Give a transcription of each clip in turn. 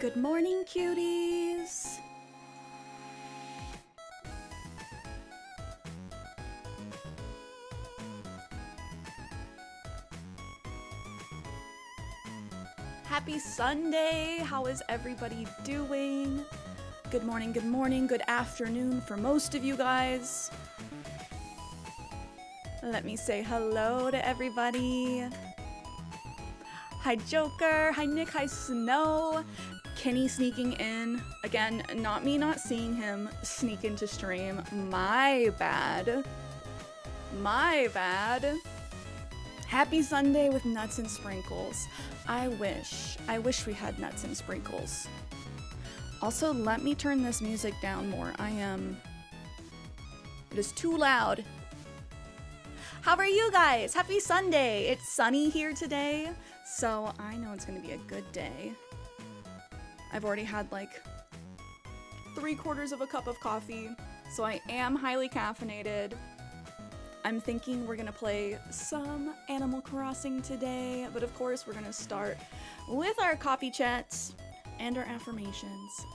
Good morning, cuties! Happy Sunday! How is everybody doing? Good morning, good afternoon for most of you guys. Let me say hello to everybody. Hi Joker, hi Nick, hi Snow. Kenny sneaking in. Again, not me not seeing him sneak into stream. My bad. My bad. Happy Sunday with nuts and sprinkles. I wish we had nuts and sprinkles. Also, let me turn this music down more. It is too loud. How are you guys? Happy Sunday. It's sunny here today, so I know it's gonna be a good day. I've already had like 3/4 of a cup of coffee, so I am highly caffeinated. I'm thinking we're gonna play some Animal Crossing today, but of course we're gonna start with our coffee chats and our affirmations.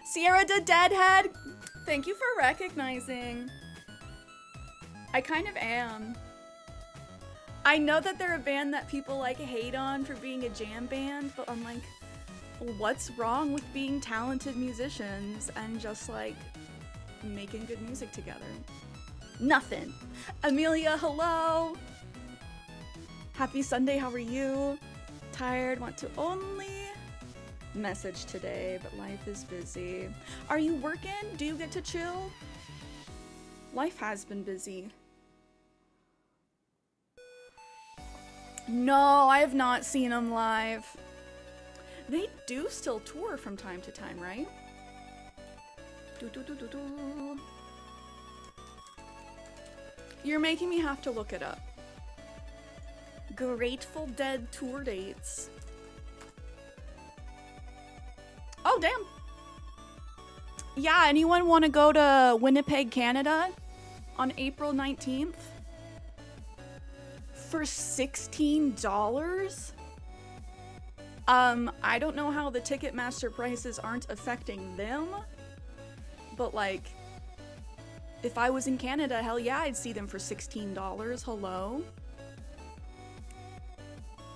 Cierra the Deadhead, thank you for recognizing. I kind of am. I know that they're a band that people like hate on for being a jam band, but I'm like, what's wrong with being talented musicians and just like making good music together? Nothing. Amelia, hello. Happy Sunday, how are you? Tired, want to only message today, but life is busy. Are you working? Do you get to chill? Life has been busy. No, I have not seen them live. They do still tour from time to time, right? You're making me have to look it up. Grateful Dead tour dates. Oh, damn. Yeah, anyone want to go to Winnipeg, Canada on April 19th? For $16? I don't know how the Ticketmaster prices aren't affecting them, but like, if I was in Canada, hell yeah, I'd see them for $16. Hello?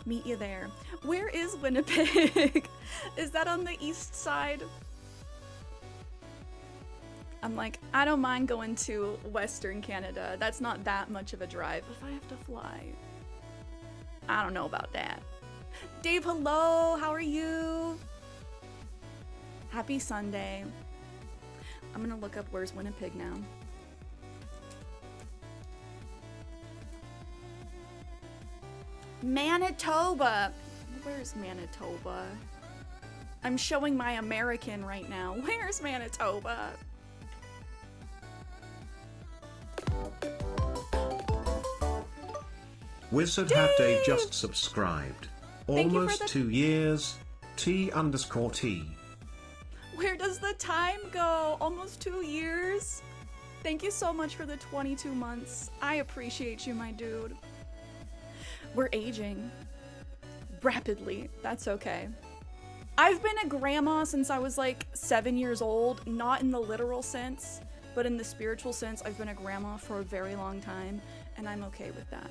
Meet you there. Where is Winnipeg? Is that on the east side? I'm like, I don't mind going to Western Canada. That's not that much of a drive. If I have to fly, I don't know about that. Dave, hello, how are you? Happy Sunday. I'm gonna look up where's Winnipeg now. Manitoba. Where's Manitoba? I'm showing my American right now. Where's Manitoba? Wizard Hat Dave just subscribed. Almost 2 years. T_T. Where does the time go? Almost 2 years? Thank you so much for the 22 months. I appreciate you, my dude. We're aging. Rapidly. That's okay. I've been a grandma since I was like 7 years old. Not in the literal sense, but in the spiritual sense. I've been a grandma for a very long time, and I'm okay with that.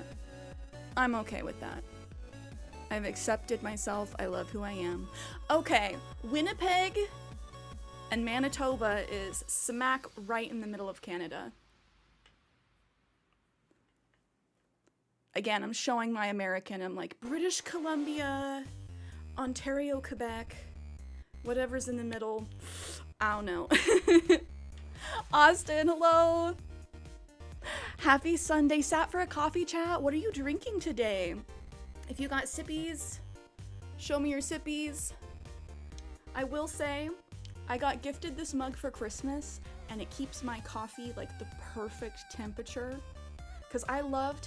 I'm okay with that. I've accepted myself. I love who I am. Okay, Winnipeg and Manitoba is smack right in the middle of Canada. Again, I'm showing my American. I'm like, British Columbia, Ontario, Quebec, whatever's in the middle. I don't know. Austin, hello. Happy Sunday. Sat for a coffee chat. What are you drinking today? If you got sippies, show me your sippies. I will say, I got gifted this mug for Christmas, and it keeps my coffee like the perfect temperature. Because I love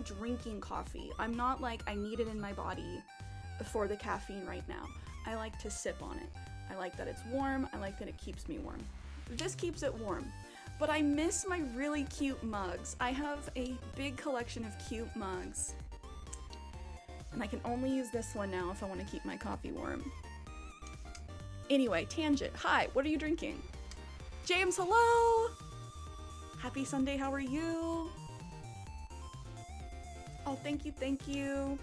drinking coffee. I'm not like, I need it in my body for the caffeine right now. I like to sip on it. I like that it's warm. I like that it keeps me warm. This keeps it warm. But I miss my really cute mugs. I have a big collection of cute mugs. And I can only use this one now if I want to keep my coffee warm. Anyway, tangent. Hi, what are you drinking? James, hello! Happy Sunday, how are you? Oh, thank you, thank you.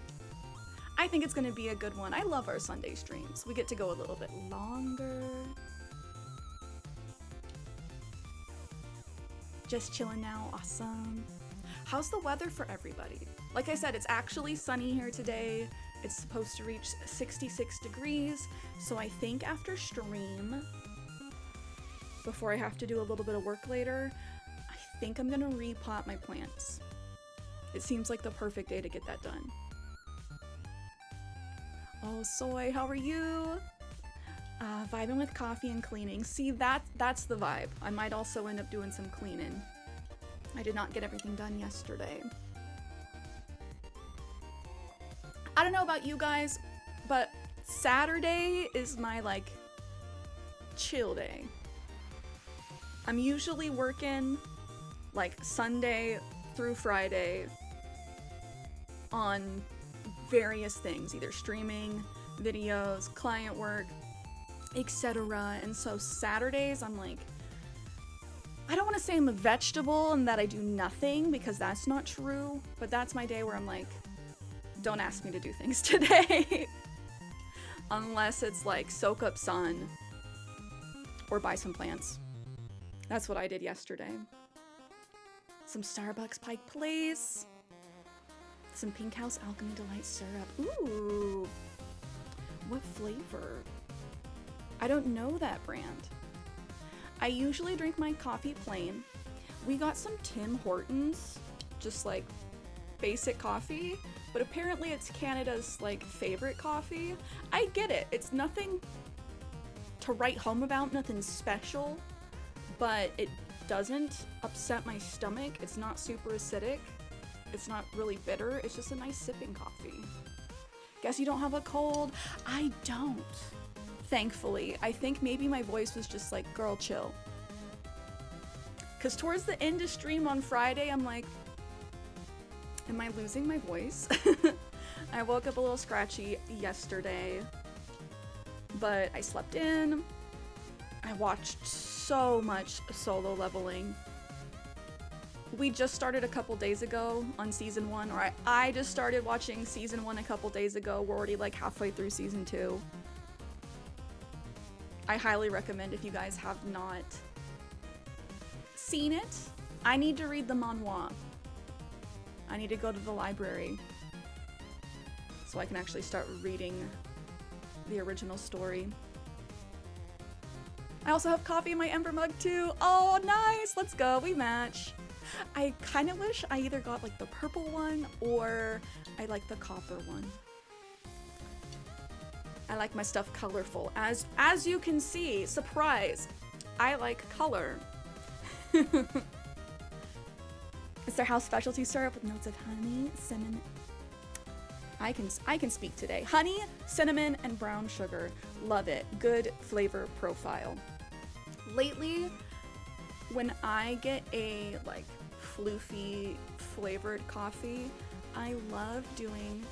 I think it's gonna be a good one. I love our Sunday streams. We get to go a little bit longer. Just chilling now, awesome. How's the weather for everybody? Like I said, it's actually sunny here today. It's supposed to reach 66 degrees. So I think after stream, before I have to do a little bit of work later, I think I'm gonna repot my plants. It seems like the perfect day to get that done. Oh, Soy, how are you? Vibing with coffee and cleaning. See, that's the vibe. I might also end up doing some cleaning. I did not get everything done yesterday. I don't know about you guys, but Saturday is my, like, chill day. I'm usually working, like, Sunday through Friday on various things, either streaming, videos, client work, etc. And so Saturdays, I'm like, I don't want to say I'm a vegetable and that I do nothing, because that's not true, but that's my day where I'm like, don't ask me to do things today. Unless it's like soak up sun or buy some plants. That's what I did yesterday. Some Starbucks Pike Place. Some Pink House Alchemy Delight syrup. Ooh. What flavor? I don't know that brand. I usually drink my coffee plain. We got some Tim Hortons, just like basic coffee, but apparently it's Canada's like favorite coffee. I get it. It's nothing to write home about, nothing special, but it doesn't upset my stomach. It's not super acidic. It's not really bitter. It's just a nice sipping coffee. Guess you don't have a cold? I don't. Thankfully. I think maybe my voice was just like, girl, chill. Because towards the end of stream on Friday, I'm like, am I losing my voice? I woke up a little scratchy yesterday, but I slept in. I watched so much Solo Leveling. We just started a couple days ago on season 1, or I just started watching season 1 a couple days ago. We're already like halfway through season 2. I highly recommend if you guys have not seen it. I need to read the manhwa. I need to go to the library so I can actually start reading the original story. I also have coffee in my Ember mug too. Oh, nice! Let's go, we match. I kind of wish I either got like the purple one or I like the copper one. I like my stuff colorful. As you can see, surprise, I like color. It's their house specialty syrup with notes of honey, cinnamon. I can speak today. Honey, cinnamon, and brown sugar. Love it. Good flavor profile. Lately, when I get a like floofy flavored coffee, I love doing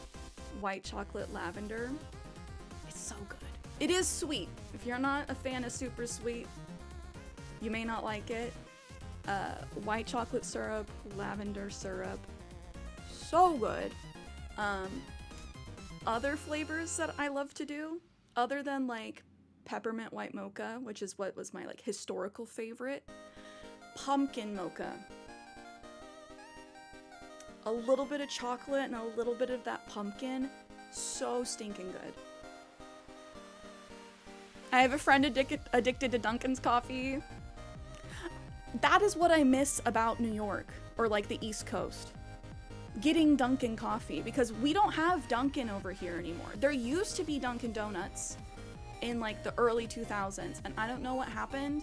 white chocolate lavender. It's so good. It is sweet. If you're not a fan of super sweet, you may not like it. White chocolate syrup, lavender syrup, so good. Other flavors that I love to do, other than like peppermint white mocha, which is what was my like historical favorite, pumpkin mocha. A little bit of chocolate and a little bit of that pumpkin, so stinking good. I have a friend addicted to Dunkin's coffee. That is what I miss about New York, or like the East Coast. Getting Dunkin' coffee, because we don't have Dunkin' over here anymore. There used to be Dunkin' Donuts in like the early 2000s, and I don't know what happened.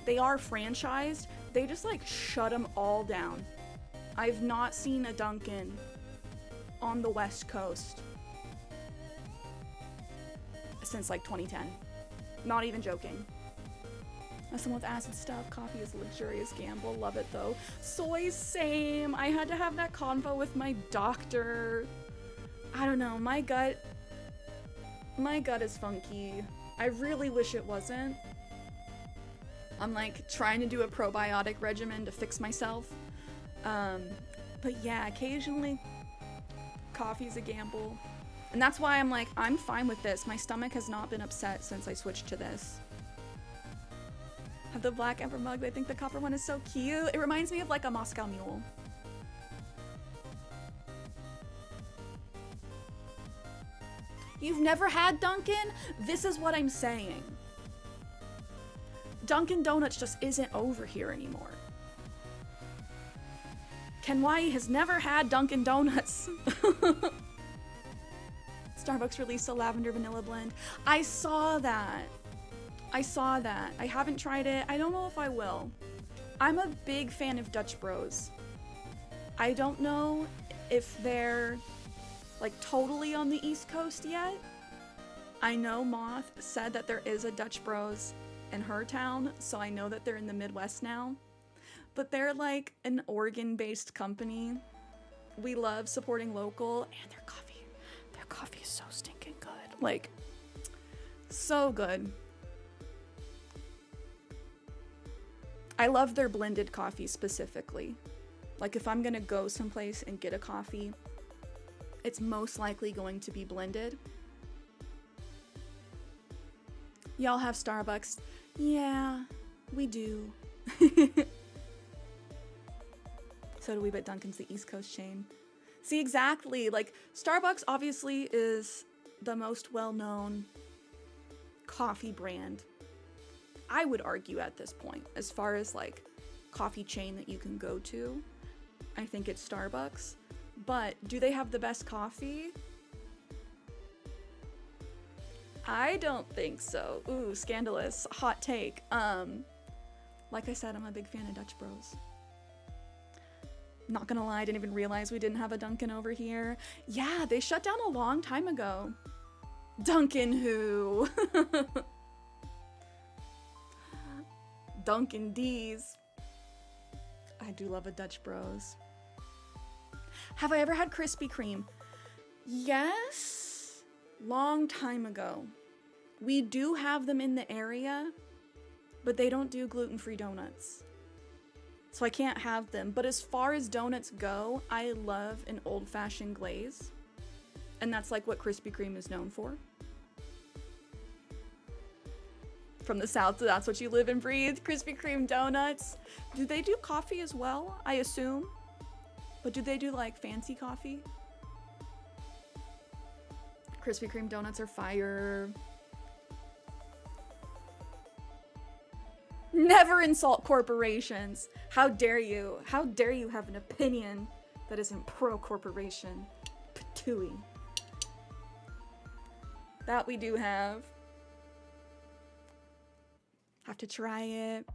They are franchised. They just like shut them all down. I've not seen a Dunkin' on the West Coast since like 2010. Not even joking. As someone with acid stuff, coffee is a luxurious gamble. Love it though. Soy, same. I had to have that convo with my doctor. I don't know, my gut is funky. I really wish it wasn't. I'm like trying to do a probiotic regimen to fix myself. But yeah, occasionally coffee's a gamble. And that's why I'm like, I'm fine with this. My stomach has not been upset since I switched to this. Have the black emperor mug, I think the copper one is so cute. It reminds me of like a Moscow Mule. You've never had Dunkin'? This is what I'm saying. Dunkin' Donuts just isn't over here anymore. Ken Y has never had Dunkin' Donuts. Starbucks released a lavender vanilla blend. I saw that. I haven't tried it. I don't know if I will. I'm a big fan of Dutch Bros. I don't know if they're like totally on the East Coast yet. I know Moth said that there is a Dutch Bros in her town, so I know that they're in the Midwest now. But they're like an Oregon-based company. We love supporting local, and their coffee is so stinking good. Like, so good. I love their blended coffee specifically. Like if I'm gonna go someplace and get a coffee, it's most likely going to be blended. Y'all have Starbucks. Yeah, we do. So do we, but Dunkin's the East Coast chain. See, exactly. Like, Starbucks obviously is the most well-known coffee brand, I would argue at this point, as far as like coffee chain that you can go to. I think it's Starbucks. But do they have the best coffee? I don't think so. Ooh, scandalous. Hot take. Like I said, I'm a big fan of Dutch Bros. Not gonna lie, I didn't even realize we didn't have a Dunkin' over here. Yeah, they shut down a long time ago. Dunkin' who? Dunkin' D's. I do love a Dutch Bros. Have I ever had Krispy Kreme? Yes. Long time ago. We do have them in the area, but they don't do gluten-free donuts. So I can't have them. But as far as donuts go, I love an old-fashioned glaze. And that's like what Krispy Kreme is known for. From the South, so that's what you live and breathe. Krispy Kreme donuts. Do they do coffee as well? I assume. But do they do like fancy coffee? Krispy Kreme donuts are fire. Never insult corporations. How dare you? How dare you have an opinion that isn't pro-corporation? Patooey. That we do have. Have to try it.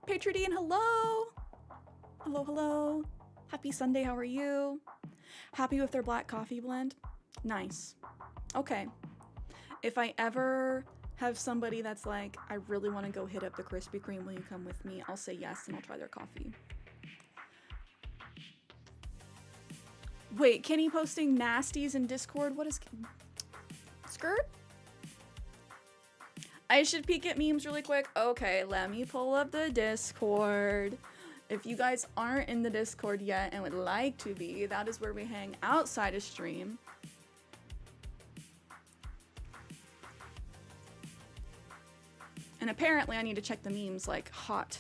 Patridian, hello. Hello, hello. Happy Sunday, how are you? Happy with their black coffee blend? Nice. Okay. If I ever have somebody that's like, I really want to go hit up the Krispy Kreme, will you come with me? I'll say yes and I'll try their coffee. Wait, Kenny posting nasties in Discord? What is... Skirt? I should peek at memes really quick. Okay, let me pull up the Discord. If you guys aren't in the Discord yet and would like to be, that is where we hang outside of stream. And apparently I need to check the memes like hot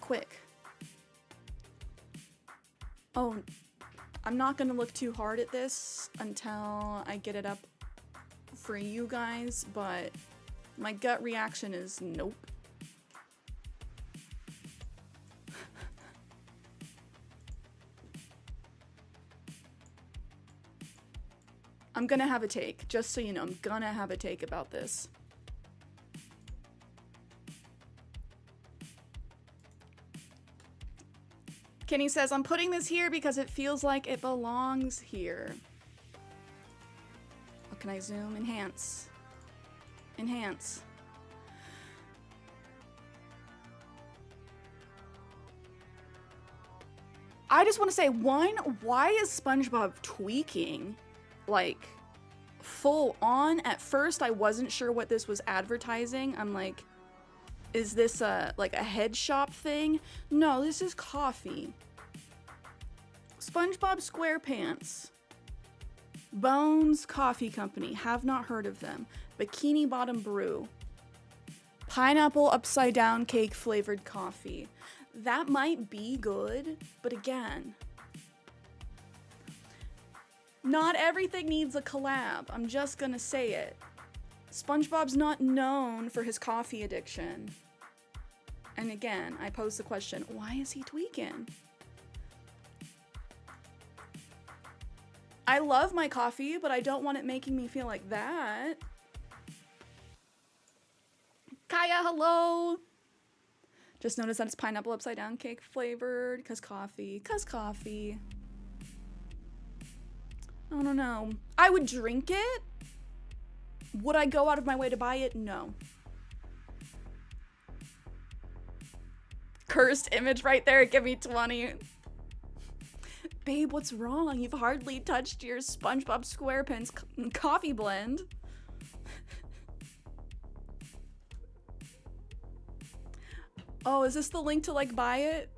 quick. Oh, I'm not gonna look too hard at this until I get it up for you guys, but my gut reaction is nope. I'm gonna have a take, just so you know, I'm gonna have a take about this. Kenny says, I'm putting this here because it feels like it belongs here. Oh, can I zoom? Enhance. Enhance. I just want to say, one, why is SpongeBob tweaking? Like, full on? At first, I wasn't sure what this was advertising. I'm like, is this like a head shop thing? No, this is coffee. SpongeBob SquarePants. Bones Coffee Company. Have not heard of them. Bikini Bottom Brew. Pineapple upside down cake flavored coffee. That might be good, but again, not everything needs a collab. I'm just gonna say it. SpongeBob's not known for his coffee addiction. And again, I pose the question, why is he tweaking? I love my coffee, but I don't want it making me feel like that. Kaya, hello! Just noticed that it's pineapple upside down cake flavored, cause coffee. I don't know. I would drink it. Would I go out of my way to buy it? No. Cursed image right there, give me 20. Babe, what's wrong? You've hardly touched your SpongeBob SquarePants coffee blend. Oh, is this the link to like buy it?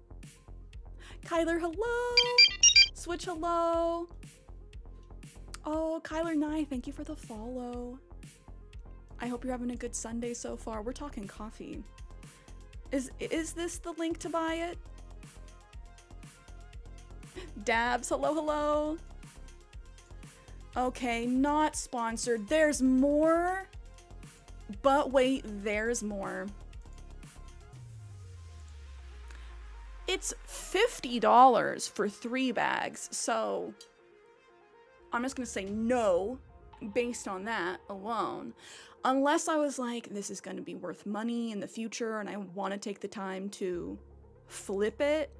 Kyler, hello. Switch, hello. Oh, Kyler Nye, thank you for the follow. I hope you're having a good Sunday so far. We're talking coffee. Is this the link to buy it? Dabs, hello, hello. Okay, not sponsored. There's more. But wait, there's more. It's $50 for 3 bags, so I'm just gonna say no based on that alone. Unless I was like, this is gonna be worth money in the future and I wanna take the time to flip it.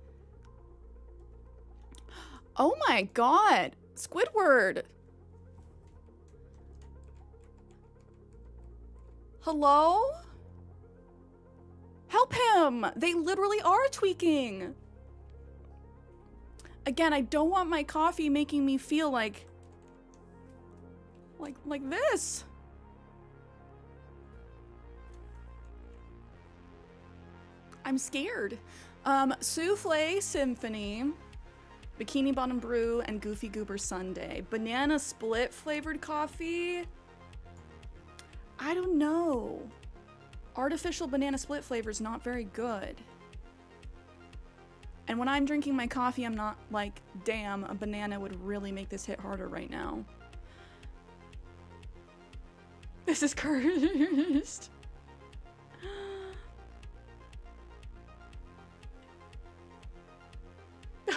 Oh my god, Squidward. Hello? Help him! They literally are tweaking! Again, I don't want my coffee making me feel like this. I'm scared. Souffle Symphony, Bikini Bottom Brew, and Goofy Goober Sundae. Banana split flavored coffee? I don't know. Artificial banana split flavor is not very good. And when I'm drinking my coffee, I'm not like, damn, a banana would really make this hit harder right now. This is cursed.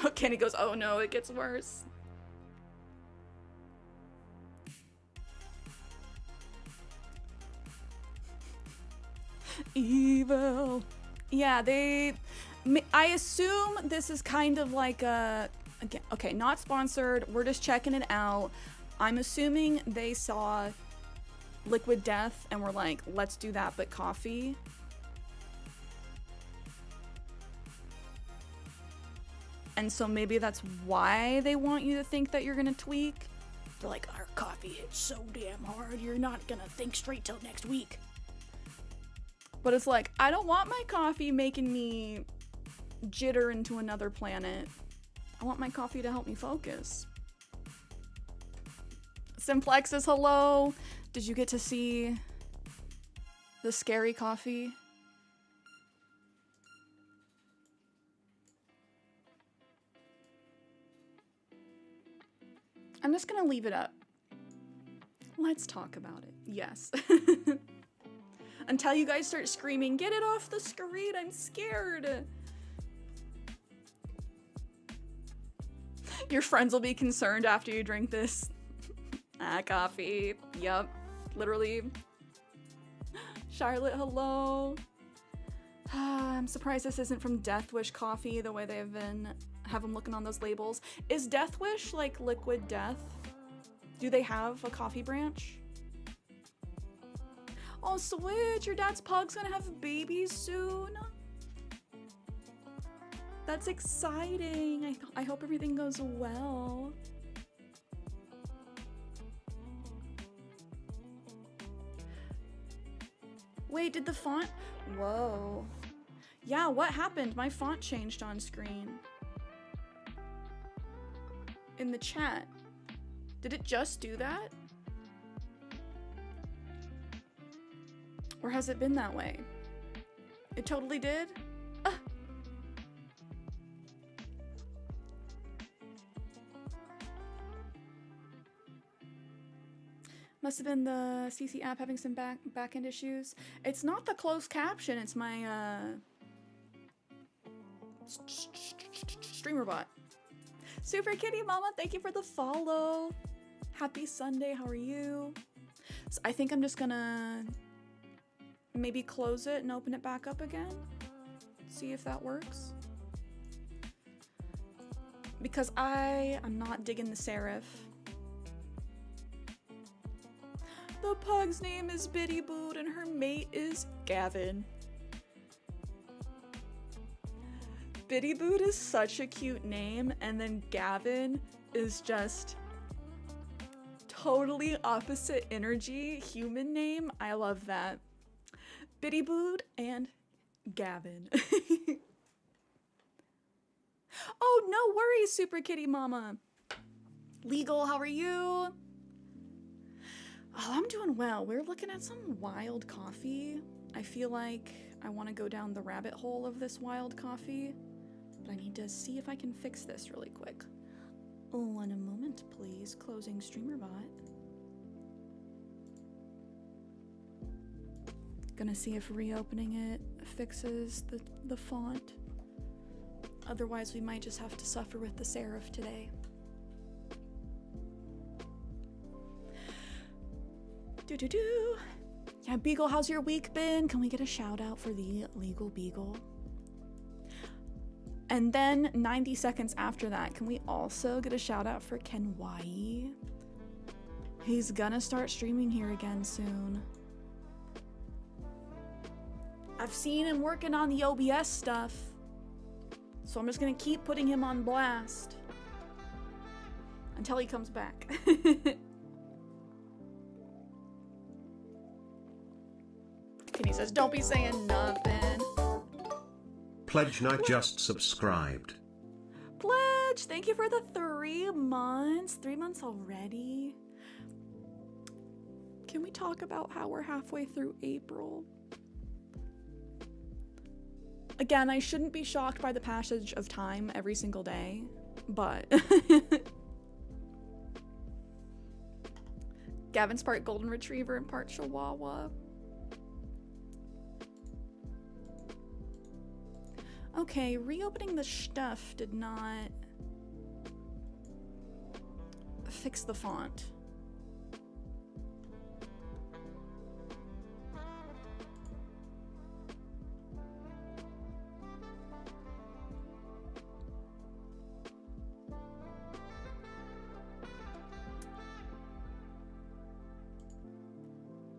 Oh, Kenny goes, oh no, it gets worse. Evil. Yeah, I assume this is kind of like a, again, okay, not sponsored. We're just checking it out. I'm assuming they saw Liquid Death and were like, let's do that, but coffee. And so maybe that's why they want you to think that you're gonna tweak. They're like, our coffee hits so damn hard, you're not gonna think straight till next week. But it's like, I don't want my coffee making me jitter into another planet. I want my coffee to help me focus. Simplexus, hello. Did you get to see the scary coffee? I'm just gonna leave it up. Let's talk about it. Yes. Until you guys start screaming, get it off the screen, I'm scared. Your friends will be concerned after you drink this. Coffee. Yup. Literally. Charlotte, hello. I'm surprised this isn't from Death Wish Coffee, the way they've been have them looking on those labels. Is Death Wish like Liquid Death? Do they have a coffee branch? Oh, Switch, your dad's pug's gonna have babies soon. That's exciting. I hope everything goes well. Wait, did the font? Whoa. Yeah, what happened? My font changed on screen. In the chat. Did it just do that? Or has it been that way? It totally did? Ah. Must have been the CC app having some back-end issues. It's not the closed caption, it's my streamer bot. Super Kitty Mama, thank you for the follow. Happy Sunday, how are you? So I think I'm just gonna maybe close it and open it back up again. See if that works. Because I'm not digging the serif. The pug's name is Biddy Boot and her mate is Gavin. Biddy Boot is such a cute name, and then Gavin is just totally opposite energy human name. I love that. Biddy Boot and Gavin. Oh, no worries, Super Kitty Mama. Legal, how are you? Oh, I'm doing well. We're looking at some wild coffee. I feel like I want to go down the rabbit hole of this wild coffee, but I need to see if I can fix this really quick. Oh, in a moment, please. Closing streamer bot. Gonna see if reopening it fixes the font. Otherwise, we might just have to suffer with the serif today. Do-do-do. Yeah, Beagle, how's your week been? Can we get a shout out for the Legal Beagle? And then 90 seconds after that, can we also get a shout out for Ken Wai? He's gonna start streaming here again soon. I've seen him working on the OBS stuff, so I'm just gonna keep putting him on blast until he comes back. Kenny says, don't be saying nothing. Pledge Night just subscribed. Pledge, thank you for the 3 months. 3 months already. Can we talk about how we're halfway through April? Again, I shouldn't be shocked by the passage of time every single day, but Gavin's part golden retriever and part chihuahua. Okay, reopening the stuff did not fix the font.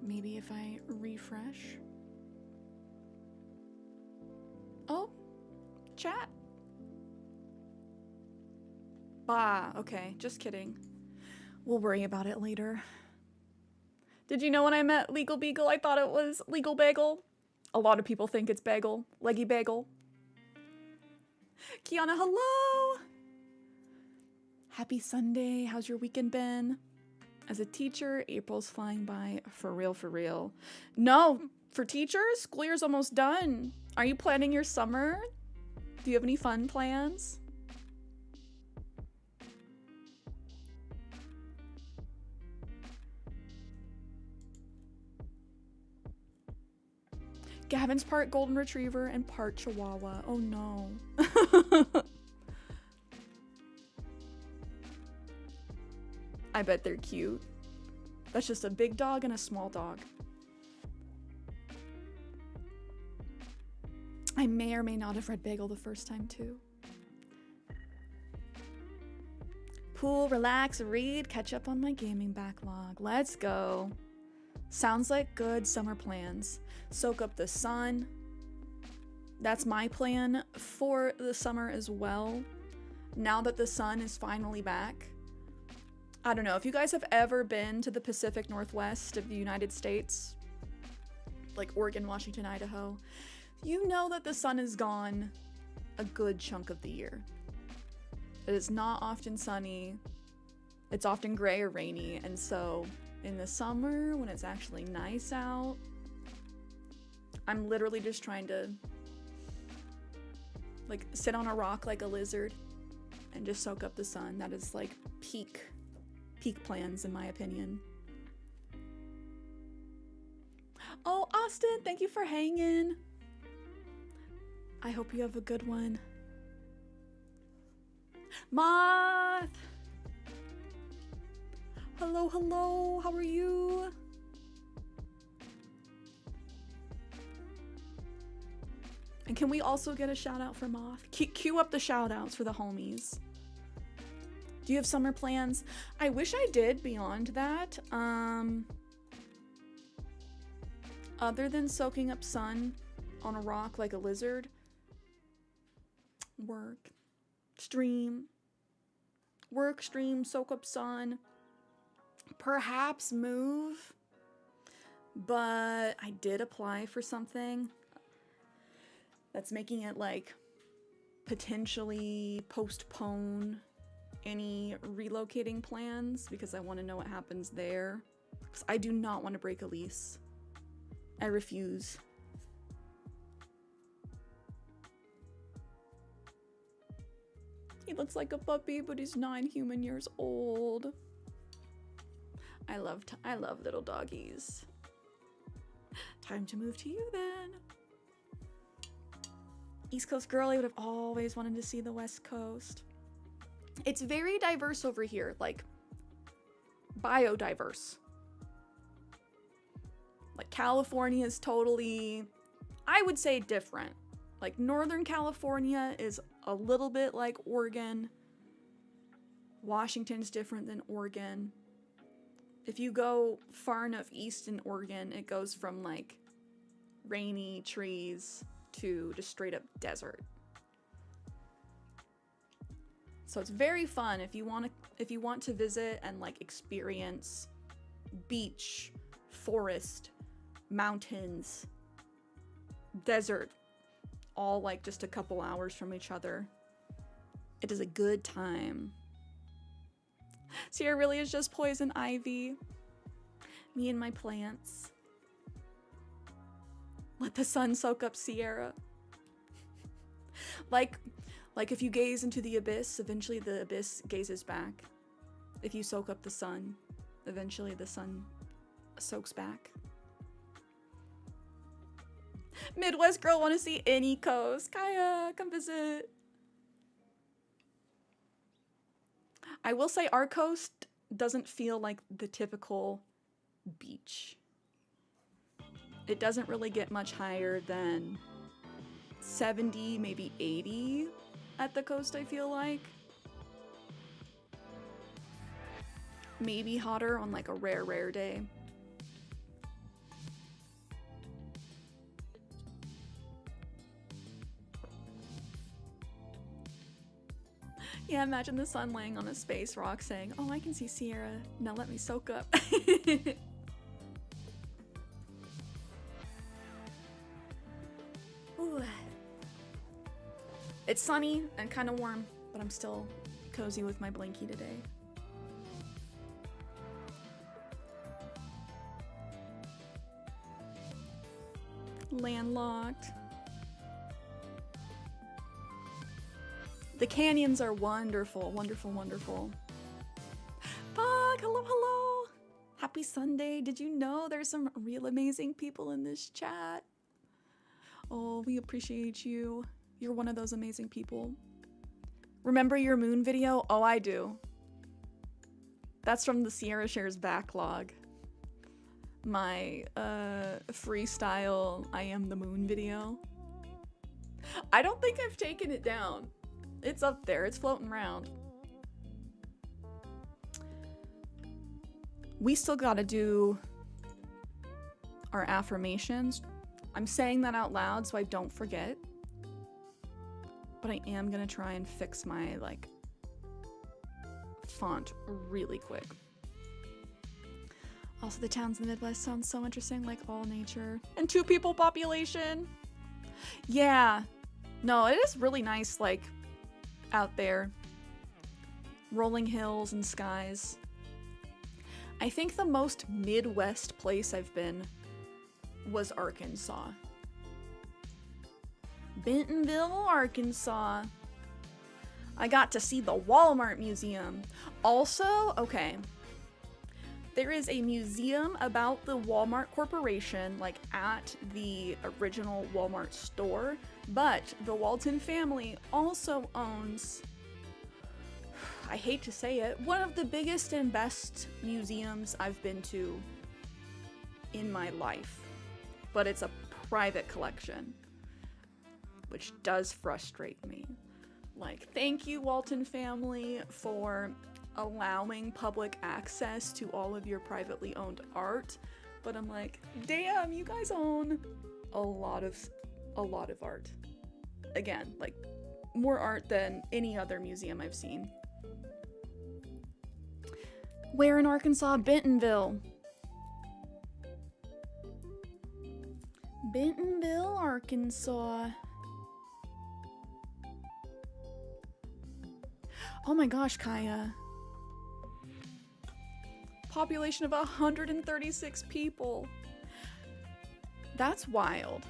Maybe if I refresh. Oh, chat. Bah, okay, just kidding. We'll worry about it later. Did you know when I met Legal Beagle, I thought it was Legal Bagel? A lot of people think it's Bagel. Leggy Bagel. Kiana, hello! Happy Sunday. How's your weekend been? As a teacher, April's flying by. For real, for real. No, for teachers, school year's almost done. Are you planning your summer? Do you have any fun plans? Gavin's part golden retriever and part chihuahua. Oh no. I bet they're cute. That's just a big dog and a small dog. I may or may not have read Bagel the first time too. Pool, relax, read, catch up on my gaming backlog. Let's go. Sounds like good summer plans. Soak up the sun. That's my plan for the summer as well. Now that the sun is finally back. I don't know if you guys have ever been to the Pacific Northwest of the United States, like Oregon, Washington, Idaho. You know that the sun is gone a good chunk of the year. It is not often sunny. It's often gray or rainy. And so in the summer, when it's actually nice out, I'm literally just trying to like sit on a rock like a lizard and just soak up the sun. That is like peak plans in my opinion. Oh, Austin, thank you for hanging. I hope you have a good one. Moth! Hello, hello, how are you? And can we also get a shout out for Moth? Cue up the shout outs for the homies. Do you have summer plans? I wish I did beyond that. Other than soaking up sun on a rock like a lizard. Work, stream, soak up sun. Perhaps move. But I did apply for something that's making it like potentially postpone any relocating plans because I want to know what happens there. Because I do not want to break a lease. I refuse. He looks like a puppy, but he's 9 human years old. I love little doggies. Time to move to you then. East Coast girl, I would have always wanted to see the West Coast. It's very diverse over here, like biodiverse. Like California is totally, I would say, different. Like Northern California is a little bit like Oregon. Washington's different than Oregon. If you go far enough east in Oregon, it goes from like rainy trees to just straight up desert. So it's very fun if you want to visit and like experience beach, forest, mountains, desert, all like just a couple hours from each other. It is a good time. Cierra really is just poison ivy. Me and my plants. Let the sun soak up Cierra. Like if you gaze into the abyss, eventually the abyss gazes back. If you soak up the sun, eventually the sun soaks back. Midwest girl want to see any coast. Kaya, come visit. I will say our coast doesn't feel like the typical beach. It doesn't really get much higher than 70, maybe 80 at the coast, I feel like. Maybe hotter on like a rare day. Yeah, imagine the sun laying on a space rock saying, "Oh, I can see Cierra. Now let me soak up." Ooh. It's sunny and kind of warm, but I'm still cozy with my blankie today. Landlocked. The canyons are wonderful, wonderful, wonderful. Fuck, hello. Happy Sunday. Did you know there's some real amazing people in this chat? Oh, we appreciate you. You're one of those amazing people. Remember your moon video? Oh, I do. That's from the CierraShares backlog. My freestyle I am the moon video. I don't think I've taken it down. It's up there. It's floating around. We still gotta do our affirmations. I'm saying that out loud so I don't forget. but I am gonna try and fix my like font really quick. Also, the towns in the Midwest sound so interesting, like all nature and 2 people population. Yeah, no, it is really nice, like out there, rolling hills and skies. I think the most Midwest place I've been was Arkansas. Bentonville, Arkansas. I got to see the Walmart Museum. Also, okay, there is a museum about the Walmart Corporation, like at the original Walmart store, but the Walton family also owns, I hate to say it, one of the biggest and best museums I've been to in my life. But it's a private collection, which does frustrate me. Like, thank you, Walton family, for allowing public access to all of your privately owned art. But I'm like, damn, you guys own a lot of art. Again, like more art than any other museum I've seen. Where in Arkansas? Bentonville. Bentonville, Arkansas. Oh my gosh, Kaya. Population of 136 people. That's wild.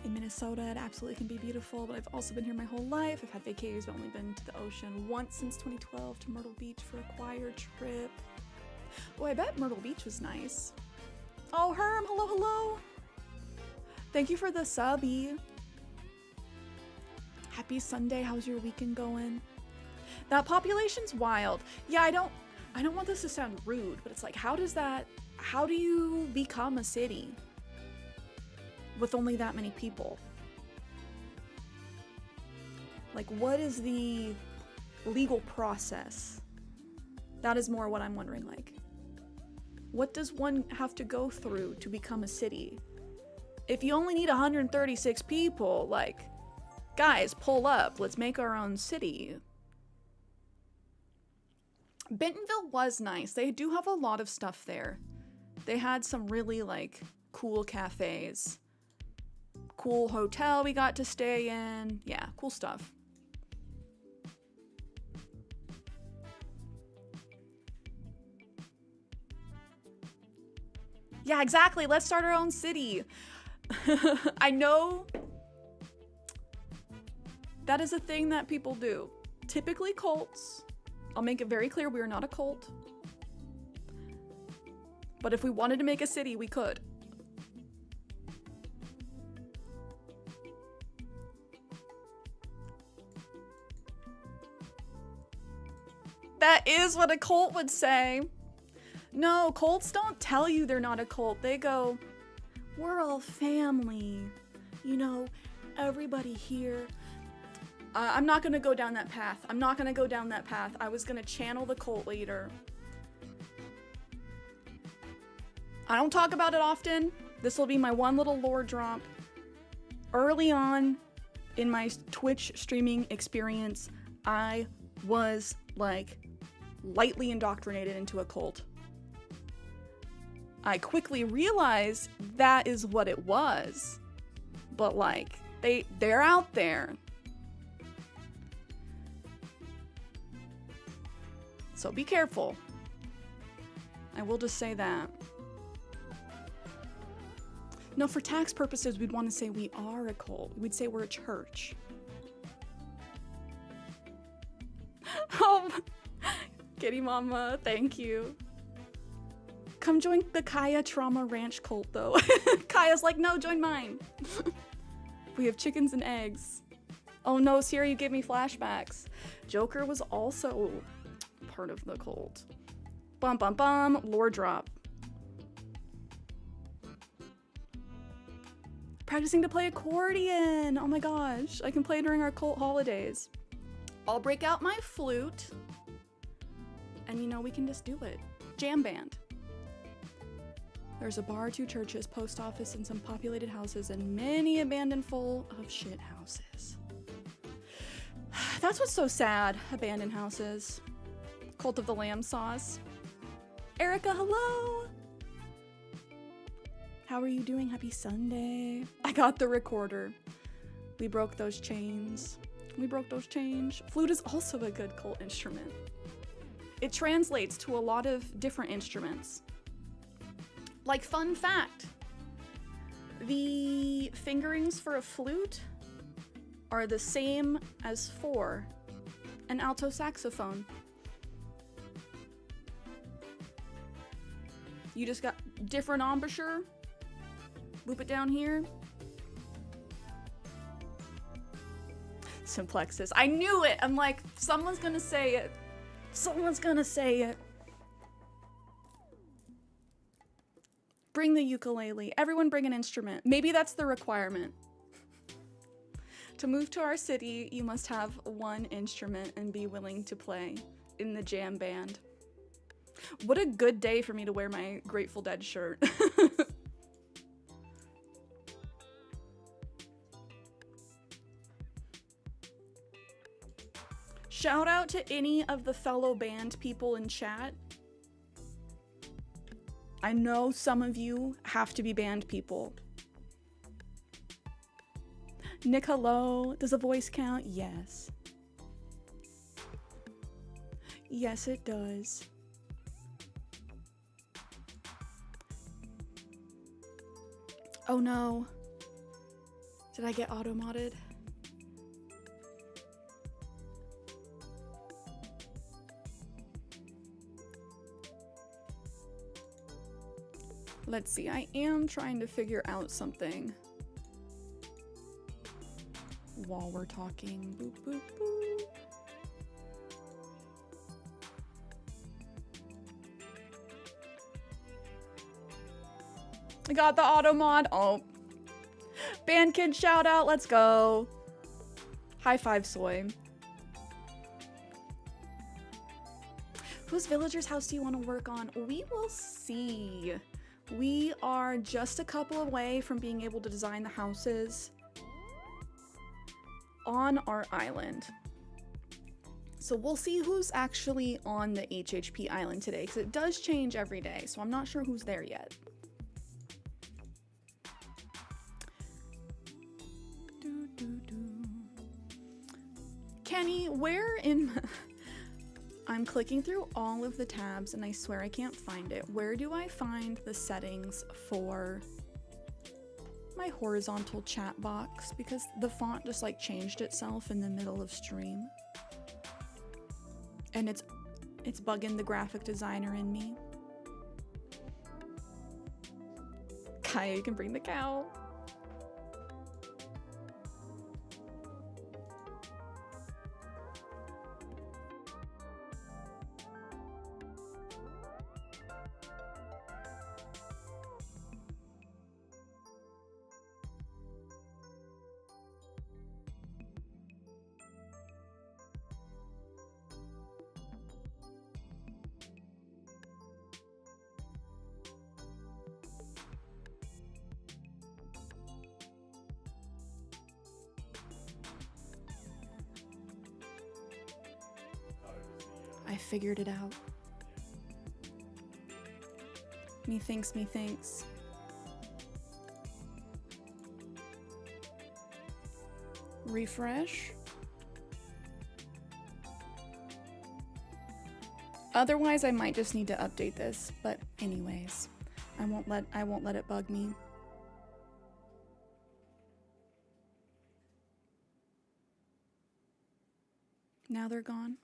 In Minnesota, it absolutely can be beautiful, but I've also been here my whole life. I've had vacations, but only been to the ocean once since 2012 to Myrtle Beach for a choir trip. Oh, I bet Myrtle Beach was nice. Oh, Herm, hello, hello. Thank you for the subby. Happy Sunday. How's your weekend going? That population's wild. Yeah, I don't want this to sound rude, but it's like, how do you become a city with only that many people? Like, what is the legal process? That is more what I'm wondering. Like, what does one have to go through to become a city? If you only need 136 people, like, guys, pull up. Let's make our own city. Bentonville was nice. They do have a lot of stuff there. They had some really, like, cool cafes. Cool hotel we got to stay in. Yeah, cool stuff. Yeah, exactly. Let's start our own city. I know that is a thing that people do. Typically cults. I'll make it very clear we are not a cult. But if we wanted to make a city, we could. That is what a cult would say. No, cults don't tell you they're not a cult. They go, we're all family. You know, everybody here. I'm not going to go down that path. I was going to channel the cult leader. I don't talk about it often. This will be my one little lore drop. Early on in my Twitch streaming experience, I was like lightly indoctrinated into a cult. I quickly realized that is what it was. But like, they're out there. So be careful. I will just say that. No, for tax purposes, we'd want to say we are a cult. We'd say we're a church. Oh, Kitty Mama, thank you. Come join the Kaya Trauma Ranch cult, though. Kaya's like, no, join mine. We have chickens and eggs. Oh no, Cierra, you gave me flashbacks. Joker was also part of the cult. Bum bum bum, lore drop. Practicing to play accordion. Oh my gosh, I can play during our cult holidays. I'll break out my flute. And you know, we can just do it. jam band. There's a bar, 2 churches, post office, and some populated houses, and many abandoned full of shit houses. That's what's so sad, abandoned houses. Cult of the Lamb sauce. Erica, hello! How are you doing? Happy Sunday. I got the recorder. We broke those chains. We broke those chains. Flute is also a good cult instrument. It translates to a lot of different instruments. Like, fun fact, the fingerings for a flute are the same as for an alto saxophone. You just got different embouchure. Boop it down here. Simplexus. I knew it! I'm like, someone's gonna say it. Someone's gonna say it. Bring the ukulele. Everyone bring an instrument. Maybe that's the requirement. To move to our city, you must have one instrument and be willing to play in the jam band. What a good day for me to wear my Grateful Dead shirt. Shout out to any of the fellow band people in chat. I know some of you have to be band people. Nick, hello. Does a voice count? Yes. Yes, it does. Oh no. Did I get auto-modded? Let's see, I am trying to figure out something while we're talking. Boop, boop, boop. I got the auto mod. Oh, band kid shout out. Let's go. High five, Soy. Whose villager's house do you want to work on? We will see. We are just a couple away from being able to design the houses on our island. So we'll see who's actually on the HHP island today, because it does change every day, so I'm not sure who's there yet. Kenny, where in... I'm clicking through all of the tabs and I swear I can't find it. Where do I find the settings for my horizontal chat box? Because the font just like changed itself in the middle of stream. And it's bugging the graphic designer in me. Kaya, you can bring the cow. I figured it out. Methinks, methinks. Refresh. Otherwise, I might just need to update this, but anyways, I won't let it bug me. Now they're gone.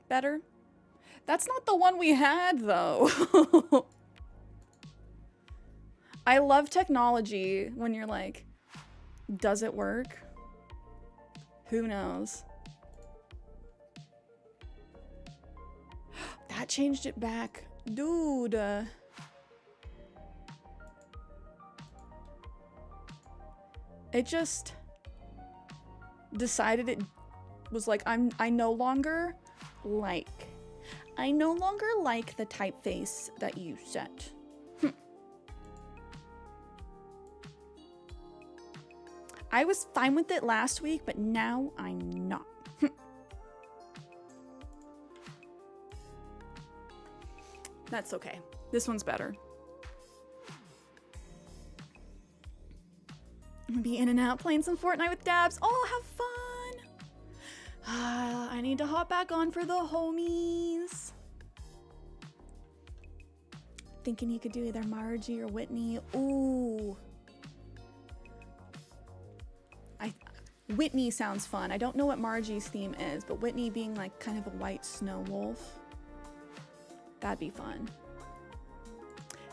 Better? That's not the one we had, though. I love technology when you're like, does it work? Who knows? That changed it back. Dude. It just decided it was like, I no longer like. I no longer like the typeface that you set. I was fine with it last week, but now I'm not. That's okay. This one's better. I'm gonna be in and out playing some Fortnite with Dabs. Oh, have fun! I need to hop back on for the homies. Thinking you could do either Margie or Whitney. Ooh. Whitney sounds fun. I don't know what Margie's theme is, but Whitney being like kind of a white snow wolf. That'd be fun.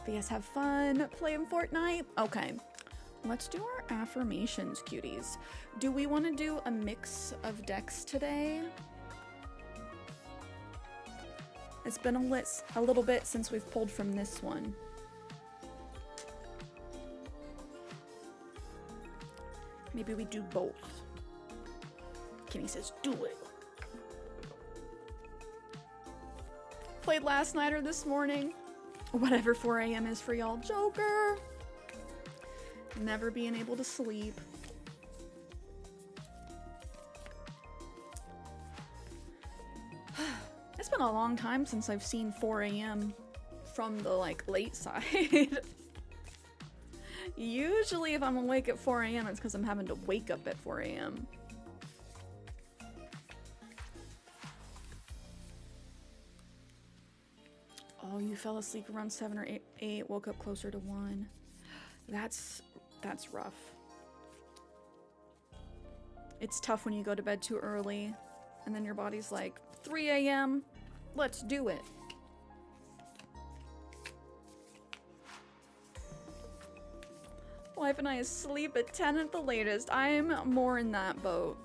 But yes, have fun playing Fortnite. Okay, let's do our affirmations, cuties. Do we want to do a mix of decks today? It's been a little bit since we've pulled from this one. Maybe we do both. Kenny says, do it. Played last night or this morning. Whatever 4 a.m. is for y'all. Joker. Never being able to sleep. It's been a long time since I've seen 4 a.m. from the like late side. Usually if I'm awake at 4 a.m. it's because I'm having to wake up at 4 a.m. Oh, you fell asleep around 7 or 8, woke up closer to 1. That's rough. It's tough when you go to bed too early and then your body's like, 3 a.m., let's do it. Wife and I sleep at 10 at the latest. I'm more in that boat.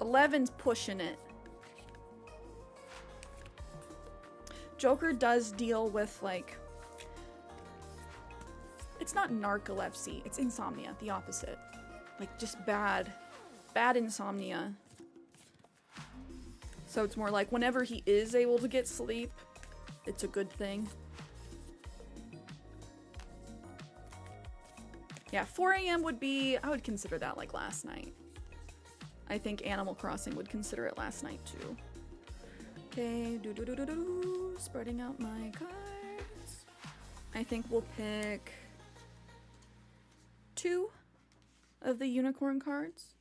11's pushing it. Joker does deal with like, it's not narcolepsy, it's insomnia, the opposite. Like just bad insomnia. So it's more like whenever he is able to get sleep, it's a good thing. Yeah, 4 a.m. would be, I would consider that like last night. I think Animal Crossing would consider it last night too. Okay, spreading out my cards. I think we'll pick 2 of the unicorn cards.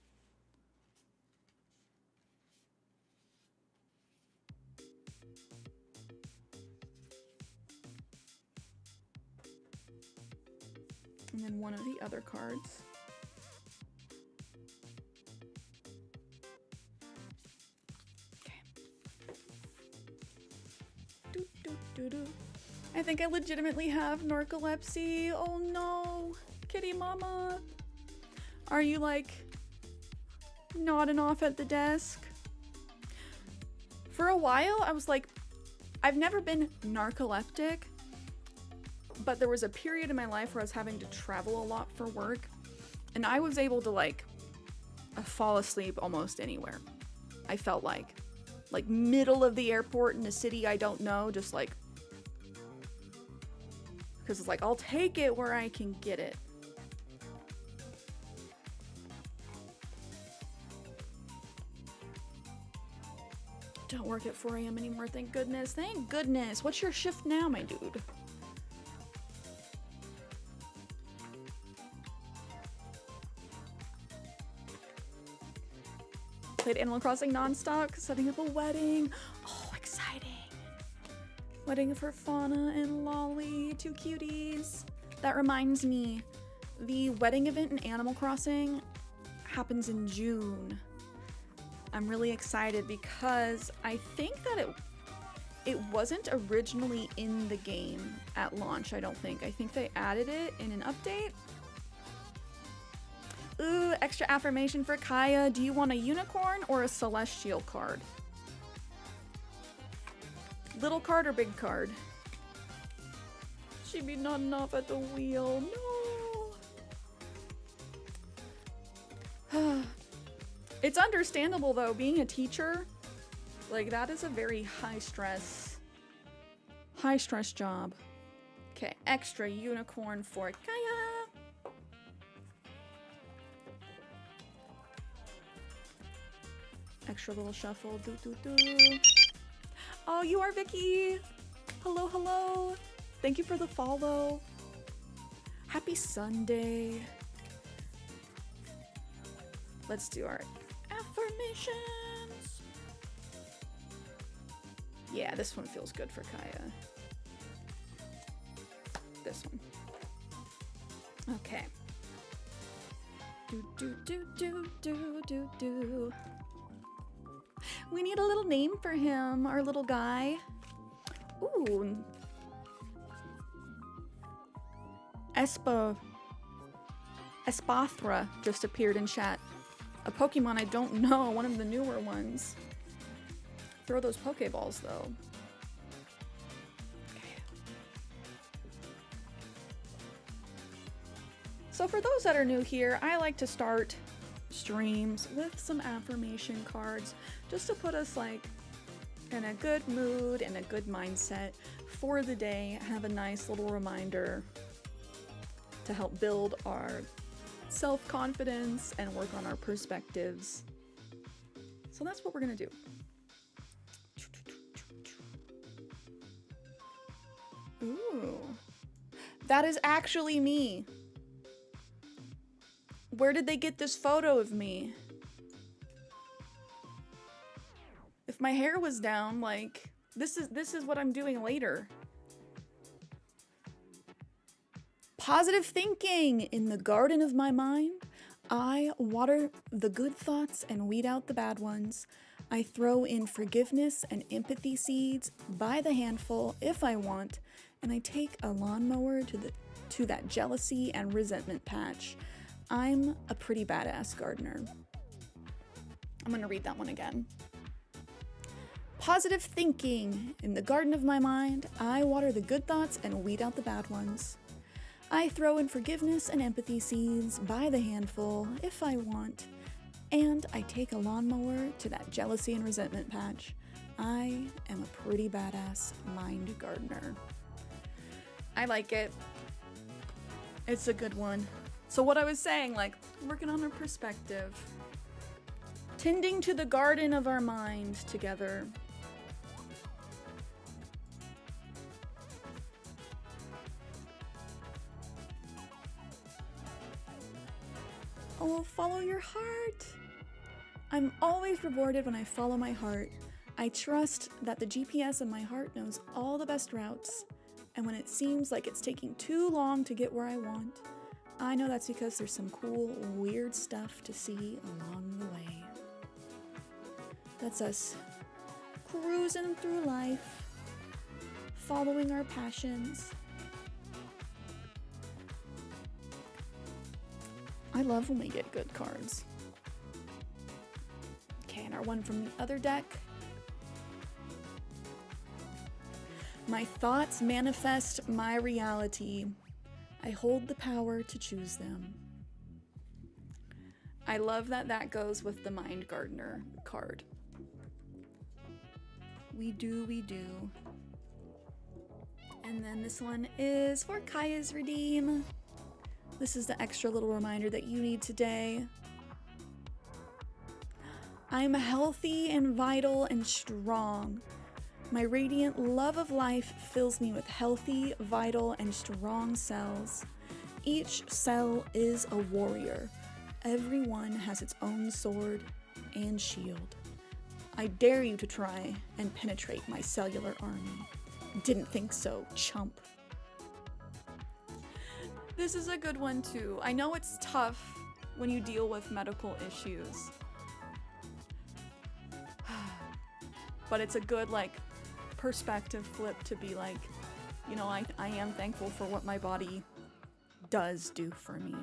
And then 1 of the other cards. I think I legitimately have narcolepsy. Oh no, kitty mama. Are you like nodding off at the desk? For a while, I was like, I've never been narcoleptic, but there was a period in my life where I was having to travel a lot for work, and I was able to like fall asleep almost anywhere. I felt like middle of the airport in a city I don't know, just like, because it's like, I'll take it where I can get it. Don't work at 4 a.m. anymore, thank goodness. Thank goodness. What's your shift now, my dude? Played Animal Crossing nonstop, setting up a wedding. Oh, exciting. Wedding for Fauna and Lolly, 2 cuties. That reminds me, the wedding event in Animal Crossing happens in June. I'm really excited because I think that it wasn't originally in the game at launch, I don't think. I think they added it in an update. Ooh, extra affirmation for Kaya. Do you want a unicorn or a celestial card? Little card or big card? She'd be nodding off at the wheel. No. It's understandable though, being a teacher, Like, that is a very high stress job. Okay, extra unicorn for Kaya. Extra little shuffle. Do, do, do. Oh, you are Vicky. Hello, hello. Thank you for the follow. Happy Sunday. Let's do our affirmations. Yeah, this one feels good for Kaya. This one. Okay. Do, do, do, do, do, do, do. We need a little name for him, our little guy. Ooh. Espathra just appeared in chat. A Pokemon I don't know, one of the newer ones. Throw those Pokeballs though. Okay. So for those that are new here, I like to start streams with some affirmation cards just to put us like in a good mood and a good mindset for the day. Have a nice little reminder to help build our self-confidence and work on our perspectives. So that's what we're gonna do. Ooh, that is actually me. Where did they get this photo of me? If my hair was down, like, this is what I'm doing later. Positive thinking. In the garden of my mind, I water the good thoughts and weed out the bad ones. I throw in forgiveness and empathy seeds by the handful if I want, and I take a lawnmower to that jealousy and resentment patch. I'm a pretty badass gardener. I'm gonna read that one again. Positive thinking. In the garden of my mind, I water the good thoughts and weed out the bad ones. I throw in forgiveness and empathy seeds by the handful if I want, and I take a lawnmower to that jealousy and resentment patch. I am a pretty badass mind gardener. I like it. It's a good one. So what I was saying, like, working on our perspective. Tending to the garden of our mind together. Oh, follow your heart. I'm always rewarded when I follow my heart. I trust that the GPS of my heart knows all the best routes. And when it seems like it's taking too long to get where I want, I know that's because there's some cool, weird stuff to see along the way. That's us cruising through life, following our passions. I love when we get good cards. Okay, and our one from the other deck. My thoughts manifest my reality. I hold the power to choose them. I love that that goes with the Mind Gardener card. We do, we do. And then this one is for Kaya's Redeem. This is the extra little reminder that you need today. I'm healthy and vital and strong. My radiant love of life fills me with healthy, vital, and strong cells. Each cell is a warrior. Everyone has its own sword and shield. I dare you to try and penetrate my cellular army. Didn't think so, chump. This is a good one too. I know it's tough when you deal with medical issues. But it's a good, like, perspective flip to be like, you know, I am thankful for what my body does do for me.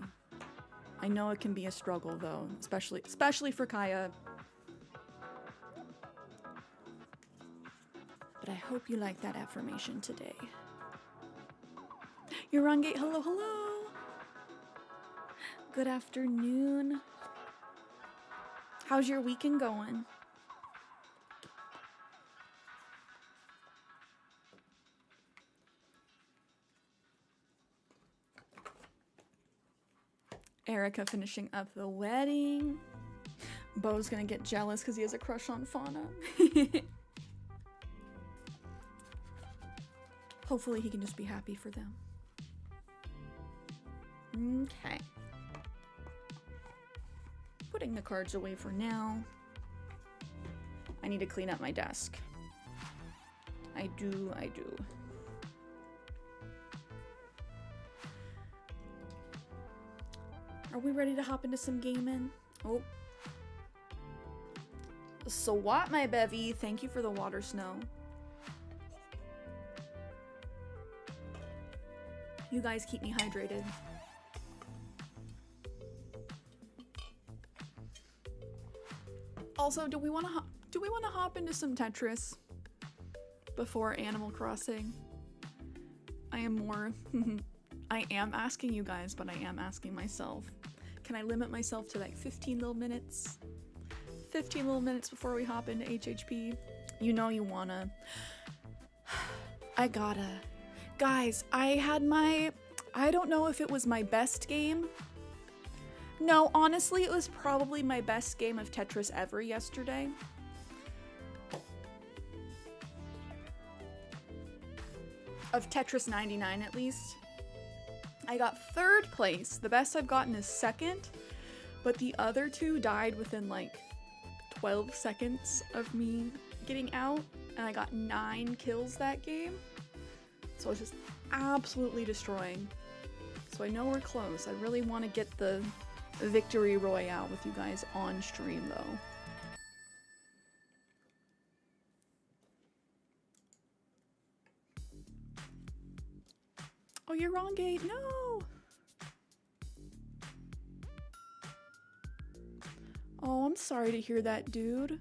I know it can be a struggle though, especially for Kaya. But I hope you like that affirmation today. Urangate, hello, hello. Good afternoon. How's your weekend going? Erica finishing up the wedding. Bo's gonna get jealous because he has a crush on Fauna. Hopefully he can just be happy for them. Okay. Putting the cards away for now. I need to clean up my desk. I do. Are we ready to hop into some gaming? Oh. So what, my bevy? Thank you for the water snow. You guys keep me hydrated. Also, do we want to hop into some Tetris before Animal Crossing? I am asking you guys, but I am asking myself. Can I limit myself to like 15 little minutes? 15 little minutes before we hop into HHP. You know you wanna. I gotta. Guys, I don't know if it was my best game. No, honestly, it was probably my best game of Tetris ever yesterday. Of Tetris 99 at least. I got 3rd place. The best I've gotten is 2nd, but the other 2 died within like 12 seconds of me getting out, and I got 9 kills that game. So I was just absolutely destroying. So I know we're close. I really want to get the victory royale with you guys on stream though. Oh, you're wrong, Gate. No! Oh, I'm sorry to hear that, dude.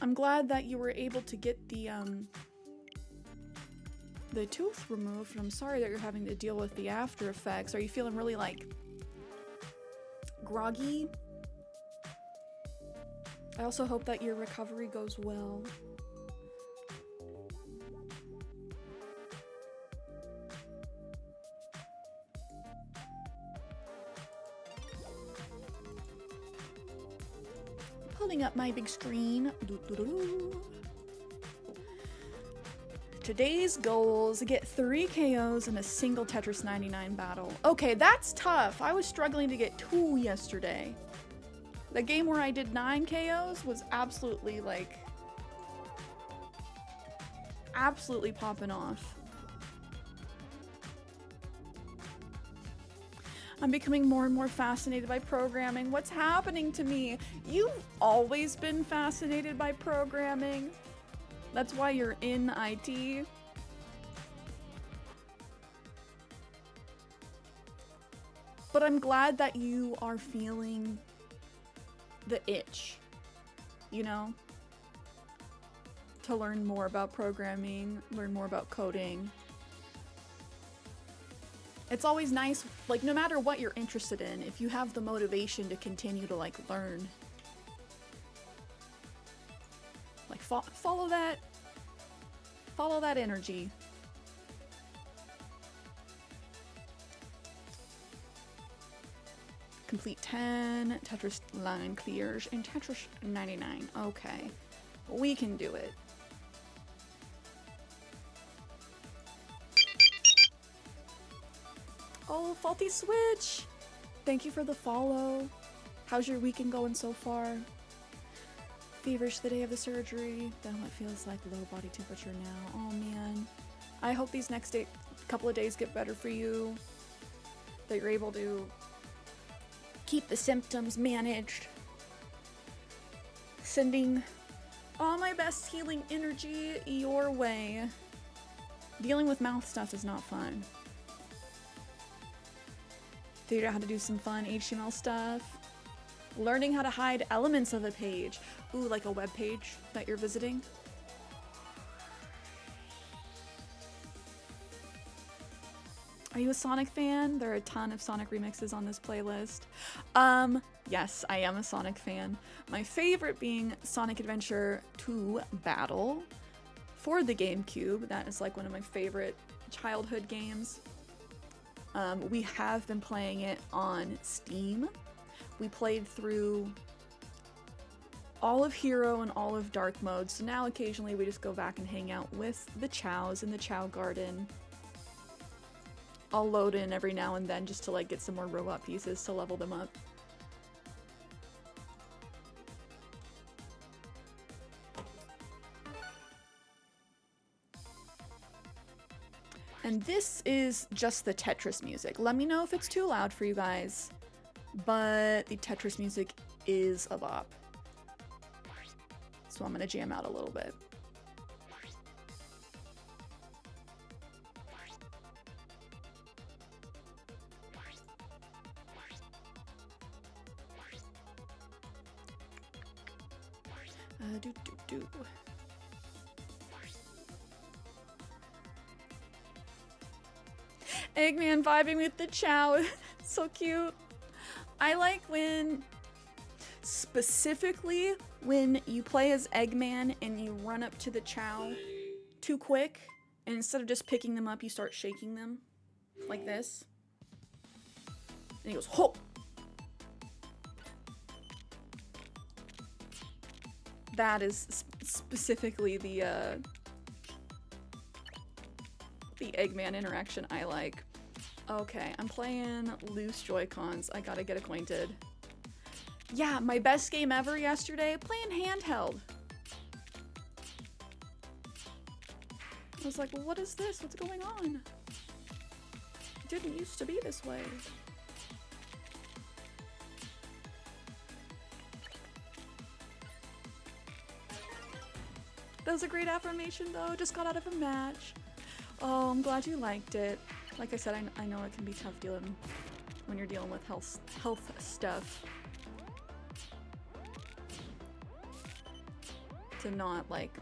I'm glad that you were able to get the tooth removed. I'm sorry that you're having to deal with the after effects. Are you feeling really, like, groggy? I also hope that your recovery goes well. Pulling up my big screen. Today's goals: get 3 KOs in a single Tetris 99 battle. Okay, that's tough. I was struggling to get 2 yesterday. The game where I did 9 KOs was absolutely, like, absolutely popping off. I'm becoming more and more fascinated by programming. What's happening to me? You've always been fascinated by programming. That's why you're in IT. But I'm glad that you are feeling the itch, you know? To learn more about programming, learn more about coding. It's always nice, like, no matter what you're interested in, if you have the motivation to continue to, like, learn. Like, follow that energy. Complete 10 Tetris line clears in Tetris 99. Okay, we can do it. Oh, Faulty Switch! Thank you for the follow. How's your weekend going so far? Feverish the day of the surgery. Then what feels like low body temperature now. Oh man. I hope these next couple of days get better for you. That you're able to keep the symptoms managed. Sending all my best healing energy your way. Dealing with mouth stuff is not fun. Figured out how to do some fun HTML stuff. Learning how to hide elements of a page. Ooh, like a web page that you're visiting. Are you a Sonic fan? There are a ton of Sonic remixes on this playlist. Yes, I am a Sonic fan. My favorite being Sonic Adventure 2 Battle for the GameCube. That is like one of my favorite childhood games. We have been playing it on Steam. We played through all of Hero and all of Dark mode, so now occasionally we just go back and hang out with the Chows in the Chow Garden. I'll load in every now and then just to like get some more robot pieces to level them up. And this is just the Tetris music. Let me know if it's too loud for you guys, but the Tetris music is a bop. So I'm gonna jam out a little bit. Eggman vibing with the Chow. So cute. I like when, specifically when you play as Eggman and you run up to the Chow too quick, and instead of just picking them up, you start shaking them like this. And he goes, ho! That is specifically the Eggman interaction I like. Okay, I'm playing loose Joy-Cons. I gotta get acquainted. Yeah, my best game ever yesterday, playing handheld. I was like, well, what is this? What's going on? It didn't used to be this way. That was a great affirmation though, just got out of a match. Oh, I'm glad you liked it. Like I said, I know it can be tough dealing when you're dealing with health stuff. To not, like,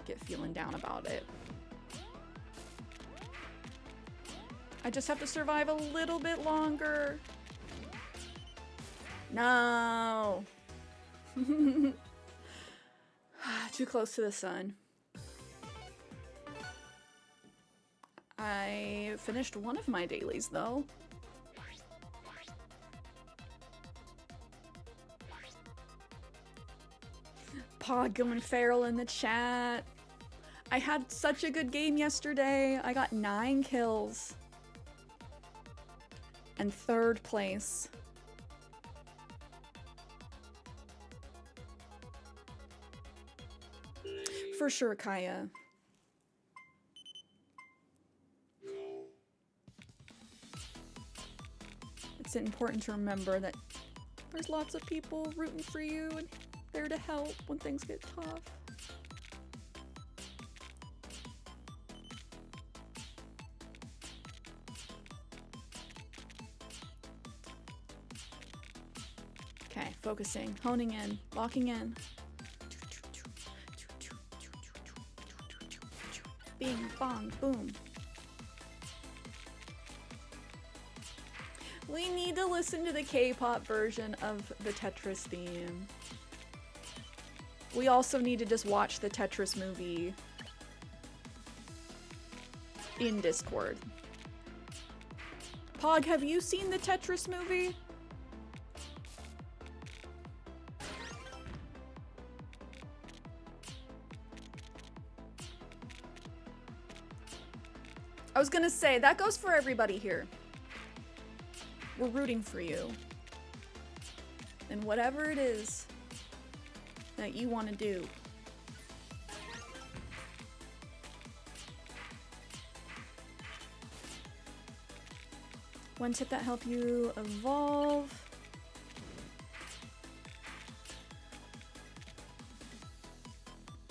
get feeling down about it. I just have to survive a little bit longer. No! Too close to the sun. I finished one of my dailies, though. Pog going feral in the chat. I had such a good game yesterday. I got 9 kills. And 3rd place. For sure, Kaya. It's important to remember that there's lots of people rooting for you and there to help when things get tough. Okay, focusing, honing in, locking in. Bing, bong, boom. We need to listen to the K-pop version of the Tetris theme. We also need to just watch the Tetris movie in Discord. Pog, have you seen the Tetris movie? I was gonna say, that goes for everybody here. We're rooting for you. And whatever it is that you want to do. One tip that help you evolve.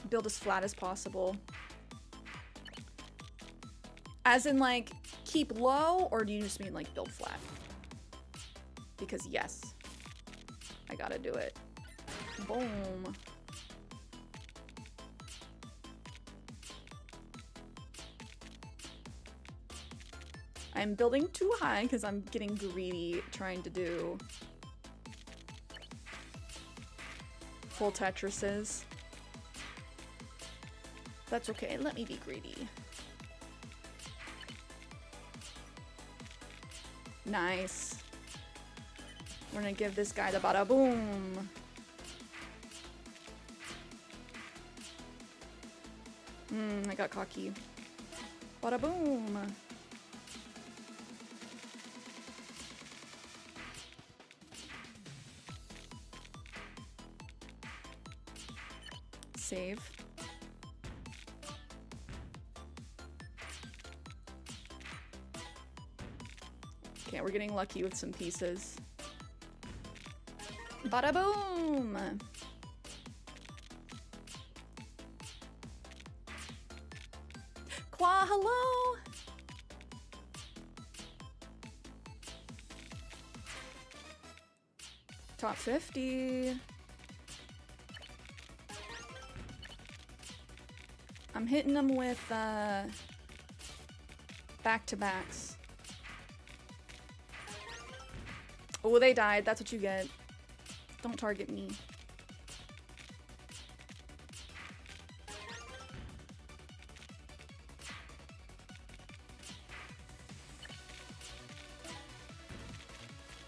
Build as flat as possible. As in, like, keep low, or do you just mean, like, build flat? Because, yes, I gotta do it. Boom. I'm building too high because I'm getting greedy trying to do full Tetrises. That's okay, let me be greedy. Nice. We're gonna give this guy the bada boom. I got cocky. Bada boom. Save. Okay, we're getting lucky with some pieces. Bada boom! Qua, hello! Top 50. I'm hitting them with back-to-backs. Oh, they died. That's what you get. Don't target me.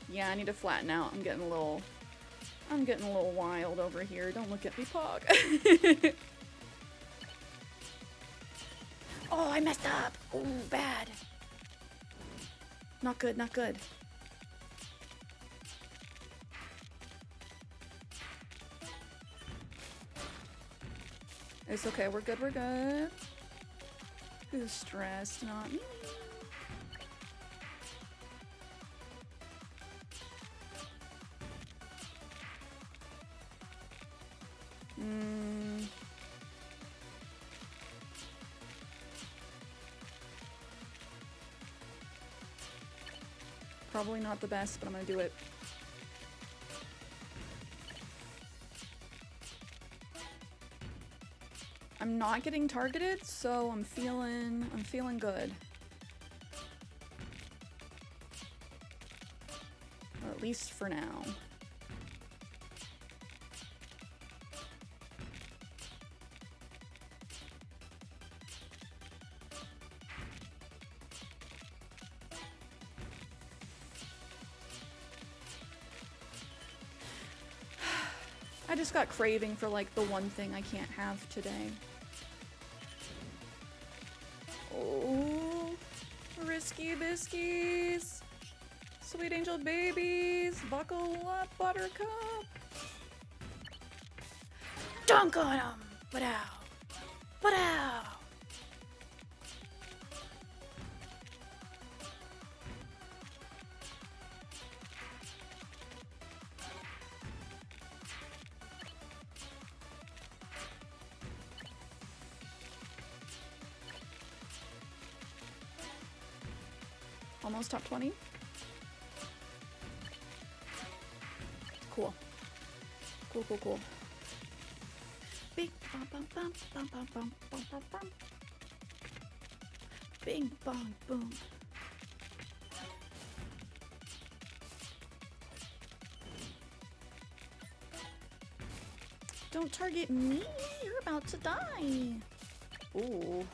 Yeah, I need to flatten out. I'm getting a little wild over here. Don't look at me, Pog. Oh, I messed up. Oh, bad. Not good, not good. It's okay, we're good, we're good. Who's stressed? Not me. Probably not the best, but I'm gonna do it. I'm not getting targeted, so I'm feeling good. Or at least for now. I just got craving for like the one thing I can't have today. Oh, risky biskies. Sweet angel babies. Buckle up, buttercup. Dunk on them. Ba-dow. Ba-dow. Almost top 20. Cool. Cool, cool, cool. Bing bum bum bum bum bum bum bum bum bum. Bing bong boom. Don't target me. You're about to die. Ooh.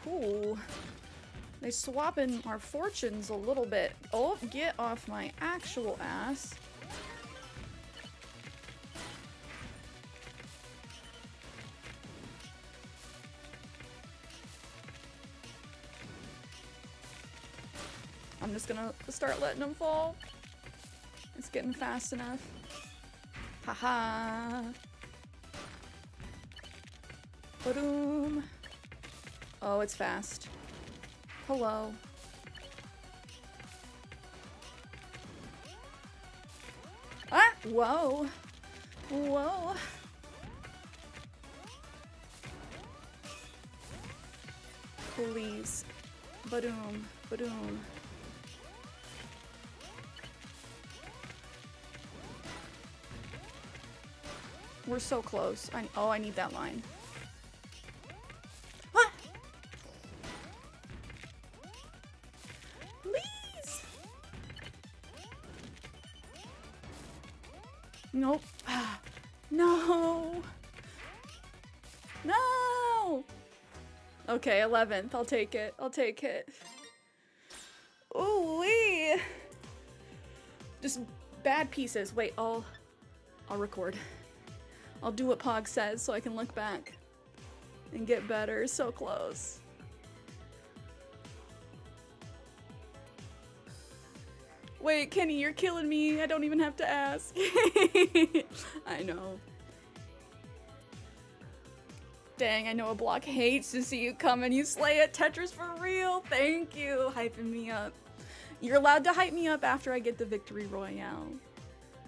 Ooh. They swapping our fortunes a little bit. Oh, get off my actual ass. I'm just gonna start letting them fall. It's getting fast enough. Haha. Ba-doom. Oh, it's fast. Hello. Ah! Whoa. Whoa. Please. Ba-doom. Ba-doom. We're so close. I need that line. Ah! Please. Nope. Ah. No. No. Okay, 11th. I'll take it. I'll take it. Ooh-wee. Just bad pieces. Wait, I'll record. I'll do what Pog says so I can look back and get better. So close. Wait, Kenny, you're killing me. I don't even have to ask. I know. Dang, I know a block hates to see you come and you slay it. Tetris for real. Thank you. Hyping me up. You're allowed to hype me up after I get the victory royale.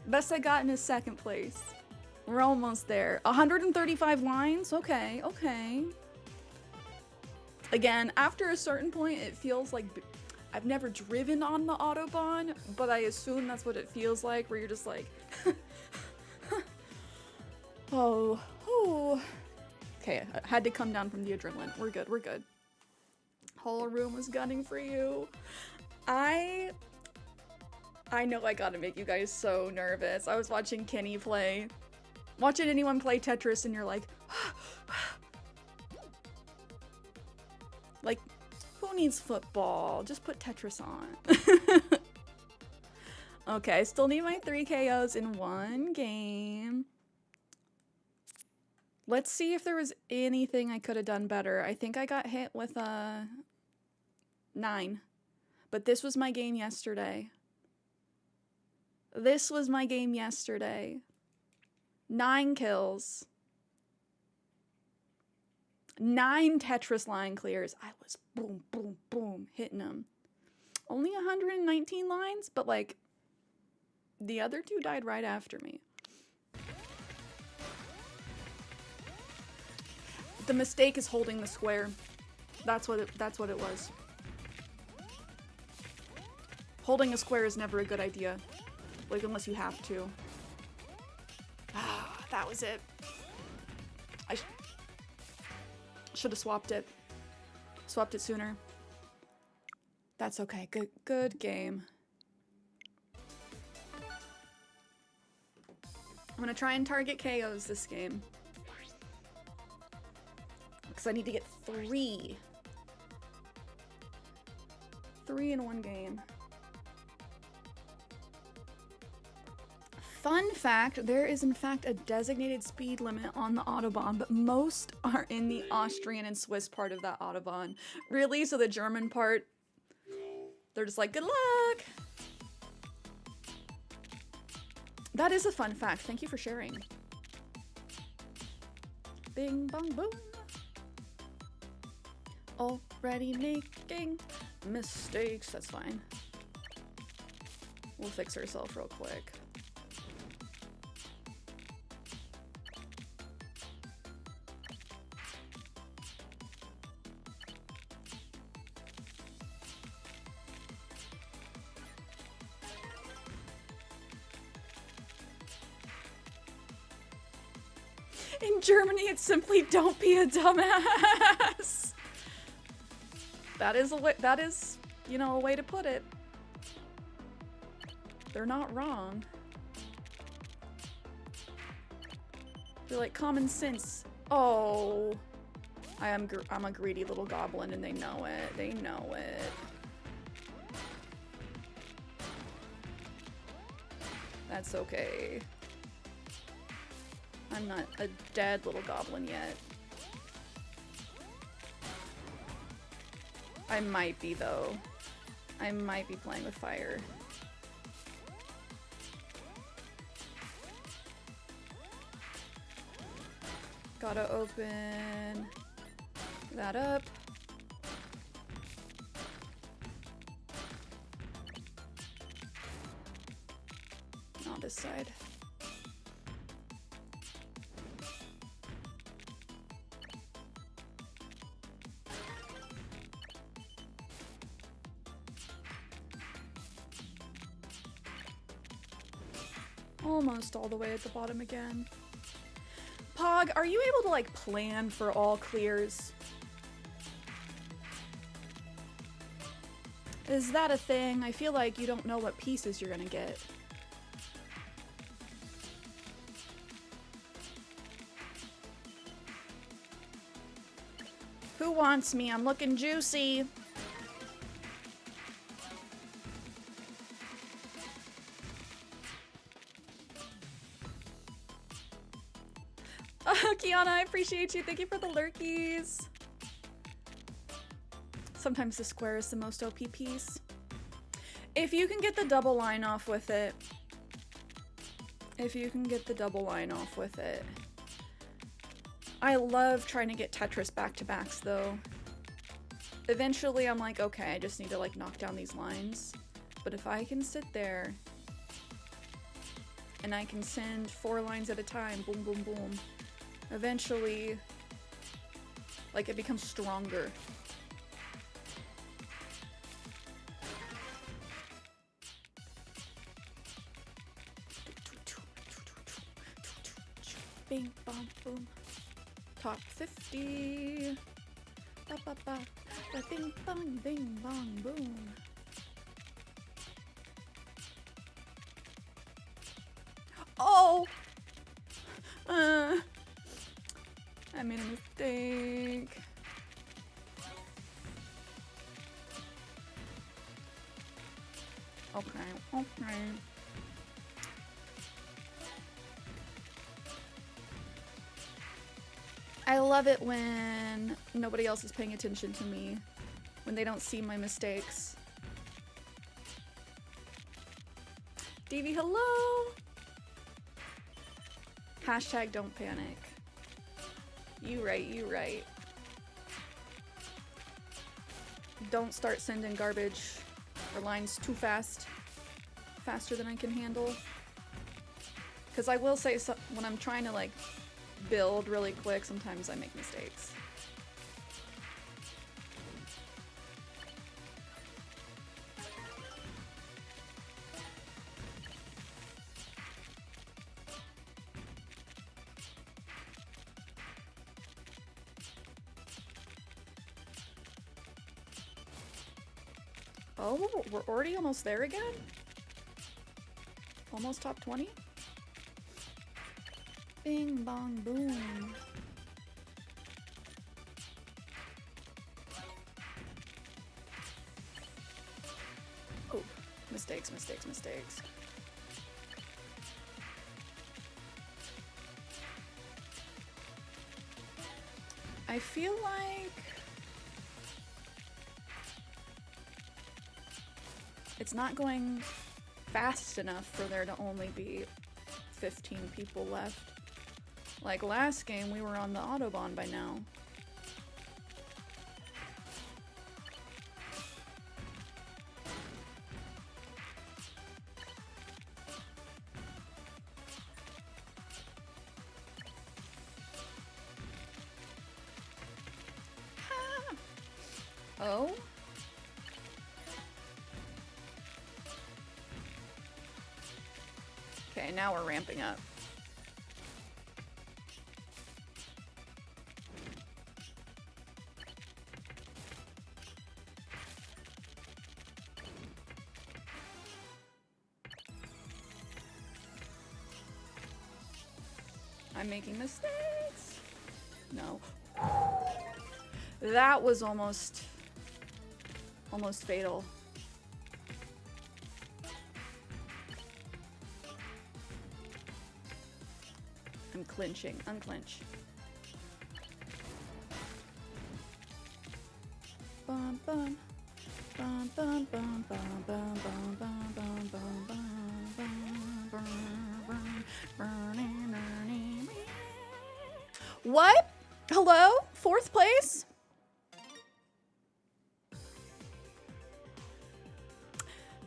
Best I got in is second place. We're almost there. 135 lines? Okay, okay. Again, after a certain point, it feels like... I've never driven on the Autobahn, but I assume that's what it feels like, where you're just like... oh. Okay, I had to come down from the adrenaline. We're good, we're good. Whole room was gunning for you. I know I gotta make you guys so nervous. I was watching Kenny play. Watching anyone play Tetris and you're like... like, who needs football? Just put Tetris on. Okay, I still need my 3 KOs in one game. Let's see if there was anything I could have done better. I think I got hit with a 9. But this was my game yesterday. This was my game yesterday. 9 kills. 9 Tetris line clears. I was boom, boom, boom, hitting them. Only 119 lines, but like, the other 2 died right after me. The mistake is holding the square. That's what it was. Holding a square is never a good idea. Like, unless you have to. Ah, that was it. I should have swapped it. Swapped it sooner. That's okay. Good game. I'm gonna try and target KOs this game. Because I need to get 3. 3 in one game. Fun fact, there is in fact a designated speed limit on the Autobahn, but most are in the Austrian and Swiss part of that Autobahn. Really? So the German part, they're just like, good luck! That is a fun fact. Thank you for sharing. Bing, bong, boom. Already making mistakes. That's fine. We'll fix ourselves real quick. In Germany, it's simply don't be a dumbass. That is, you know, a way to put it. They're not wrong. They're like common sense. Oh, I'm a greedy little goblin, and they know it. They know it. That's okay. I'm not a dead little goblin yet. I might be, though. I might be playing with fire. Gotta open that up. Not this side. Almost all the way at the bottom again. Pog, are you able to like plan for all clears? Is that a thing? I feel like you don't know what pieces you're gonna get. Who wants me? I'm looking juicy. Liana, I appreciate you. Thank you for the lurkies. Sometimes the square is the most OP piece. If you can get the double line off with it. If you can get the double line off with it. I love trying to get Tetris back-to-backs though. Eventually I'm like, okay, I just need to like knock down these lines. But if I can sit there and I can send 4 lines at a time, boom, boom, boom, eventually, like, it becomes stronger. Bing, bong, boom. Top 50. Ba, ba, ba. Ba, bing, bong, bing, bong, boom. Oh! I made a mistake. Okay, okay. I love it when nobody else is paying attention to me, when they don't see my mistakes. Davey, hello! Hashtag don't panic. You right, you right. Don't start sending garbage or lines too fast. Faster than I can handle. Because I will say, so when I'm trying to like build really quick, sometimes I make mistakes. Oh, we're already almost there again? Almost top 20? Bing, bong, boom. Oh, mistakes, mistakes, mistakes. I feel like it's not going fast enough for there to only be 15 people left. Like last game, we were on the Autobahn by now. Ah. Oh? Okay, now we're ramping up. I'm making mistakes. No. That was almost fatal. I'm clinching. Unclinch. Bum bum. Bum bum bum bum bum bum bum bum bum bum. What? Hello? 4th place?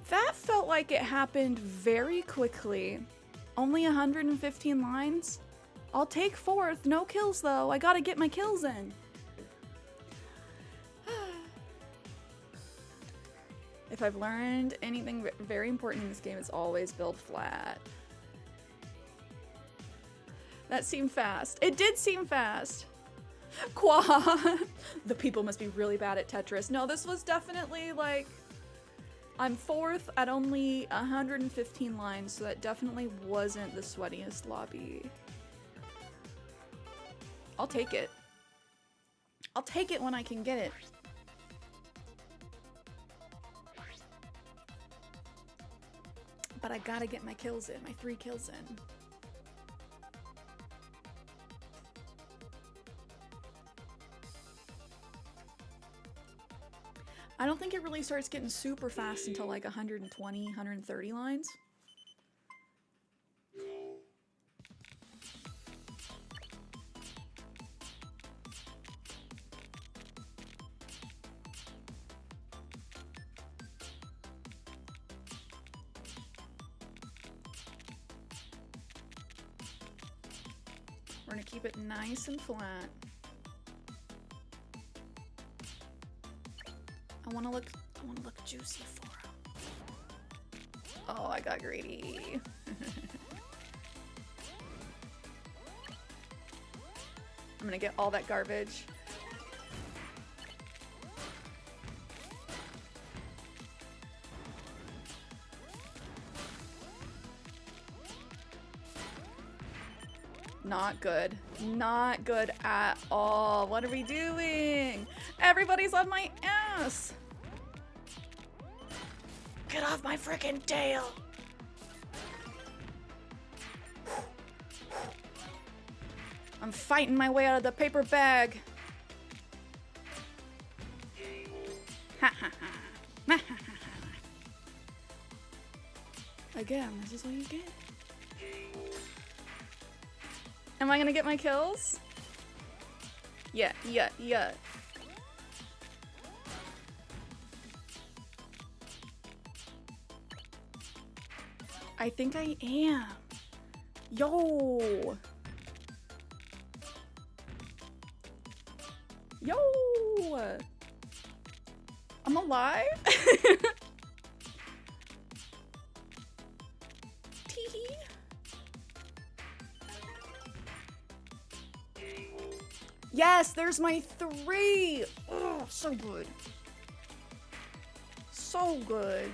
That felt like it happened very quickly. Only 115 lines? I'll take 4th. No kills though. I gotta get my kills in. If I've learned anything very important in this game, it's always build flat. That seemed fast. It did seem fast. Qua. The people must be really bad at Tetris. No, this was definitely like, I'm 4th at only 115 lines, so that definitely wasn't the sweatiest lobby. I'll take it. I'll take it when I can get it. But I gotta get my kills in, my 3 kills in. I don't think it really starts getting super fast until like 120, 130 lines. We're gonna keep it nice and flat. I wanna look juicy for him. Oh, I got greedy. I'm gonna get all that garbage. Not good. Not good at all. What are we doing? Everybody's on my ass. Get off my freaking tail. I'm fighting my way out of the paper bag. Again, this is what you get. Am I gonna get my kills? Yeah. I think I am. Yo! I'm alive? Teehee. Yes, there's my 3! Oh, so good. So good.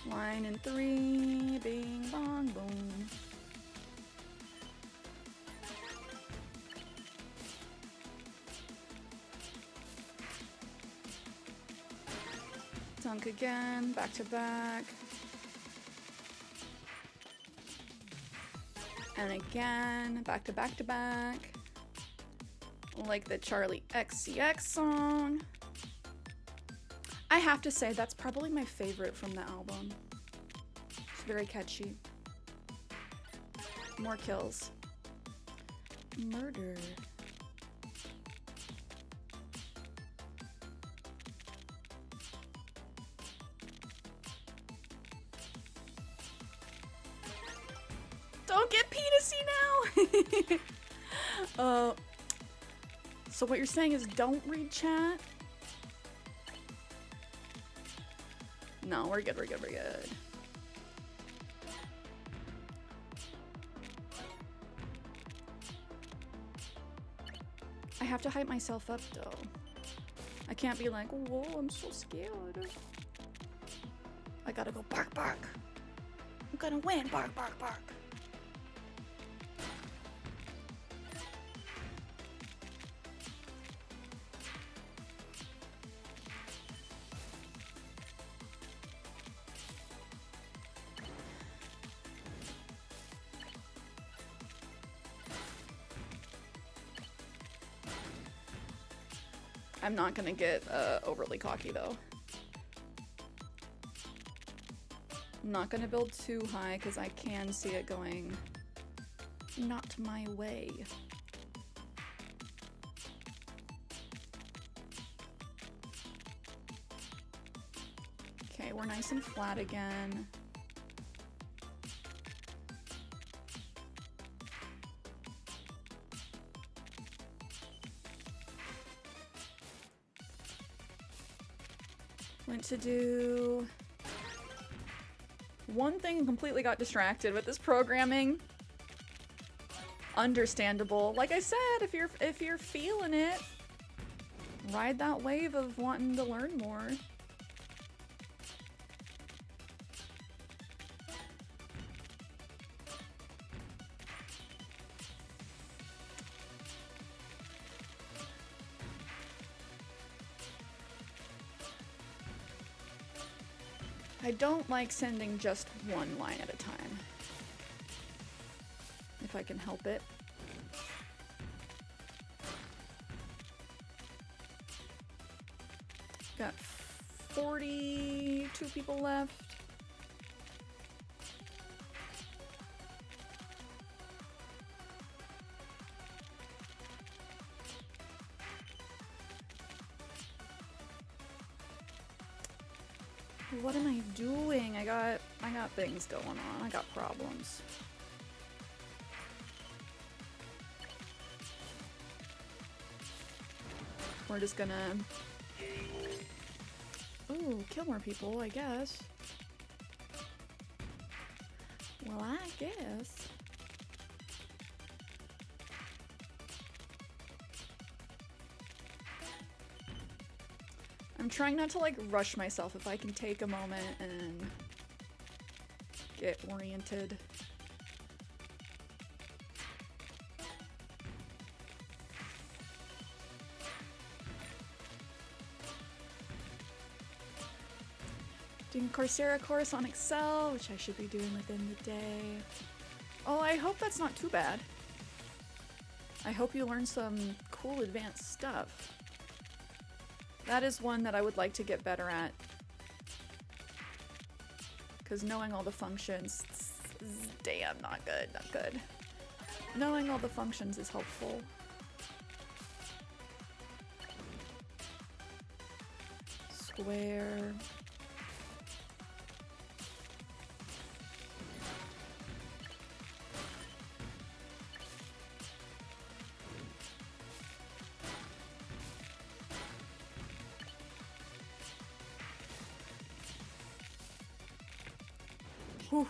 Line and 3, bing bong boom. Dunk again, back to back. And again, back to back to back. Like the Charlie XCX song. I have to say, that's probably my favorite from the album. It's very catchy. More kills. Murder. Don't get Penisy now! So what you're saying is don't read chat? No, we're good. I have to hype myself up though. I can't be like, whoa, I'm so scared. I gotta go bark bark. I'm gonna win, bark bark bark. I'm not gonna get overly cocky though. I'm not gonna build too high because I can see it going not my way. Okay, we're nice and flat again. Went to do one thing and completely got distracted with this programming. Understandable. Like I said, if you're feeling it, ride that wave of wanting to learn more. I don't like sending just one line at a time, if I can help it. Got 42 people left. What am I doing? I got things going on. I got problems. We're just gonna kill more people, I guess. Well, I guess. I'm trying not to like rush myself if I can take a moment and get oriented. Doing Coursera course on Excel, which I should be doing within the day. Oh, I hope that's not too bad. I hope you learn some cool advanced stuff. That is one that I would like to get better at. Because knowing all the functions, damn, not good, not good. Knowing all the functions is helpful. Square. Whew.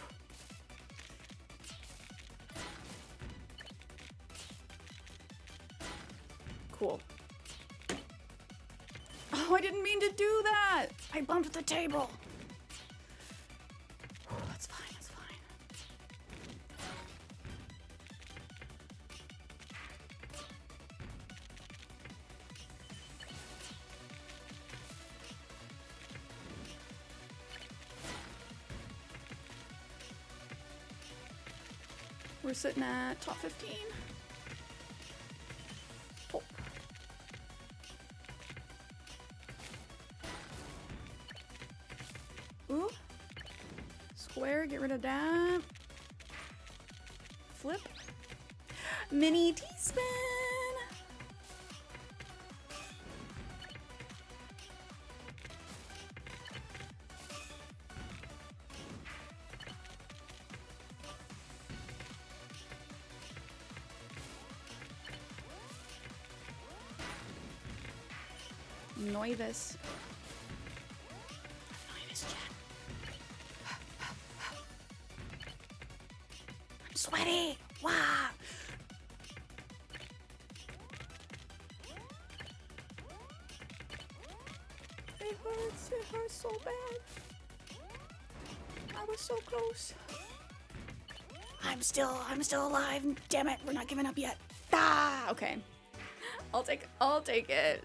Cool. Oh, I didn't mean to do that! I bumped the table! That's fine, that's fine. We're sitting at top 15. Oh. Ooh. Square, get rid of that. Flip. Mini T-spin. Noivus. Noivus chat. I'm sweaty. Wow. It hurts so bad. I was so close. I'm still alive. Damn it, we're not giving up yet. Ah, okay. I'll take it.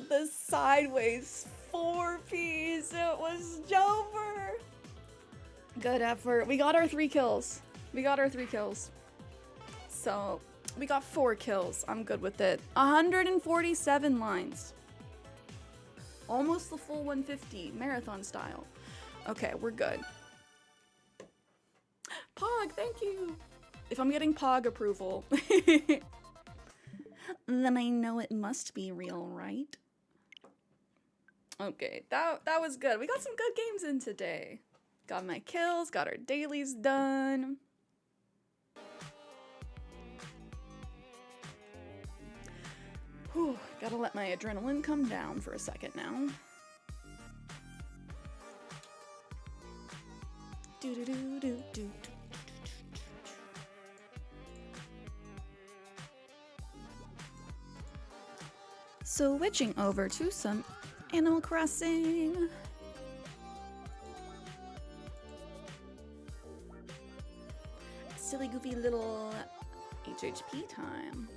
The sideways 4-piece. It was Jover. Good effort. We got our 3 kills. So we got 4 kills. I'm good with it. 147 lines. Almost the full 150, marathon style. Okay, we're good. Pog, thank you. If I'm getting Pog approval, then I know it must be real, right? Okay, that was good. We got some good games in today. Got my kills, got our dailies done. Whew, gotta let my adrenaline come down for a second now. Do-do-do-do-do. Switching over to some Animal Crossing. Silly goofy little HHP time.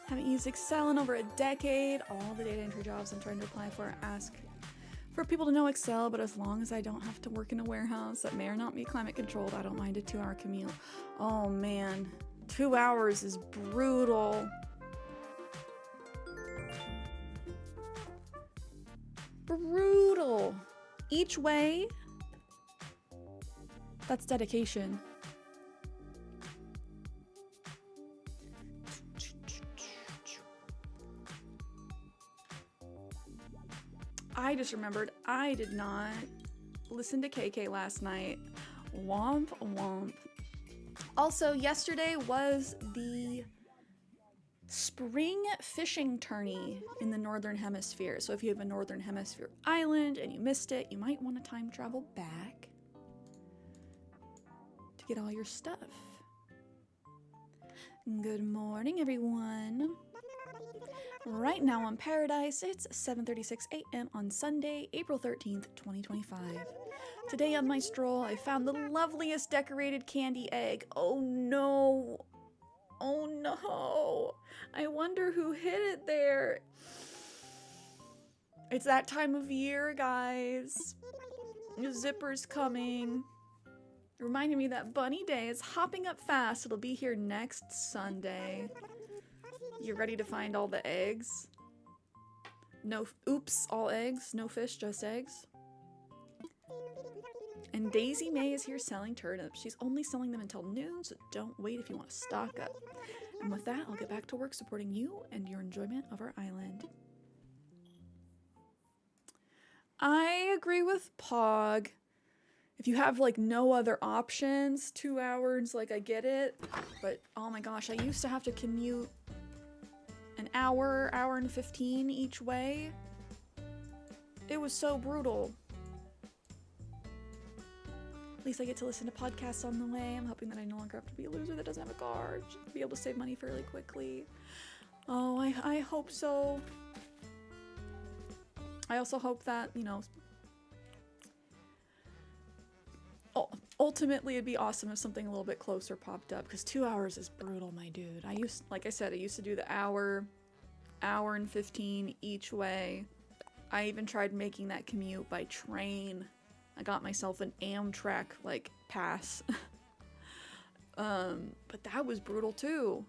Haven't used Excel in over a decade. All the data entry jobs I'm trying to apply for ask For people to know Excel, but as long as I don't have to work in a warehouse that may or not be climate controlled, I don't mind a 2-hour commute. Oh man, 2 hours is brutal. Brutal. Each way, that's dedication. I just remembered I did not listen to KK last night. Womp womp. Also, yesterday was the spring fishing tourney in the Northern Hemisphere. So if you have a Northern Hemisphere island and you missed it, you might want to time travel back to get all your stuff. Good morning, everyone. Right now on Paradise, it's 7:36 a.m. on Sunday, April 13th, 2025. Today on my stroll, I found the loveliest decorated candy egg. Oh no. Oh no. I wonder who hid it there. It's that time of year, guys. The zipper's coming. Reminding me that Bunny Day is hopping up fast. It'll be here next Sunday. You ready to find all the eggs? No, oops, all eggs. No fish, just eggs. And Daisy May is here selling turnips. She's only selling them until noon, so don't wait if you want to stock up. And with that, I'll get back to work supporting you and your enjoyment of our island. I agree with Pog. If you have like no other options, 2 hours, like I get it. But oh my gosh, I used to have to commute an hour, hour and 15 each way. It was so brutal. At least I get to listen to podcasts on the way. I'm hoping that I no longer have to be a loser that doesn't have a car. Just be able to save money fairly quickly. Oh, I hope so. I also hope that, you know, ultimately it'd be awesome if something a little bit closer popped up, because 2 hours is brutal, my dude. Like I said, I used to do the hour and 15 each way. I even tried making that commute by train. I got myself an Amtrak like pass. But that was brutal too.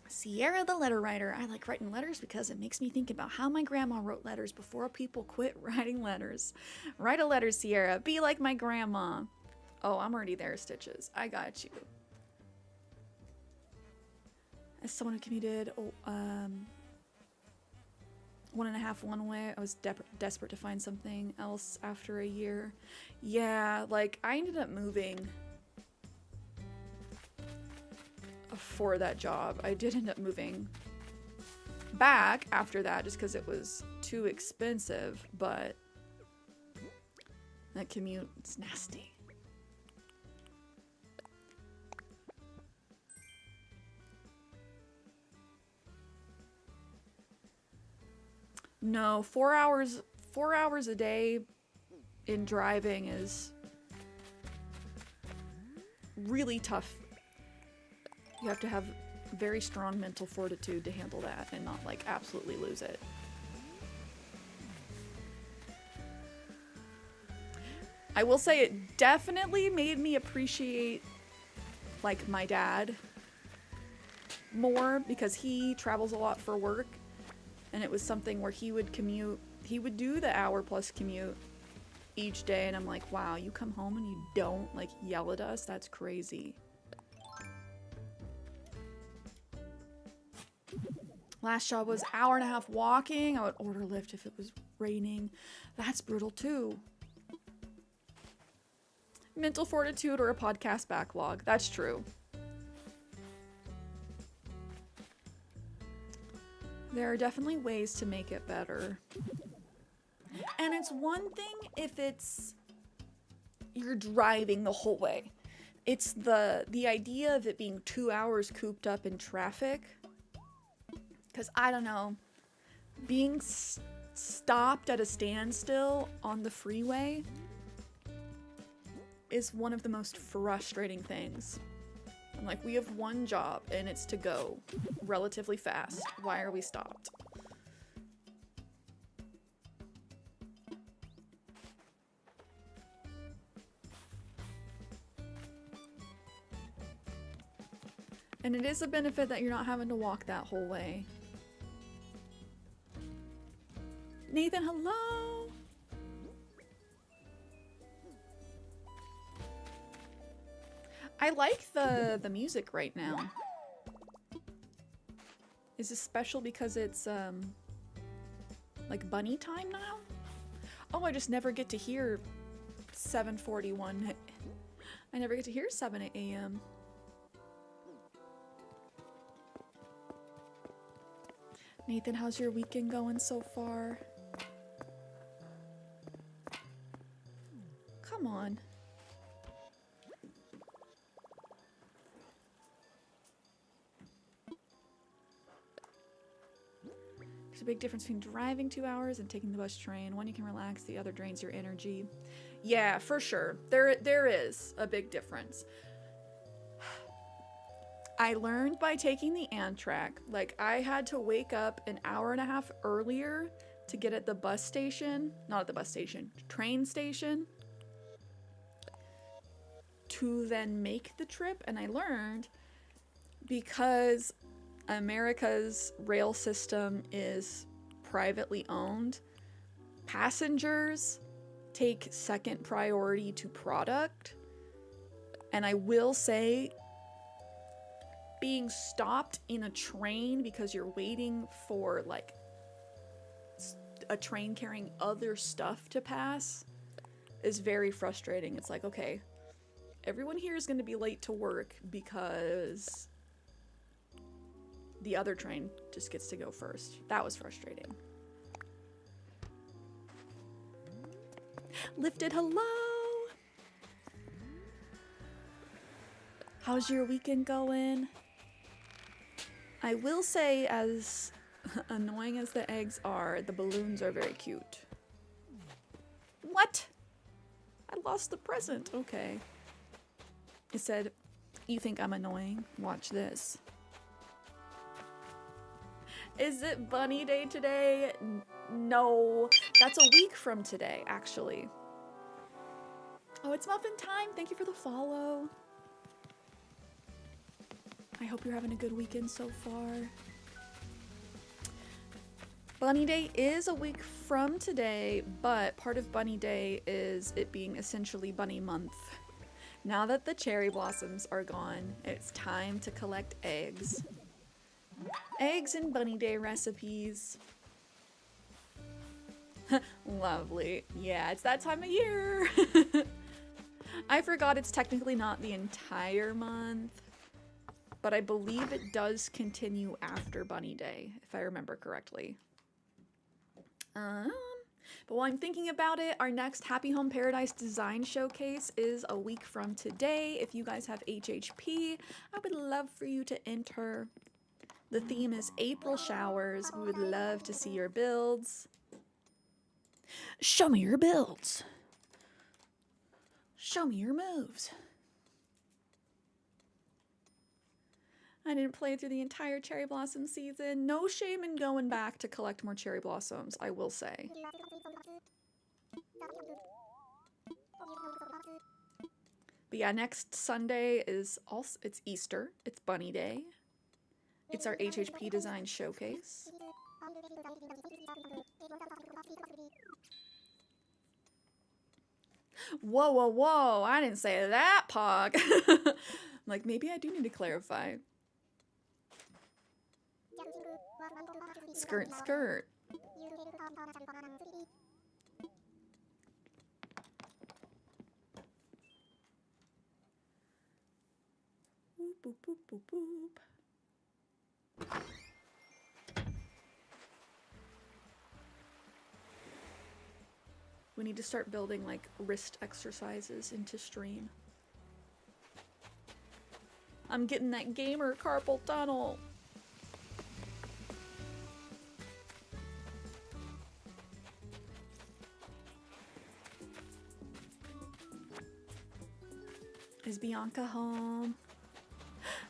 Cierra the letter writer. I like writing letters because it makes me think about how my grandma wrote letters before people quit writing letters. Write a letter, Cierra. Be like my grandma. Oh, I'm already there, Stitches. I got you. As someone who commuted 1.5 one way, I was desperate to find something else after a year. Yeah, like I ended up moving for that job. I did end up moving back after that just because it was too expensive, but that commute is nasty. No, 4 hours a day in driving is really tough. You have to have very strong mental fortitude to handle that and not like absolutely lose it. I will say it definitely made me appreciate like my dad more, because he travels a lot for work, and it was something where he would do the hour-plus commute each day, and I'm like, wow, you come home and you don't like yell at us? That's crazy. Last job was 1.5 hours walking. I would order Lyft if it was raining. That's brutal too. Mental fortitude or a podcast backlog. That's true. There are definitely ways to make it better. And it's one thing if you're driving the whole way. It's the idea of it being 2 hours cooped up in traffic. Because I don't know, being stopped at a standstill on the freeway is one of the most frustrating things. Like, we have one job, and it's to go relatively fast. Why are we stopped? And it is a benefit that you're not having to walk that whole way. Nathan, hello! I like the music right now. Is this special because it's like bunny time now? Oh, I just never get to hear 7:41. I never get to hear 7 a.m. Nathan, how's your weekend going so far? Come on. There's a big difference between driving 2 hours and taking the bus train. One you can relax, the other drains your energy. Yeah, for sure. There is a big difference. I learned by taking the Amtrak. Like, I had to wake up an hour and a half earlier to get at the bus station. Not at the bus station, train station. To then make the trip. And I learned because America's rail system is privately owned, passengers take second priority to product. And I will say, being stopped in a train because you're waiting for like a train carrying other stuff to pass is very frustrating. It's like, okay, everyone here is going to be late to work because the other train just gets to go first. That was frustrating. Lifted, hello! How's your weekend going? I will say, as annoying as the eggs are, the balloons are very cute. What? I lost the present. Okay. It said, you think I'm annoying? Watch this. Is it bunny day today? No. That's a week from today, actually. Oh, it's muffin time. Thank you for the follow. I hope you're having a good weekend so far. Bunny Day is a week from today, but part of Bunny Day is it being essentially Bunny Month. Now that the cherry blossoms are gone, it's time to collect eggs. Eggs and Bunny Day recipes. Lovely. Yeah, it's that time of year. I forgot it's technically not the entire month, but I believe it does continue after Bunny Day, if I remember correctly. But while I'm thinking about it, our next Happy Home Paradise Design Showcase is a week from today. If you guys have HHP, I would love for you to enter. The theme is April showers. We would love to see your builds. Show me your builds. Show me your moves. I didn't play through the entire cherry blossom season. No shame in going back to collect more cherry blossoms, I will say. But yeah, next Sunday is also, it's Easter. It's Bunny Day. It's our HHP Design Showcase. Whoa, whoa, whoa. I didn't say that, Pog. Like, maybe I do need to clarify. Skirt, skirt. Boop, boop, boop, boop, boop. We need to start building like wrist exercises into stream. I'm getting that gamer carpal tunnel. Is Bianca home?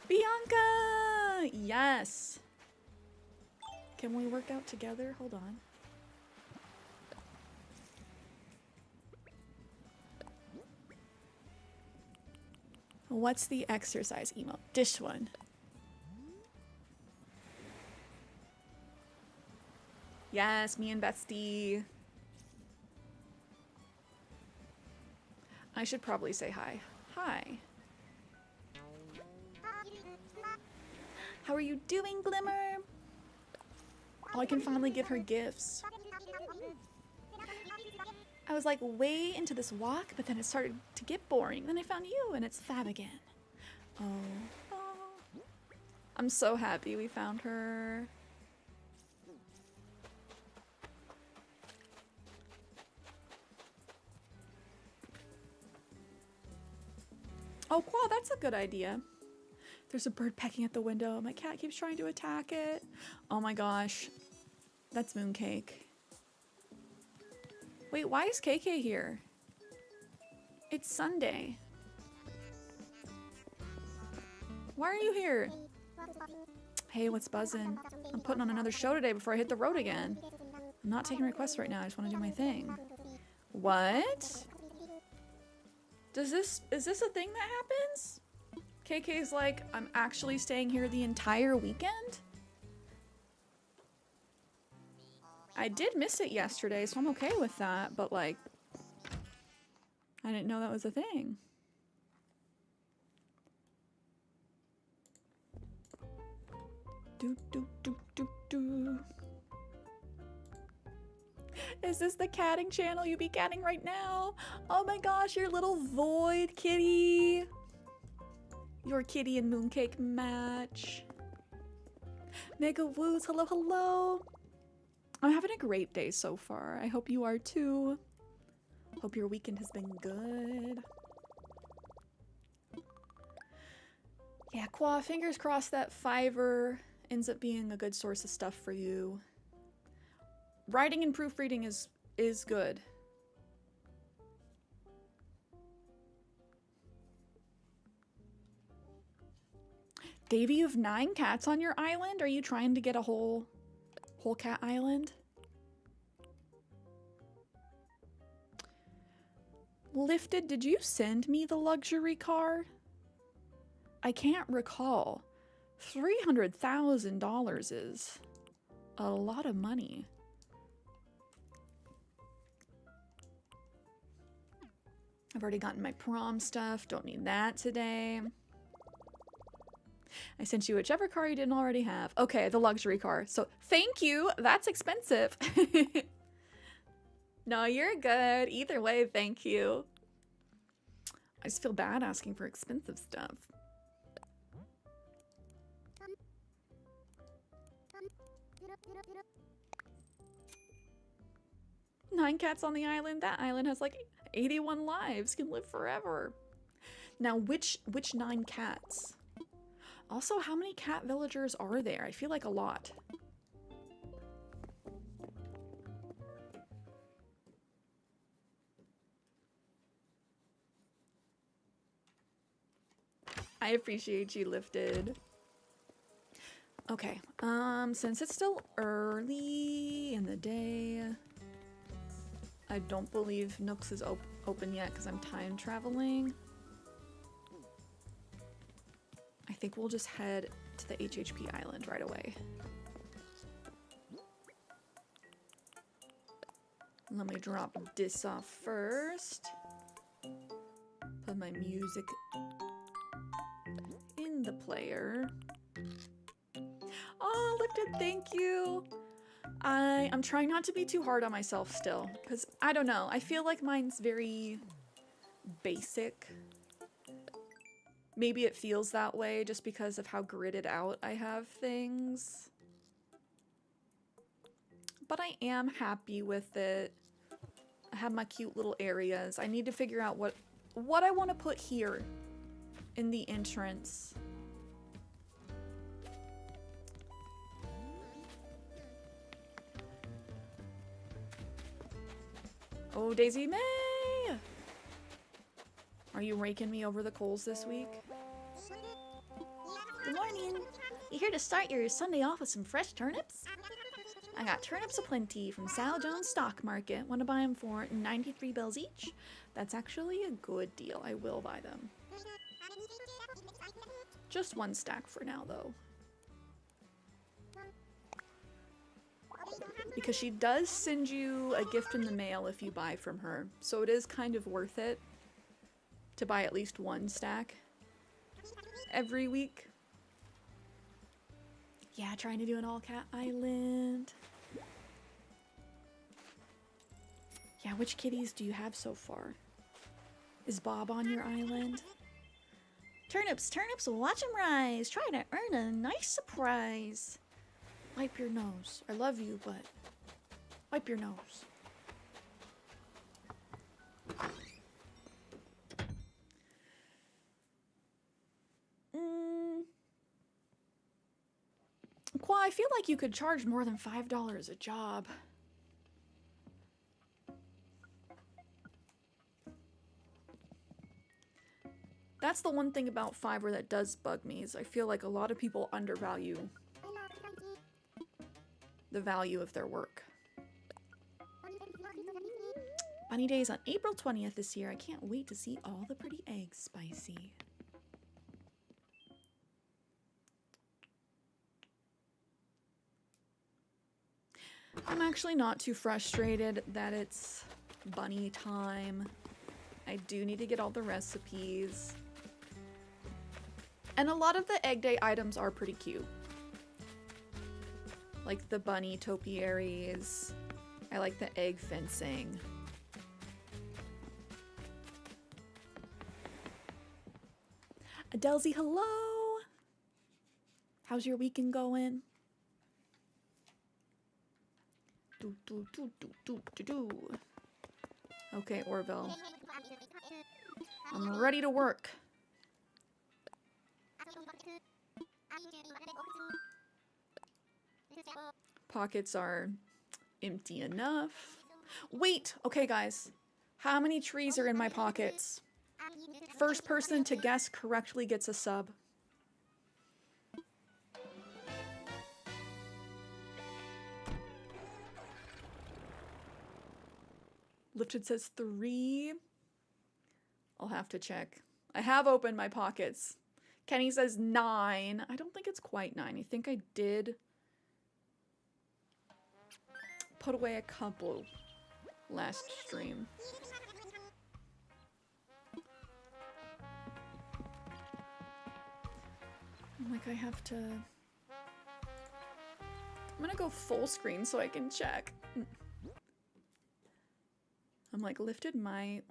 Bianca! Yes. Can we work out together? Hold on. What's the exercise emote? Dish one. Yes, me and Bestie. I should probably say hi. Hi. How are you doing, Glimmer? Oh, I can finally give her gifts. I was like way into this walk, but then it started to get boring. Then I found you and it's fab again. Oh. I'm so happy we found her. Oh, Qua, that's a good idea. There's a bird pecking at the window. My cat keeps trying to attack it. Oh my gosh. That's Mooncake. Wait, why is KK here? It's Sunday. Why are you here? Hey, what's buzzing? I'm putting on another show today before I hit the road again. I'm not taking requests right now. I just want to do my thing. What? Is this a thing that happens? KK's like, I'm actually staying here the entire weekend? I did miss it yesterday, so I'm okay with that, but like, I didn't know that was a thing. Do, do, do, do, do. Is this the catting channel you be catting right now? Oh my gosh, your little void kitty. Your kitty and Mooncake match. Mega Woos, hello, hello. I'm having a great day so far. I hope you are too. Hope your weekend has been good. Yeah, Qua, fingers crossed that Fiverr ends up being a good source of stuff for you. Writing and proofreading is good. Davey, you have 9 cats on your island? Are you trying to get a whole cat island? Lifted, did you send me the luxury car? I can't recall. $300,000 is a lot of money. I've already gotten my prom stuff. Don't need that today. I sent you whichever car you didn't already have. Okay, the luxury car. So thank you. That's expensive. No, you're good. Either way, thank you. I just feel bad asking for expensive stuff. Nine cats on the island. That island has like 81 lives. Can live forever. Now, which 9 cats? Also, how many cat villagers are there? I feel like a lot. I appreciate you, Lifted. Okay, since it's still early in the day, I don't believe Nooks is open yet because I'm time traveling. I think we'll just head to the HHP island right away. Let me drop this off first. Put my music in the player. Oh, Lifted, thank you. I'm trying not to be too hard on myself still, because I don't know. I feel like mine's very basic. Maybe it feels that way just because of how gridded out I have things. But I am happy with it. I have my cute little areas. I need to figure out what I want to put here in the entrance. Oh, Daisy May! Are you raking me over the coals this week? morning. You here to start your Sunday off with some fresh turnips? I got turnips aplenty from Sal Jones Stock Market. Want to buy them for 93 bells each? That's actually a good deal. I will buy them. Just one stack for now, though. Because she does send you a gift in the mail if you buy from her. So it is kind of worth it to buy at least one stack every week. Yeah, trying to do an all-cat island. Yeah, which kitties do you have so far? Is Bob on your island? Turnips, turnips, watch 'em rise. Try to earn a nice surprise. Wipe your nose. I love you, but wipe your nose. Qua, I feel like you could charge more than $5 a job. That's the one thing about Fiverr that does bug me, is I feel like a lot of people undervalue the value of their work. Bunny Day is on April 20th this year. I can't wait to see all the pretty eggs, Spicy. I'm actually not too frustrated that it's bunny time. I do need to get all the recipes. And a lot of the egg day items are pretty cute. Like the bunny topiaries. I like the egg fencing. Adelzy, hello! How's your weekend going? Okay, Orville. I'm ready to work. Pockets are empty enough. Wait! Okay, guys. How many trees are in my pockets? First person to guess correctly gets a sub. Lifted says 3. I'll have to check. I have opened my pockets. Kenny says 9. I don't think it's quite 9. I think I did put away a couple last stream. I'm like, I have to... I'm gonna go full screen so I can check. I'm like, Lifted might...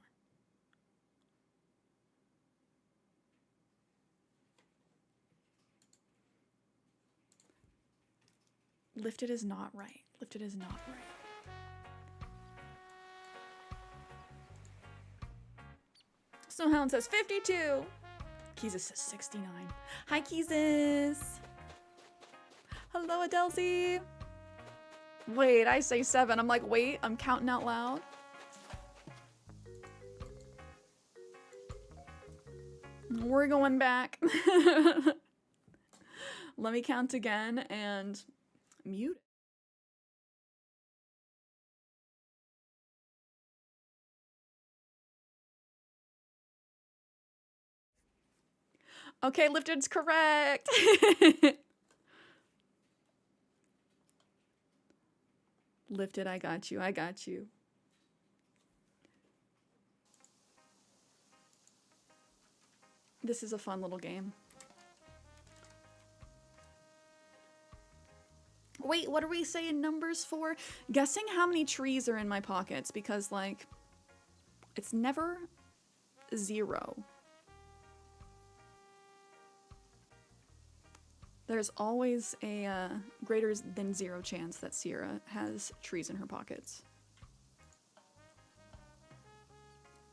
Lifted is not right. Lifted is not right. Snowhound says 52. Keezus says 69. Hi, Keezus. Hello, Adelzy. Wait, I say 7. I'm like, wait, I'm counting out loud. We're going back. Let me count again and mute. Okay, Lifted's correct. Lifted, I got you. I got you. This is a fun little game. Wait, what are we saying numbers for? Guessing how many trees are in my pockets, because, like, it's never 0. There's always a greater than 0 chance that Cierra has trees in her pockets.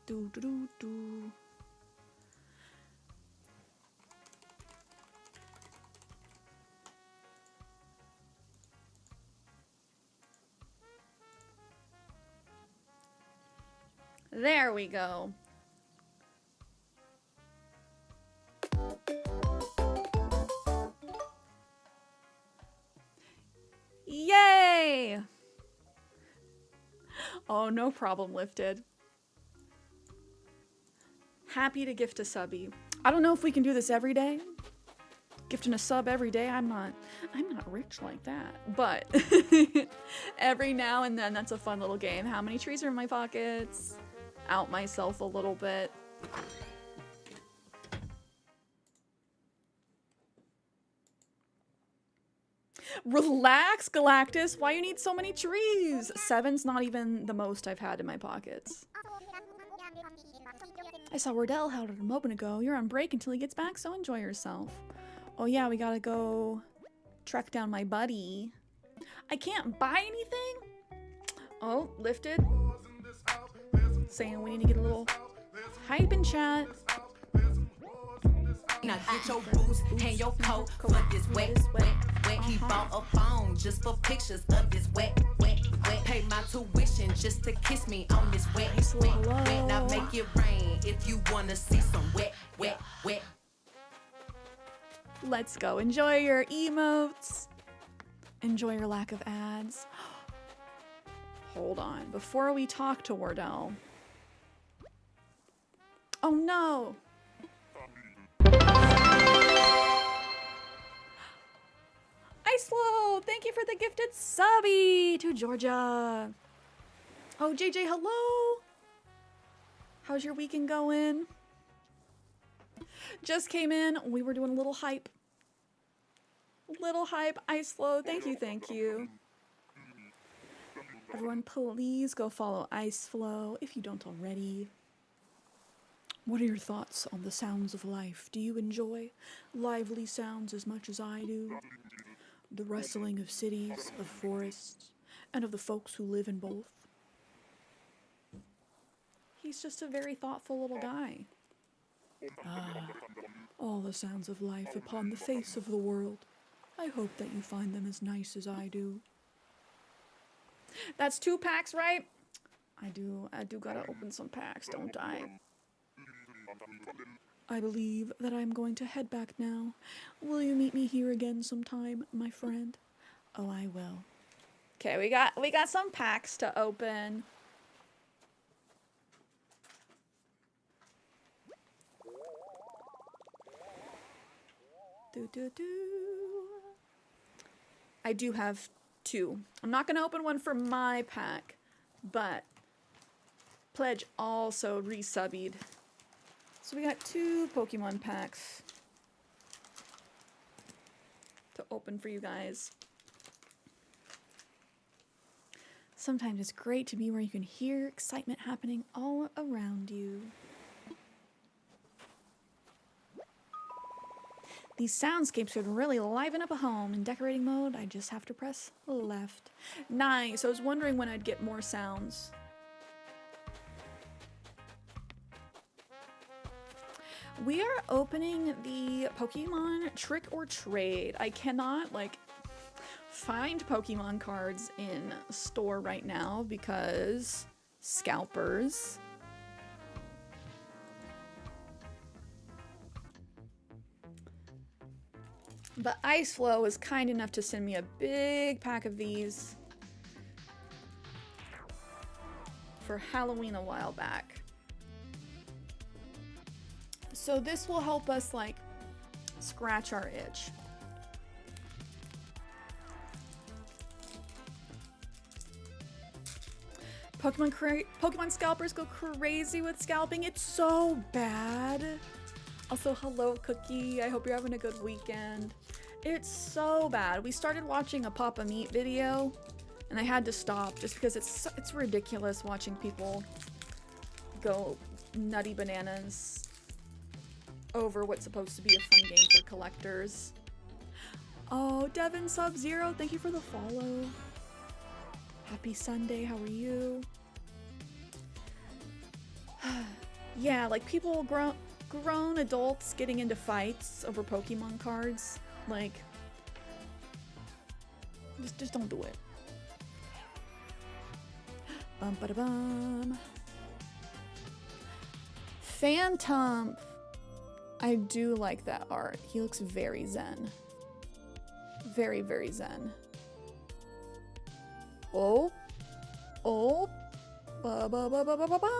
Do do do do. There we go. Yay! Oh, no problem, Lifted. Happy to gift a subby. I don't know if we can do this every day. Gifting a sub every day, I'm not rich like that. But every now and then, that's a fun little game. How many trees are in my pockets? Out myself a little bit. Relax, Galactus. Why you need so many trees? 7's not even the most I've had in my pockets. I saw Wardell out a moment ago. You're on break until he gets back, so enjoy yourself. Oh yeah, we gotta go track down my buddy. I can't buy anything? Oh, Lifted. Saying we need to get a little hype in chat. Now get your boots and your coat for this wet. He bought a phone just for pictures of this wet. Pay my tuition just to kiss me on this wet. Now make it rain if you wanna see some wet. Let's go. Enjoy your emotes. Enjoy your lack of ads. Hold on. Before we talk to Wardell. Oh no! Icelo! Thank you for the gifted subby to Georgia. Oh, JJ, hello! How's your weekend going? Just came in. We were doing a little hype. Little hype. Icelo. Thank you, thank you. Everyone, please go follow Iceflow if you don't already. What are your thoughts on the sounds of life? Do you enjoy lively sounds as much as I do? The rustling of cities, of forests, and of the folks who live in both? He's just a very thoughtful little guy. Ah, all the sounds of life upon the face of the world. I hope that you find them as nice as I do. That's 2 packs, right? I do gotta open some packs, don't I? I believe that I'm going to head back now. Will you meet me here again sometime, my friend? Oh, I will. Okay, we got some packs to open. I do have 2. I'm not going to open one for my pack, but Pledge also resubbied. So we got 2 Pokemon packs to open for you guys. Sometimes it's great to be where you can hear excitement happening all around you. These soundscapes could really liven up a home. In decorating mode, I just have to press left. Nice. I was wondering when I'd get more sounds. We are opening the Pokemon Trick or Trade. I cannot, find Pokemon cards in store right now because scalpers. But Iceflow was kind enough to send me a big pack of these for Halloween a while back. So this will help us, scratch our itch. Pokemon scalpers go crazy with scalping. It's so bad. Also, hello, Cookie. I hope you're having a good weekend. It's so bad. We started watching a Papa Meat video, and I had to stop just because it's ridiculous watching people go nutty bananas over what's supposed to be a fun game for collectors. Oh, Devin Sub-Zero, thank you for the follow. Happy Sunday, how are you? Yeah, people grown adults getting into fights over Pokemon cards. Just don't do it. Bum ba da bum. Phantom. I do like that art. He looks very zen. Very, very zen. Oh. Oh. Ba ba ba ba ba ba ba.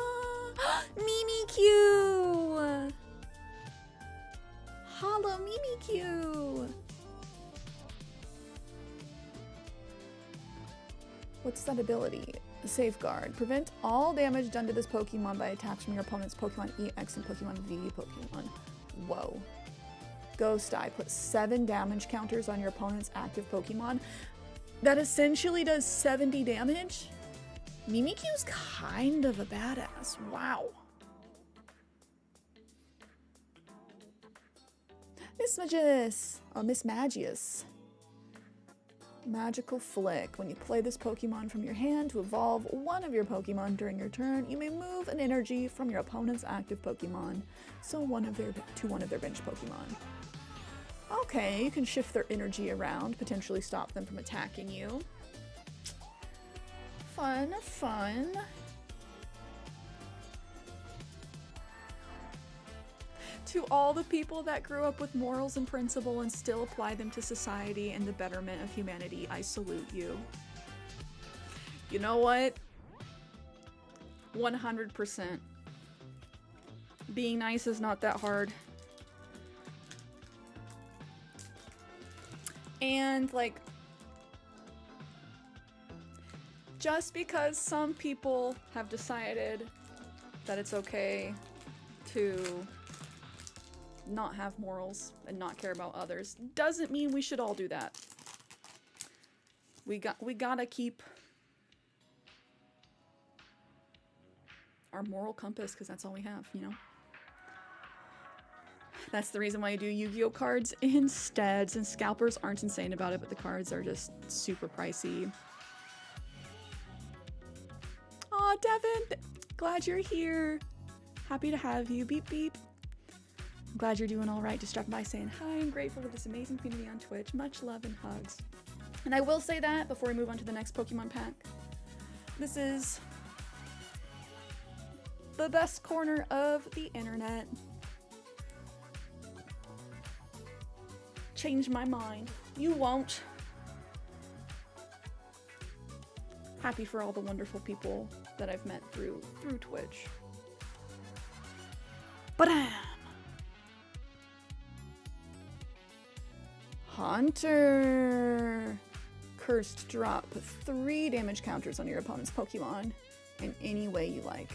Mimikyu! Hello, Mimikyu! What's that ability? Safeguard. Prevent all damage done to this Pokemon by attacks from your opponent's Pokemon EX and Pokemon V Pokemon. Whoa. Ghost Eye. Put 7 damage counters on your opponent's active Pokemon. That essentially does 70 damage? Mimikyu's kind of a badass. Wow. Miss Magius. Magical Flick. When you play this Pokemon from your hand to evolve one of your Pokemon during your turn, you may move an energy from your opponent's active Pokemon to one of their bench Pokemon. Okay, you can shift their energy around, potentially stop them from attacking you. Fun, fun. To all the people that grew up with morals and principle and still apply them to society and the betterment of humanity, I salute you. You know what? 100%. Being nice is not that hard. And, like, just because some people have decided that it's okay to not have morals and not care about others doesn't mean we should all do that. We gotta keep our moral compass because that's all we have, you know? That's the reason why I do Yu-Gi-Oh cards instead, since scalpers aren't insane about it, but the cards are just super pricey. Aw, Devin! Glad you're here. Happy to have you. Beep, beep. I'm glad you're doing all right. Just dropping by saying hi. I'm grateful for this amazing community on Twitch. Much love and hugs. And I will say that before we move on to the next Pokemon pack. This is the best corner of the internet. Change my mind. You won't. Happy for all the wonderful people that I've met through Twitch. Ba-dam! Hunter! Cursed drop. Put 3 damage counters on your opponent's Pokemon in any way you like.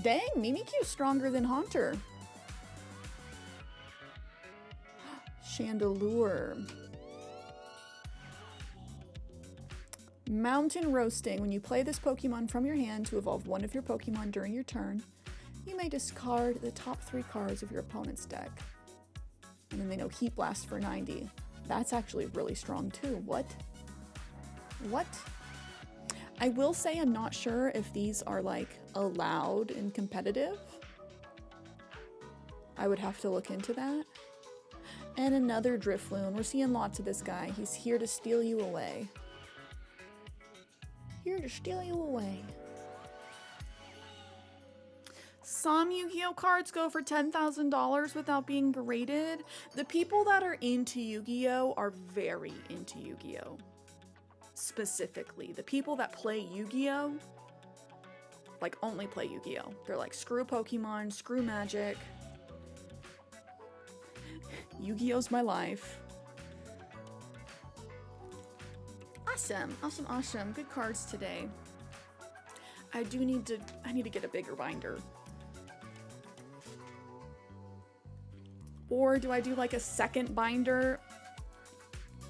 Dang, Mimikyu's stronger than Haunter. Chandelure. Mountain Roasting. When you play this Pokemon from your hand to evolve one of your Pokemon during your turn, you may discard the top 3 cards of your opponent's deck. And then they know Heat Blast for 90. That's actually really strong too. What? What? I will say I'm not sure if these are like allowed in competitive. I would have to look into that. And another Drifloon. We're seeing lots of this guy. He's here to steal you away. Here to steal you away. Some Yu-Gi-Oh cards go for $10,000 without being graded. The people that are into Yu-Gi-Oh are very into Yu-Gi-Oh. Specifically, the people that play Yu-Gi-Oh, like only play Yu-Gi-Oh. They're like, screw Pokemon, screw Magic. Yu-Gi-Oh's my life. Awesome, awesome, awesome. Good cards today. I need to get a bigger binder. Or do I do like a second binder?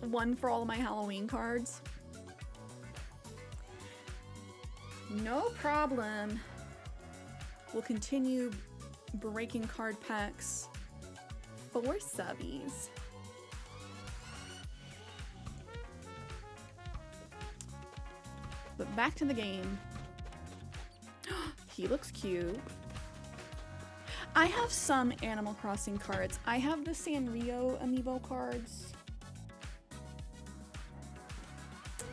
One for all of my Halloween cards? No problem. We'll continue breaking card packs for subbies. But back to the game. He looks cute. I have some Animal Crossing cards. I have the Sanrio amiibo cards.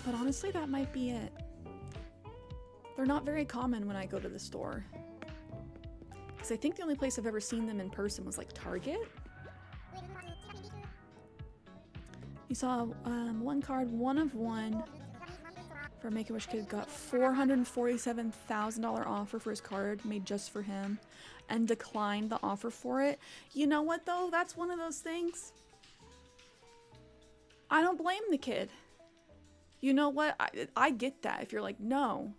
But honestly, that might be it. They're not very common when I go to the store. Because I think the only place I've ever seen them in person was like Target. You saw one card, 1 of 1. for a Make-A-Wish kid got $447,000 offer for his card made just for him and declined the offer for it. You know what though? That's one of those things. I don't blame the kid. You know what? I get that. If you're like, no,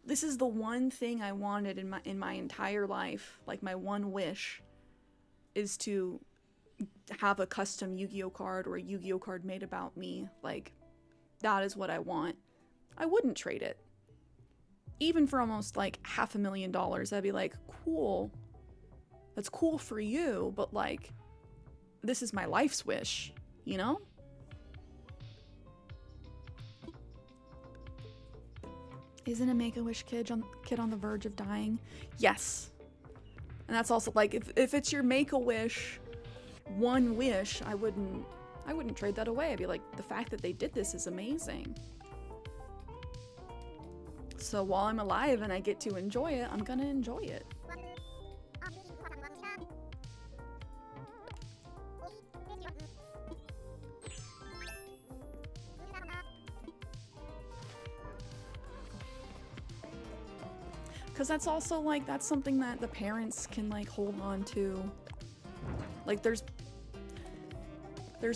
this is the one thing I wanted in my entire life, like my one wish is to have a custom Yu-Gi-Oh card or a Yu-Gi-Oh card made about me. Like, that is what I want. I wouldn't trade it. Even for almost like $500,000, I'd be like, cool. That's cool for you, but like, this is my life's wish, you know? Isn't a Make-A-Wish kid on the verge of dying? Yes. And that's also like, if it's your Make-A-Wish one wish, I wouldn't trade that away. I'd be like, the fact that they did this is amazing. So while I'm alive and I get to enjoy it, I'm gonna enjoy it. Because that's also like, that's something that the parents can like hold on to. Like there's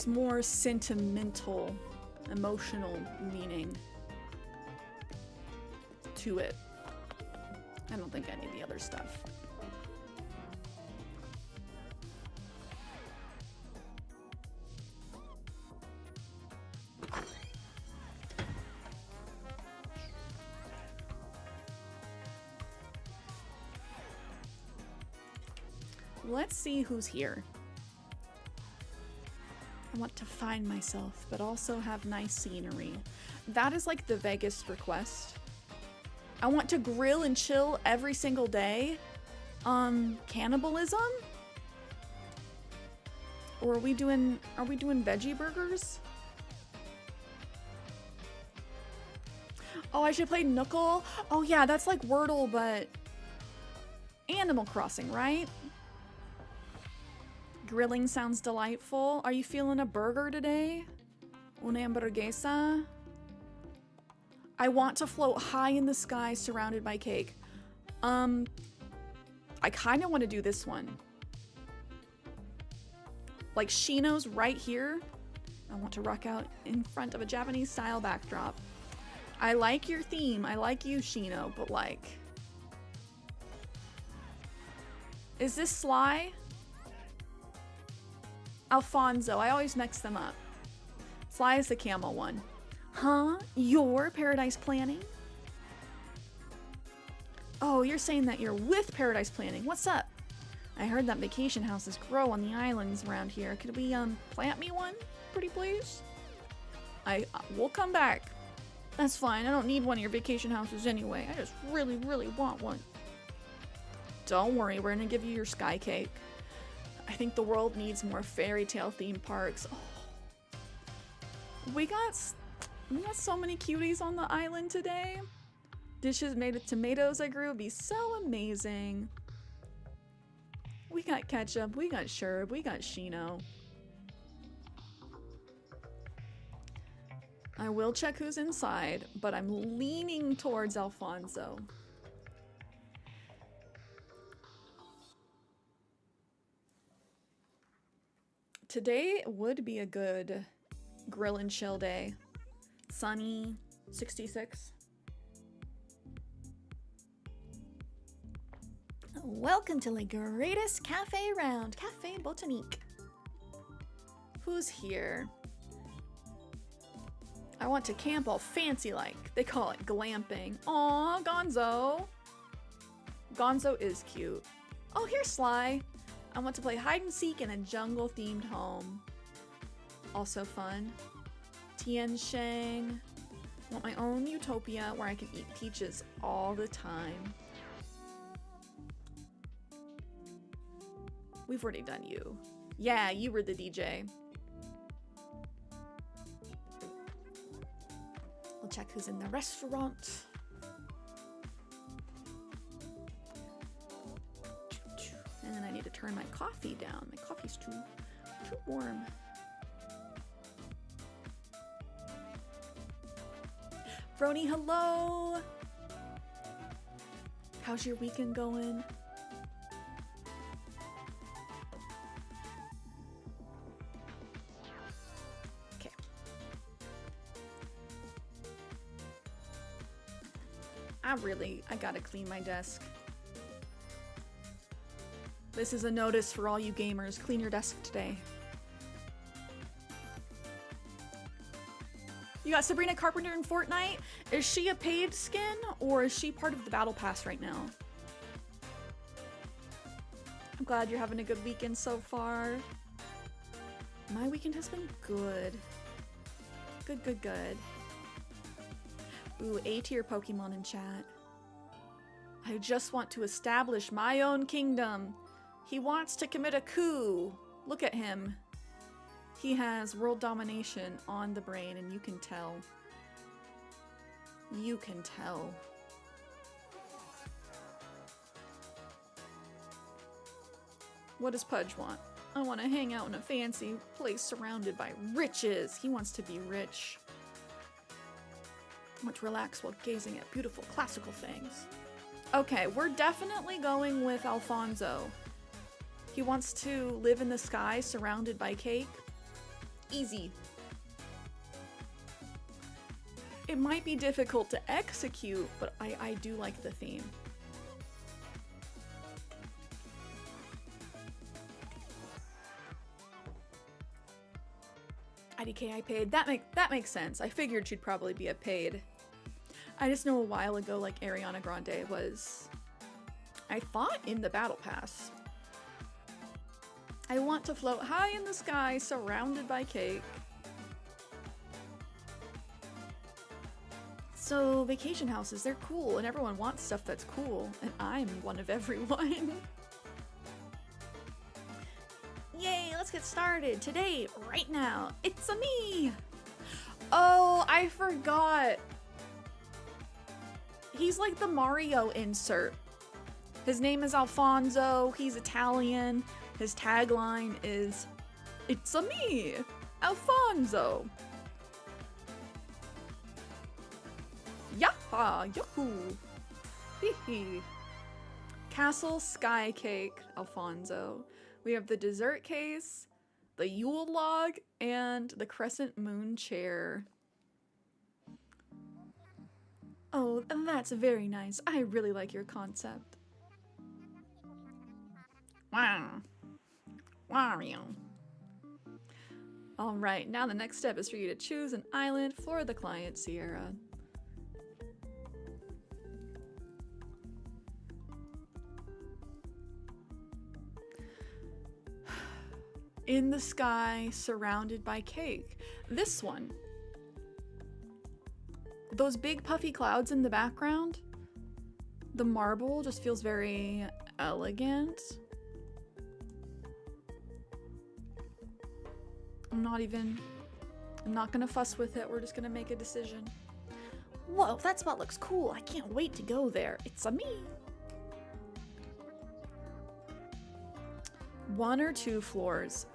more sentimental, emotional meaning to it. I don't think any of the other stuff. Let's see who's here. I want to find myself, but also have nice scenery. That is like the Vegas request. I want to grill and chill every single day. Cannibalism? Or are we doing veggie burgers? Oh, I should play Knuckle. Oh yeah, that's like Wordle, but Animal Crossing, right? Grilling sounds delightful. Are you feeling a burger today? Una hamburguesa? I want to float high in the sky surrounded by cake. I kind of want to do this one. Like Shino's right here. I want to rock out in front of a Japanese style backdrop. I like your theme. I like you, Shino, but like... Is this Sly? Alfonso. I always mix them up. Sly is the camel one. Huh? You're Paradise Planning? Oh, you're saying that you're with Paradise Planning. What's up? I heard that vacation houses grow on the islands around here. Could we, plant me one? Pretty please? We'll come back. That's fine. I don't need one of your vacation houses anyway. I just really, really want one. Don't worry. We're gonna give you your sky cake. I think the world needs more fairy tale themed parks. Oh. We got so many cuties on the island today. Dishes made with tomatoes I grew would be so amazing. We got ketchup, we got Sherb, we got Shino. I will check who's inside, but I'm leaning towards Alfonso. Today would be a good grill and chill day. Sunny, 66. Welcome to the greatest cafe around, Cafe Botanique. Who's here? I want to camp all fancy like. They call it glamping. Aw, Gonzo. Gonzo is cute. Oh, here's Sly. I want to play hide and seek in a jungle themed home. Also fun. Tian Shang. I want my own utopia where I can eat peaches all the time. We've already done you. Yeah, you were the DJ. We'll check who's in the restaurant. And then I need to turn my coffee down. My coffee's too warm. Brony, hello. How's your weekend going? Okay. I gotta clean my desk. This is a notice for all you gamers. Clean your desk today. You got Sabrina Carpenter in Fortnite. Is she a paid skin or is she part of the battle pass right now? I'm glad you're having a good weekend so far. My weekend has been good. Good, good, good. Ooh, A tier Pokemon in chat. I just want to establish my own kingdom. He wants to commit a coup. Look at him. He has world domination on the brain, and you can tell. You can tell. What does Pudge want? I want to hang out in a fancy place surrounded by riches. He wants to be rich. I want to relax while gazing at beautiful classical things. Okay, we're definitely going with Alfonso. He wants to live in the sky surrounded by cake. Easy. It might be difficult to execute, but I do like the theme. IDK I paid. That makes sense. I figured she'd probably be a paid. I just know a while ago, like Ariana Grande was, I thought, in the battle pass. I want to float high in the sky, surrounded by cake. So vacation houses, they're cool, and everyone wants stuff that's cool, and I'm one of everyone. Yay, let's get started. Today, right now, it's a me. Oh, I forgot. He's like the Mario insert. His name is Alfonso, he's Italian. His tagline is, "It's a me, Alfonso." Yaha, yahoo. Hee hee. Castle Sky Cake, Alfonso. We have the dessert case, the Yule log, and the crescent moon chair. Oh, that's very nice. I really like your concept. Wow. Wario. Alright, now the next step is for you to choose an island for the client, Cierra. In the sky, surrounded by cake. This one. Those big puffy clouds in the background, the marble just feels very elegant. I'm not gonna fuss with it. We're just gonna make a decision. Whoa, that spot looks cool. I can't wait to go there. It's a me. 1 or 2 floors.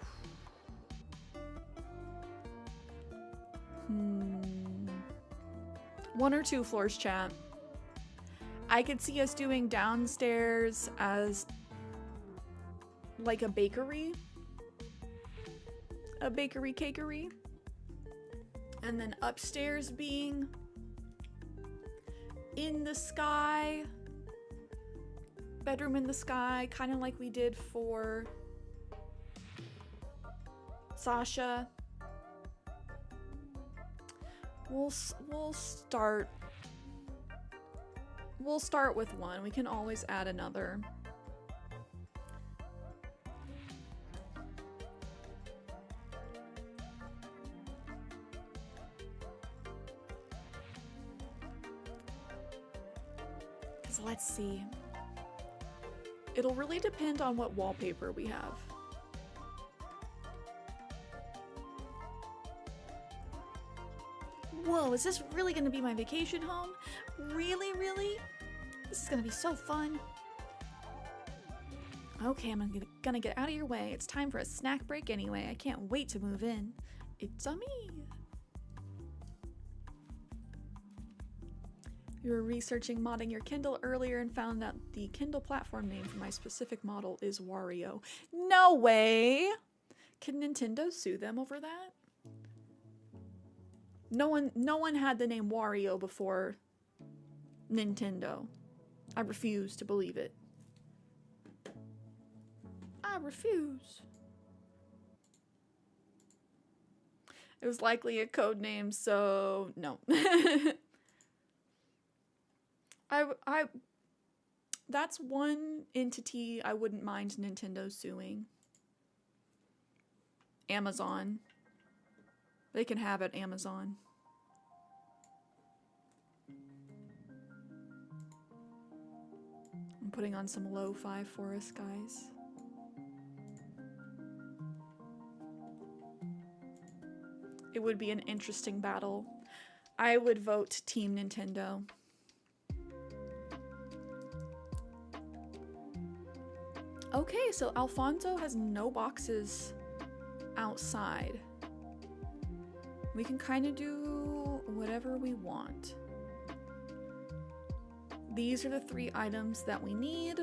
1 or 2 floors, chat. I could see us doing downstairs as like a bakery. A bakery cakery. And then upstairs being in the sky. Bedroom in the sky, kind of like we did for Sasha. We'll start with 1. We can always add another. Cause let's see. It'll really depend on what wallpaper we have. Whoa, is this really gonna be my vacation home? Really, really? This is gonna be so fun. Okay, I'm gonna get out of your way. It's time for a snack break anyway. I can't wait to move in. It's a me. You were researching modding your Kindle earlier and found that the Kindle platform name for my specific model is Wario. No way! Can Nintendo sue them over that? No one had the name Wario before Nintendo. I refuse to believe it. I refuse. It was likely a code name, so no. That's one entity I wouldn't mind Nintendo suing. Amazon. They can have it, Amazon. I'm putting on some lo-fi for us, guys. It would be an interesting battle. I would vote Team Nintendo. Okay, so Alfonso has no boxes outside. We can kind of do whatever we want. These are the 3 items that we need.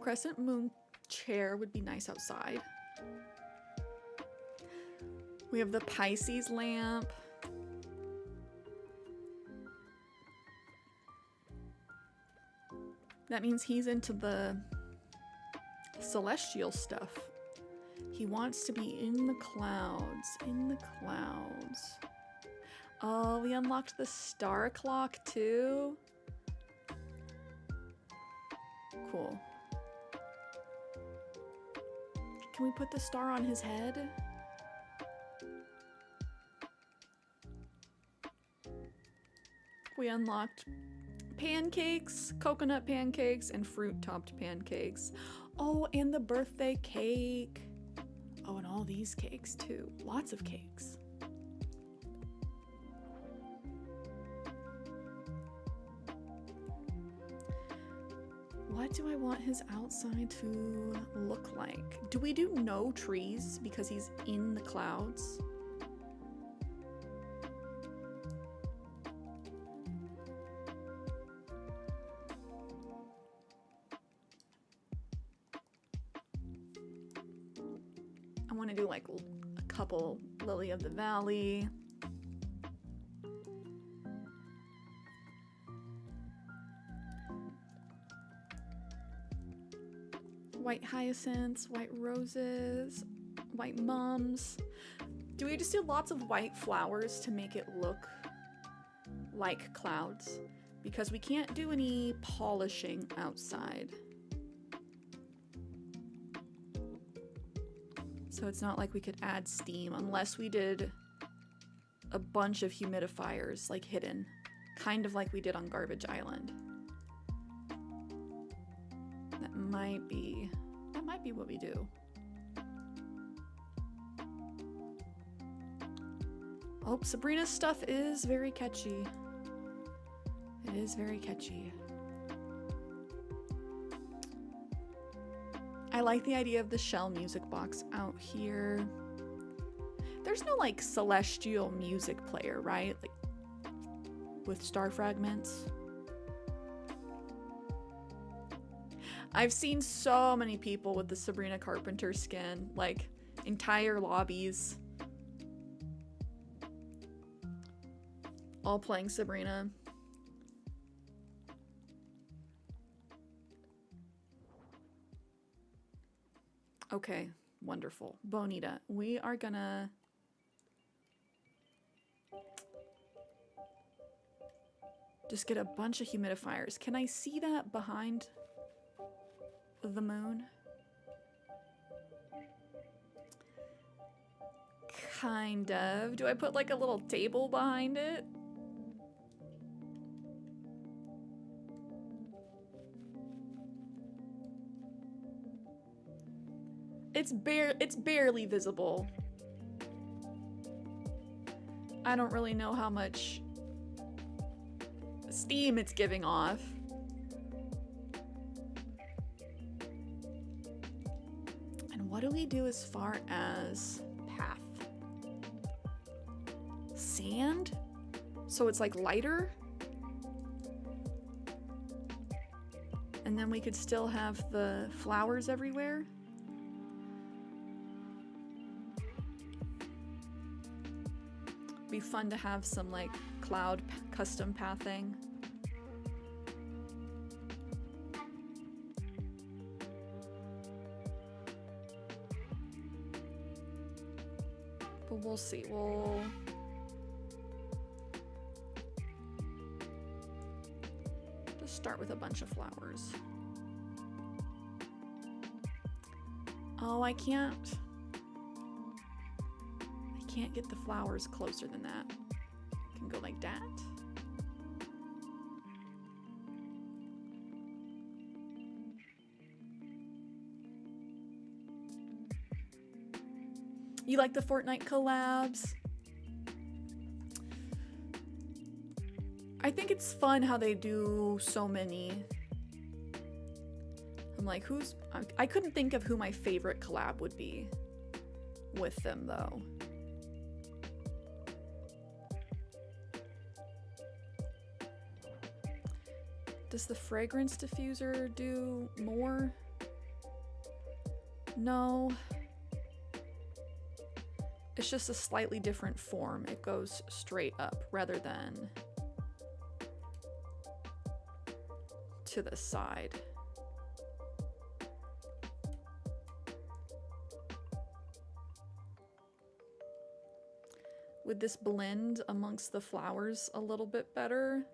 Crescent moon chair would be nice outside. We have the Pisces lamp. That means he's into the celestial stuff. He wants to be in the clouds, in the clouds. Oh, we unlocked the star clock too. Cool. Can we put the star on his head? We unlocked pancakes, coconut pancakes, and fruit-topped pancakes. Oh, and the birthday cake. Oh, and all these cakes too. Lots of cakes. What do I want his outside to look like? Do we do no trees because he's in the clouds? I want to do like a couple Lily of the Valley. White hyacinths, white roses, white mums. Do we just do lots of white flowers to make it look like clouds? Because we can't do any polishing outside. So it's not like we could add steam unless we did a bunch of humidifiers like hidden, kind of like we did on Garbage Island. That might be what we do. Oh, Sabrina's stuff is very catchy. It is very catchy. I like the idea of the shell music box out here. There's no like celestial music player, right? Like with star fragments. I've seen so many people with the Sabrina Carpenter skin, like entire lobbies, all playing Sabrina. Okay, wonderful. Bonita, we are gonna just get a bunch of humidifiers. Can I see that behind the moon? Kind of. Do I put like a little table behind it? It's barely visible. I don't really know how much steam it's giving off. And what do we do as far as path? Sand? So it's like lighter? And then we could still have the flowers everywhere. Be fun to have some like cloud custom pathing. But we'll see. We'll just start with a bunch of flowers. Oh, I can't get the flowers closer than that. I can go like that. You like the Fortnite collabs? I think it's fun how they do so many. I'm like, I couldn't think of who my favorite collab would be with them though. Does the fragrance diffuser do more? No. It's just a slightly different form. It goes straight up rather than to the side. Would this blend amongst the flowers a little bit better?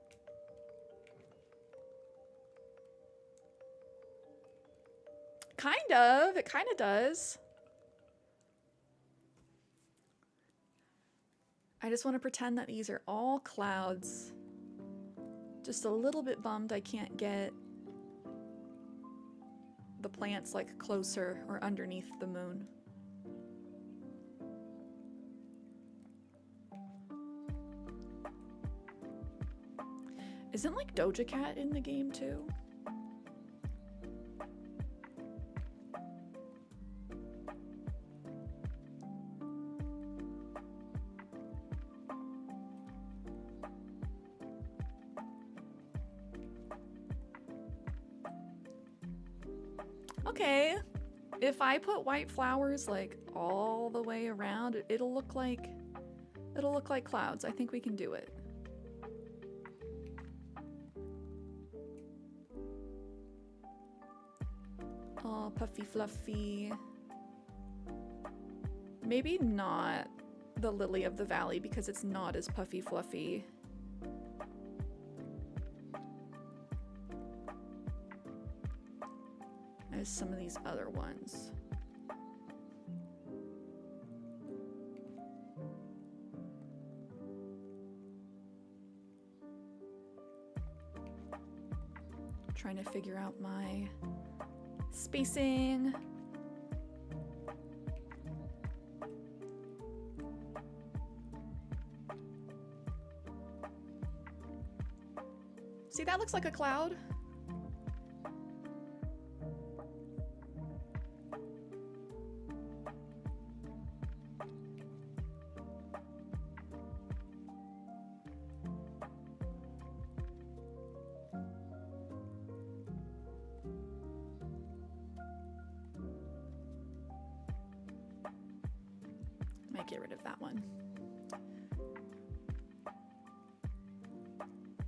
Kind of. It kind of does. I just want to pretend that these are all clouds. Just a little bit bummed I can't get the plants like closer or underneath the moon. Isn't like Doja Cat in the game too? Okay, if I put white flowers like all the way around, it'll look like clouds. I think we can do it. Oh, puffy fluffy. Maybe not the lily of the valley because it's not as puffy fluffy. As some of these other ones. Trying to figure out my spacing. See, that looks like a cloud. Might get rid of that one.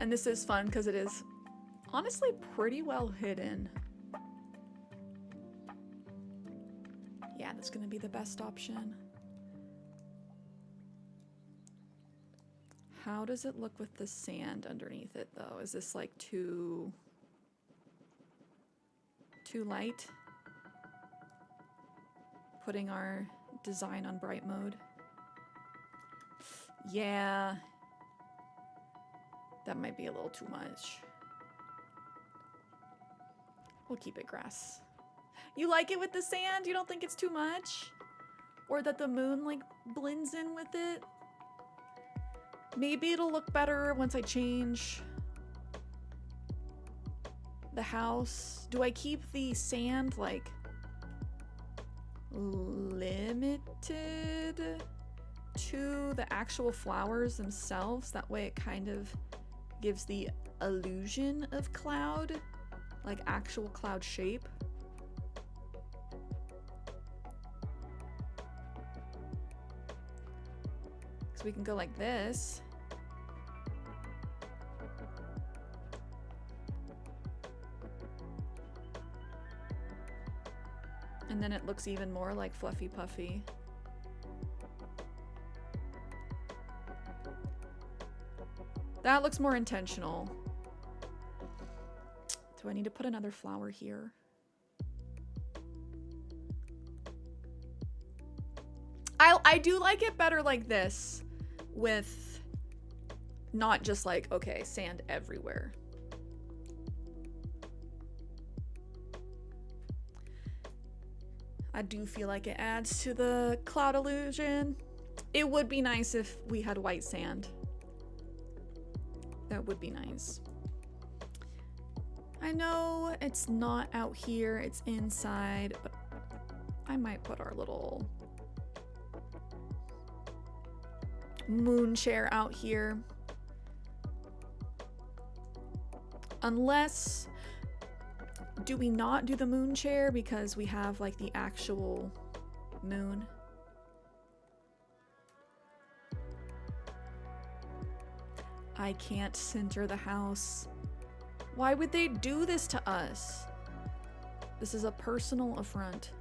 And this is fun because it is honestly pretty well hidden. Yeah, that's going to be the best option. How does it look with the sand underneath it though? Is this like too light? Putting our design on bright mode. Yeah. That might be a little too much. We'll keep it grass. You like it with the sand? You don't think it's too much? Or that the moon like blends in with it? Maybe it'll look better once I change the house. Do I keep the sand like limited to the actual flowers themselves? That way it kind of gives the illusion of cloud. like actual cloud shape. So we can go like this. And then it looks even more like fluffy puffy. That looks more intentional. Do I need to put another flower here? I do like it better like this, with not just like, okay, sand everywhere. I do feel like it adds to the cloud illusion. It would be nice if we had white sand. That would be nice. I know it's not out here, it's inside, but I might put our little moon chair out here. Unless, do we not do the moon chair because we have like the actual moon? I can't center the house. Why would they do this to us? This is a personal affront.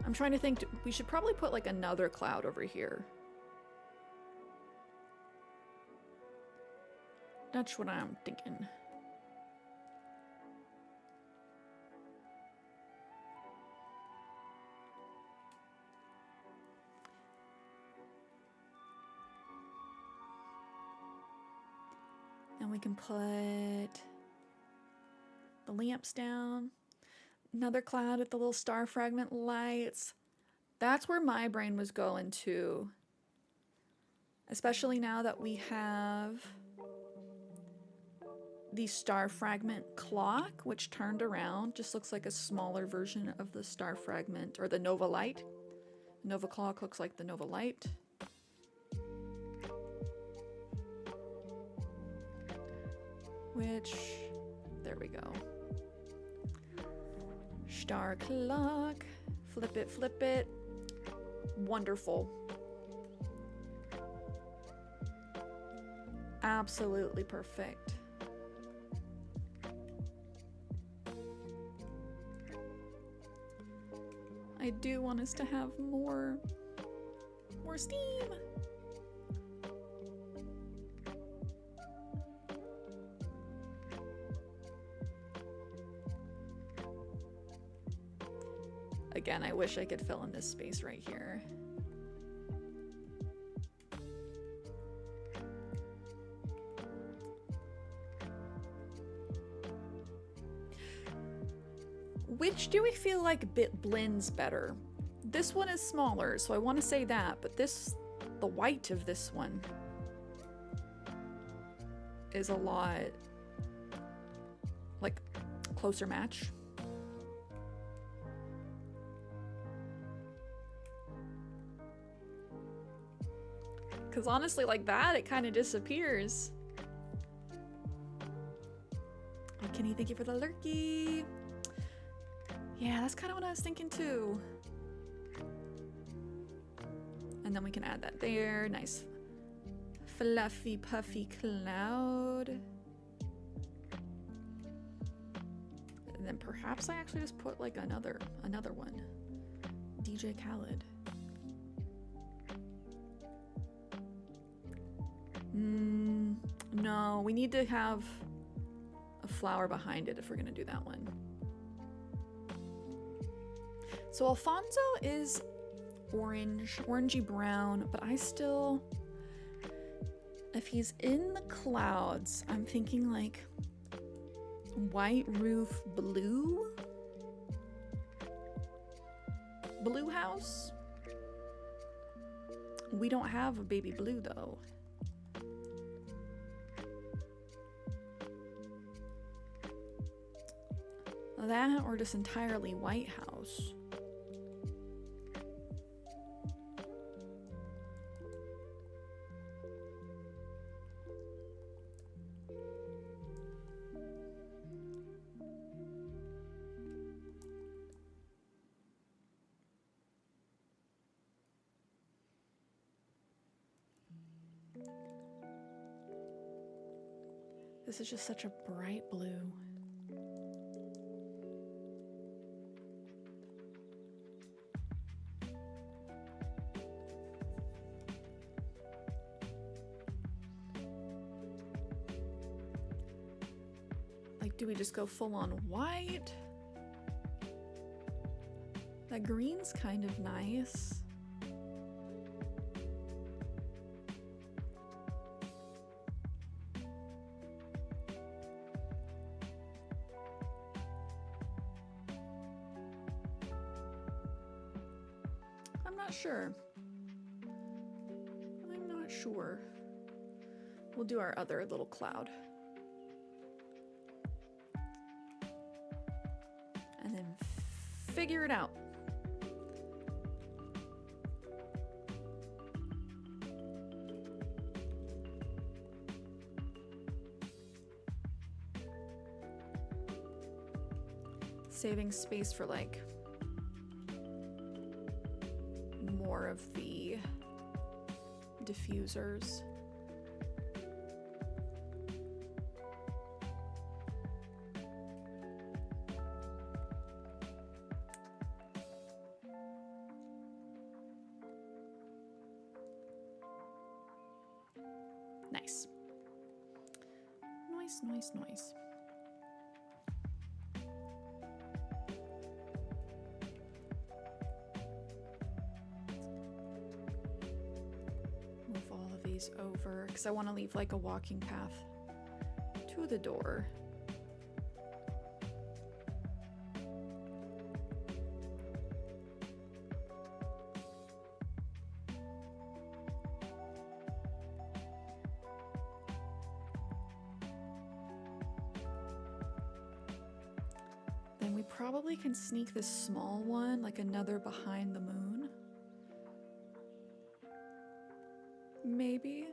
I'm trying to think, we should probably put like another cloud over here. That's what I'm thinking. And we can put the lamps down. Another cloud with the little star fragment lights. That's where my brain was going to. Especially now that we have the star fragment clock, which turned around. Just looks like a smaller version of the star fragment, or the Nova light. Nova clock looks like the Nova light. Which, there we go. Star clock. Flip it, flip it. Wonderful. Absolutely perfect. I do want us to have more steam. Again, I wish I could fill in this space right here. Which do we feel like blends better? This one is smaller, so I want to say that, but this, the white of this one is a lot like closer match. Because honestly, like that, it kind of disappears. Oh, Kenny, thank you for the lurky. Yeah, that's kind of what I was thinking too. And then we can add that there. Nice fluffy, puffy cloud. And then perhaps I actually just put like another one. DJ Khaled. No, we need to have a flower behind it if we're gonna do that one. So Alfonso is orange, orangey brown, but I still, if he's in the clouds, I'm thinking like white roof blue? Blue house? We don't have a baby blue though. That or just entirely white house. This is just such a bright blue. Like, do we just go full on white? That green's kind of nice. I'm not sure. I'm not sure. We'll do our other little cloud. And then figure it out. Saving space for like more of the diffusers. Nice. Nice, nice, nice. Move all of these over because I want to leave like a walking path to the door. Then we probably can sneak this small one, like another behind the moon. Maybe.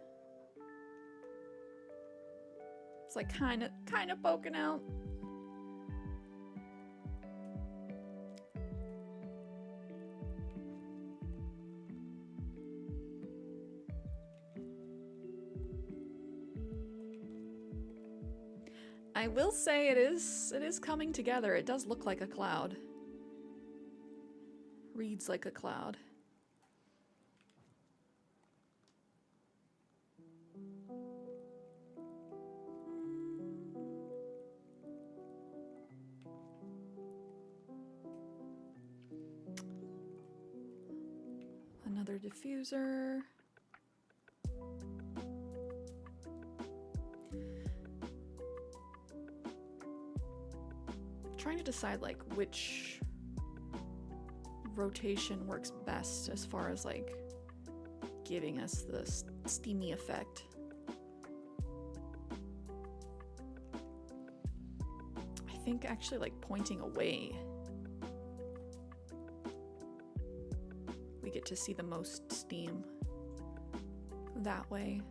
It's like kind of poking out. I will say it is coming together. It does look like a cloud. Reads like a cloud. Another diffuser. Trying to decide like which rotation works best as far as like giving us the steamy effect. I think actually like pointing away, we get to see the most steam that way.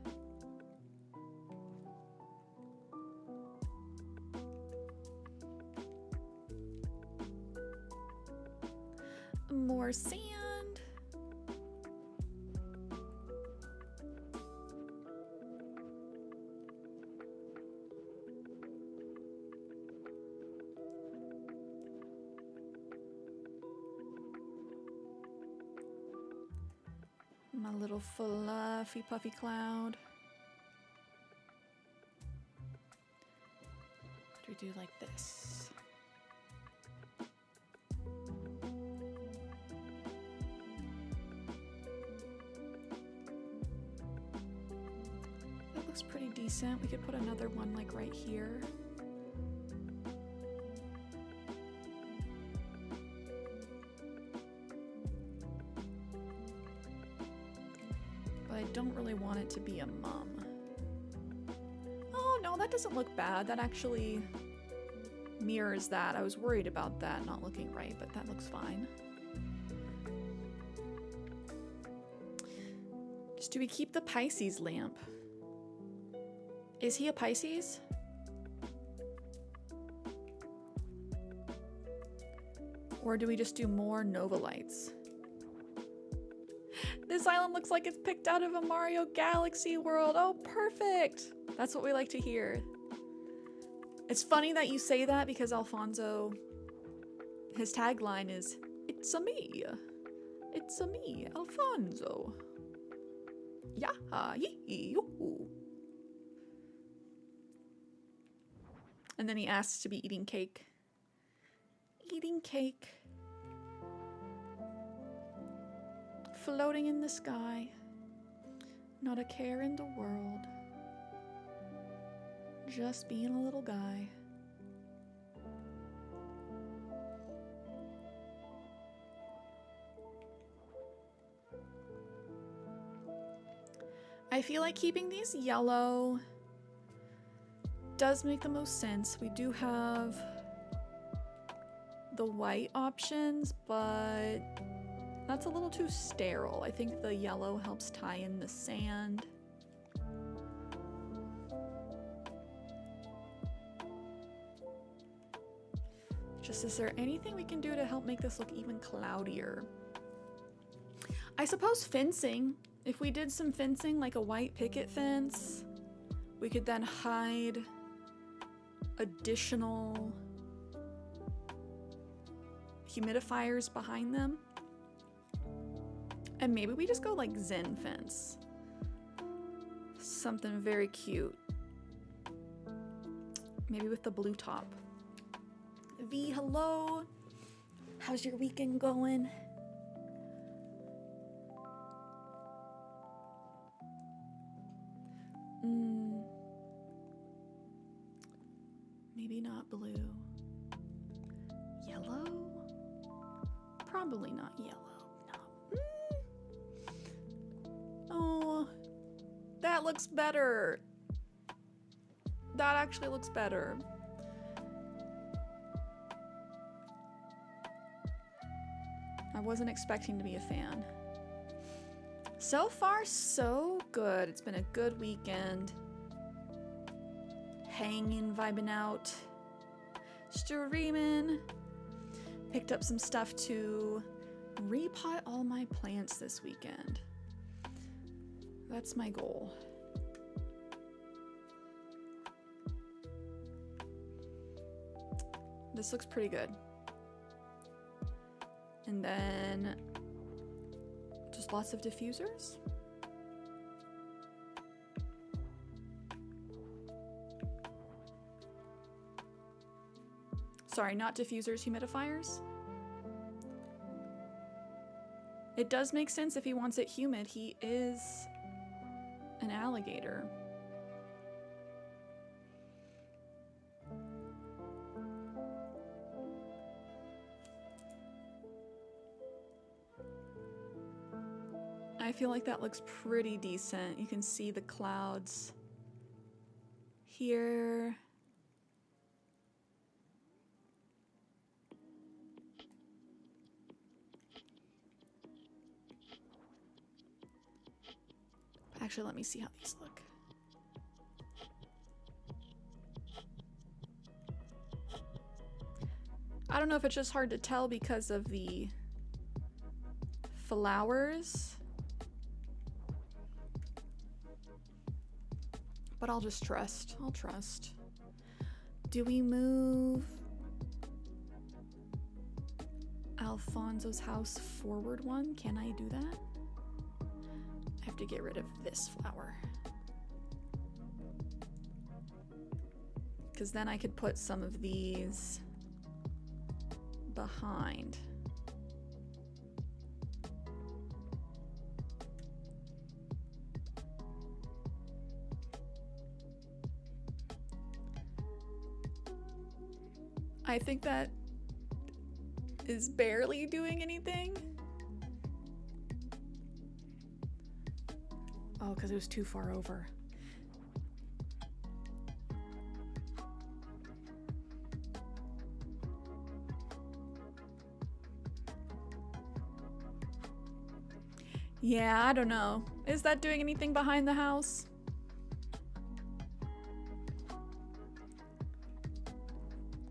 More sand. My little fluffy puffy cloud. What do we do like this? Looks pretty decent. We could put another one like right here. But I don't really want it to be a mum. Oh no, that doesn't look bad. That actually mirrors that. I was worried about that not looking right, but that looks fine. Just do we keep the Pisces lamp? Is he a Pisces? Or do we just do more Nova lights? This island looks like it's picked out of a Mario Galaxy world. Oh, perfect. That's what we like to hear. It's funny that you say that because Alfonso, his tagline is, "It's a me. It's a me, Alfonso. Yeah, yee, yoo." And then he asks to be eating cake. Eating cake. Floating in the sky. Not a care in the world. Just being a little guy. I feel like keeping these yellow does make the most sense. We do have the white options, but that's a little too sterile. I think the yellow helps tie in the sand. Just, is there anything we can do to help make this look even cloudier? I suppose fencing. If we did some fencing, like a white picket fence, we could then hide additional humidifiers behind them. And maybe we just go like Zen fence. Something very cute. Maybe with the blue top. V, hello. How's your weekend going? Maybe not blue. Yellow? Probably not yellow. No. Oh, that looks better. That actually looks better. I wasn't expecting to be a fan. So far, so good. It's been a good weekend. Hanging, vibing out, streaming. Picked up some stuff to repot all my plants this weekend. That's my goal. This looks pretty good. And then just lots of diffusers. Sorry, not diffusers, humidifiers. It does make sense if he wants it humid. He is an alligator. I feel like that looks pretty decent. You can see the clouds here. Actually, let me see how these look. I don't know if it's just hard to tell because of the flowers, but I'll just trust. I'll trust. Do we move Alfonso's house forward one? Can I do that? I have to get rid of this flower. Because then I could put some of these behind. I think that is barely doing anything. Oh, because it was too far over. Yeah, I don't know. Is that doing anything behind the house?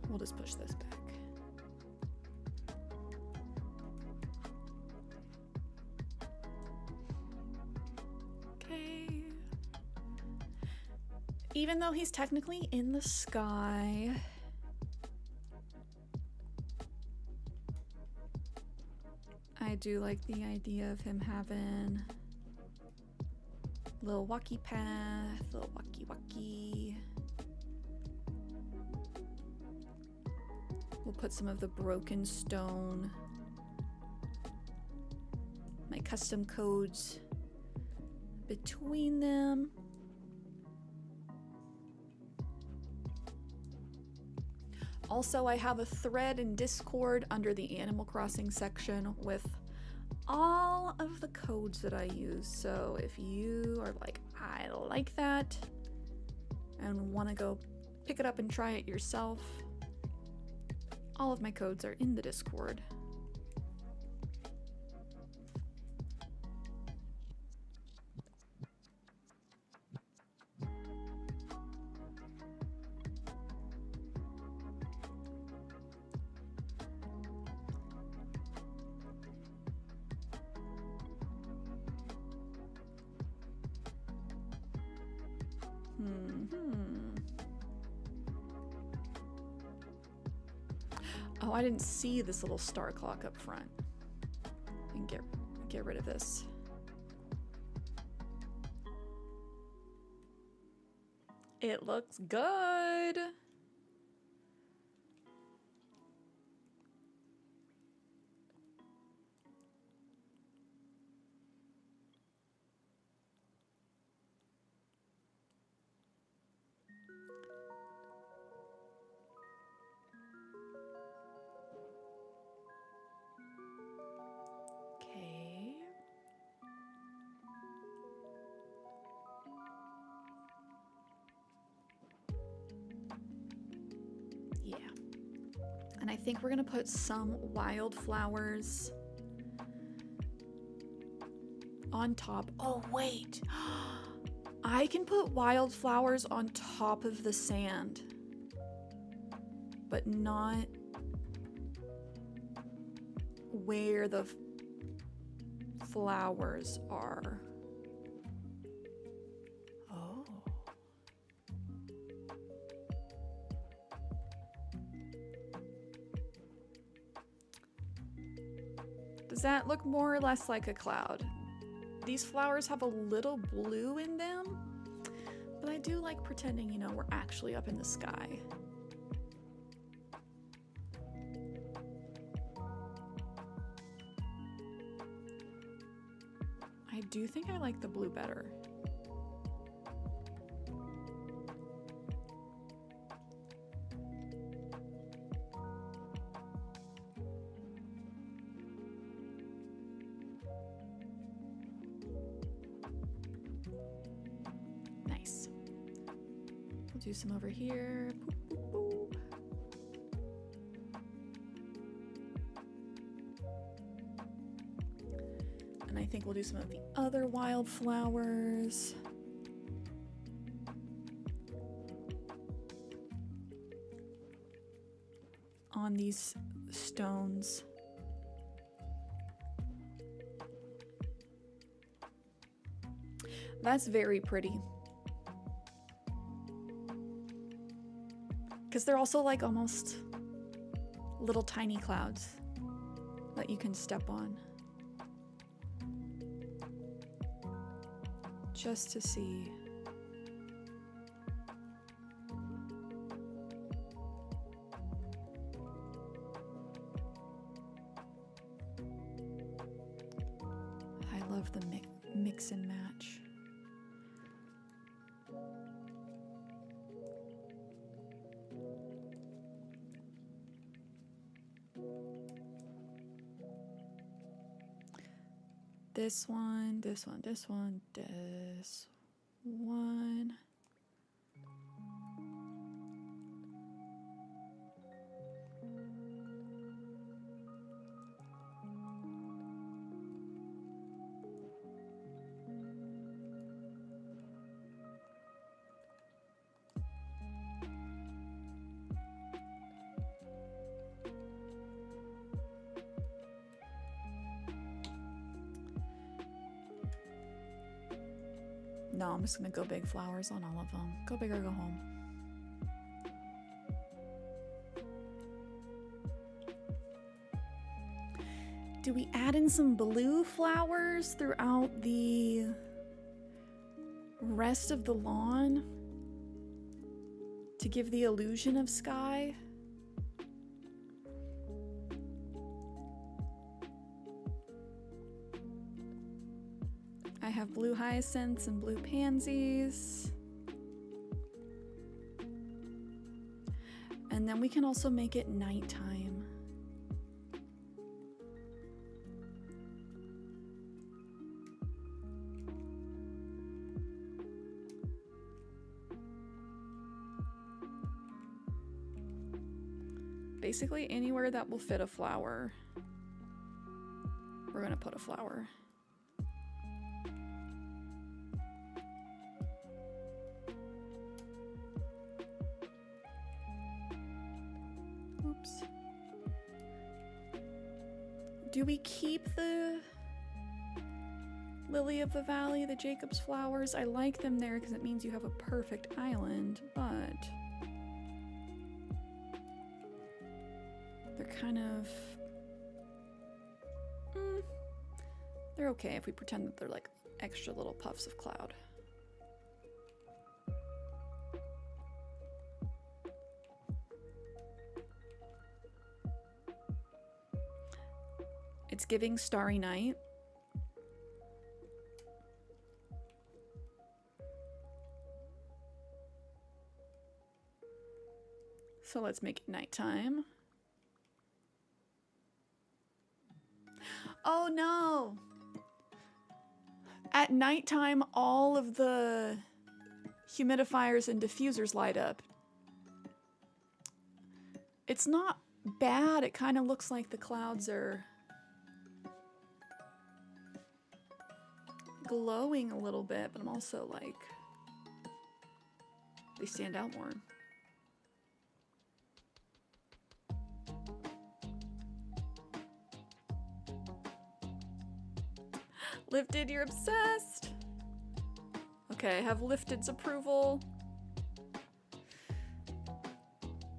We'll just push this back. even though he's technically in the sky, I do like the idea of him having a little walkie path, little walkie. We'll put some of the broken stone, my custom codes between them. Also, I have a thread in Discord under the Animal Crossing section with all of the codes that I use. So if you are like, I like that, and want to go pick it up and try it yourself, all of my codes are in the Discord. Oh, I didn't see this little star clock up front. And get rid of this. It looks good. I think we're gonna put some wildflowers on top. Oh wait, I can put wildflowers on top of the sand, but not where the flowers are. Does that look more or less like a cloud? These flowers have a little blue in them, but I do like pretending, you know, we're actually up in the sky. I do think I like the blue better. Do some over here. Boop, boop, boop. And I think we'll do some of the other wildflowers. On these stones. That's very pretty. Because they're also like almost little tiny clouds that you can step on. Just to see. I love the mix and match. This one, this one, this one, this one. No, I'm just gonna go big flowers on all of them. Go big or go home. Do we add in some blue flowers throughout the rest of the lawn to give the illusion of sky? I have blue hyacinths and blue pansies. And then we can also make it nighttime. Basically anywhere that will fit a flower, we're gonna put a flower. Oops. Do we keep the lily of the valley, the Jacob's flowers? I like them there because it means you have a perfect island, but they're kind of... they're okay if we pretend that they're like extra little puffs of cloud. It's giving Starry Night. So let's make it nighttime. Oh no! At nighttime, all of the humidifiers and diffusers light up. It's not bad. It kind of looks like the clouds are glowing a little bit, but I'm also like, they stand out more. Lifted, you're obsessed. Okay, I have Lifted's approval.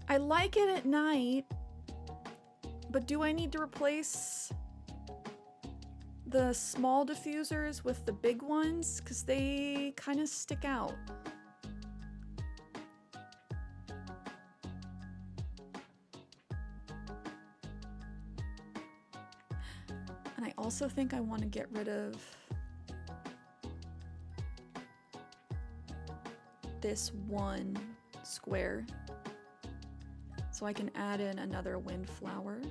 I like it at night, but do I need to replace the small diffusers with the big ones? Because they kind of stick out. And I also think I want to get rid of this one square so I can add in another windflower.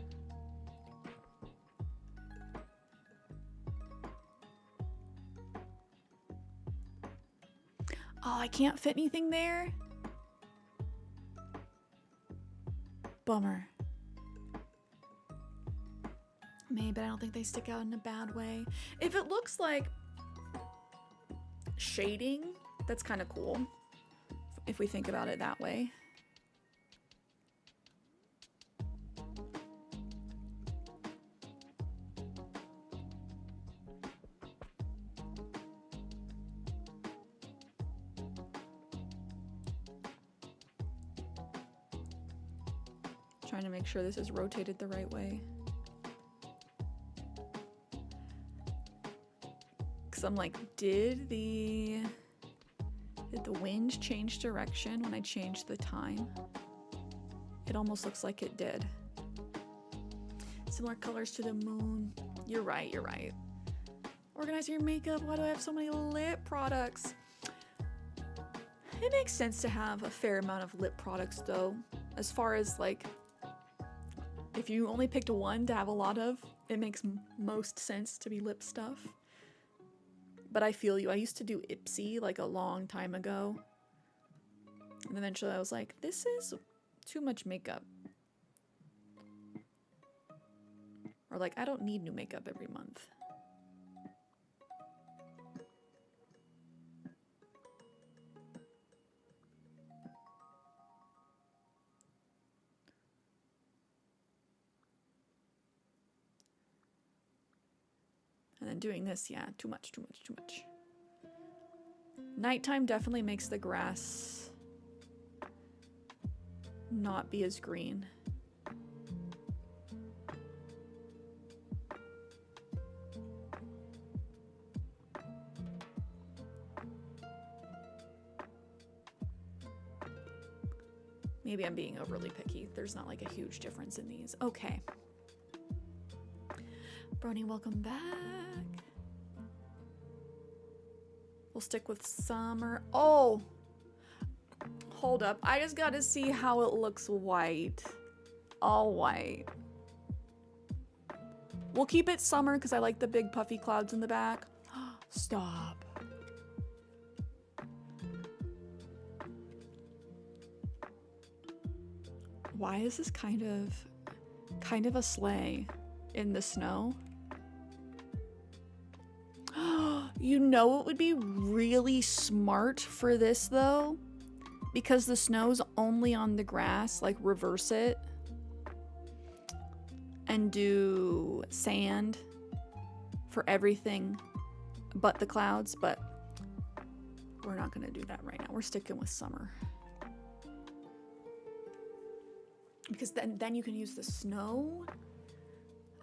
Oh, I can't fit anything there? Bummer. Maybe, but I don't think they stick out in a bad way. If it looks like shading, that's kind of cool, if we think about it that way. Trying to make sure this is rotated the right way. Because I'm like, did the wind change direction when I changed the time? It almost looks like it did. Similar colors to the moon. You're right, you're right. Organize your makeup. Why do I have so many lip products? It makes sense to have a fair amount of lip products though. As far as like, if you only picked one to have a lot of, it makes most sense to be lip stuff. But I feel you. I used to do Ipsy like a long time ago. And eventually I was like, this is too much makeup. Or like, I don't need new makeup every month. And then doing this, yeah, too much, too much, too much. Nighttime definitely makes the grass not be as green. Maybe I'm being overly picky. There's not like a huge difference in these. Okay. Brony, welcome back. We'll stick with summer. Oh! Hold up. I just gotta see how it looks white. All white. We'll keep it summer because I like the big puffy clouds in the back. Stop. Why is this kind of a sleigh in the snow? You know what would be really smart for this though? Because the snow's only on the grass, like reverse it and do sand for everything but the clouds, but we're not gonna do that right now. We're sticking with summer. Because then you can use the snow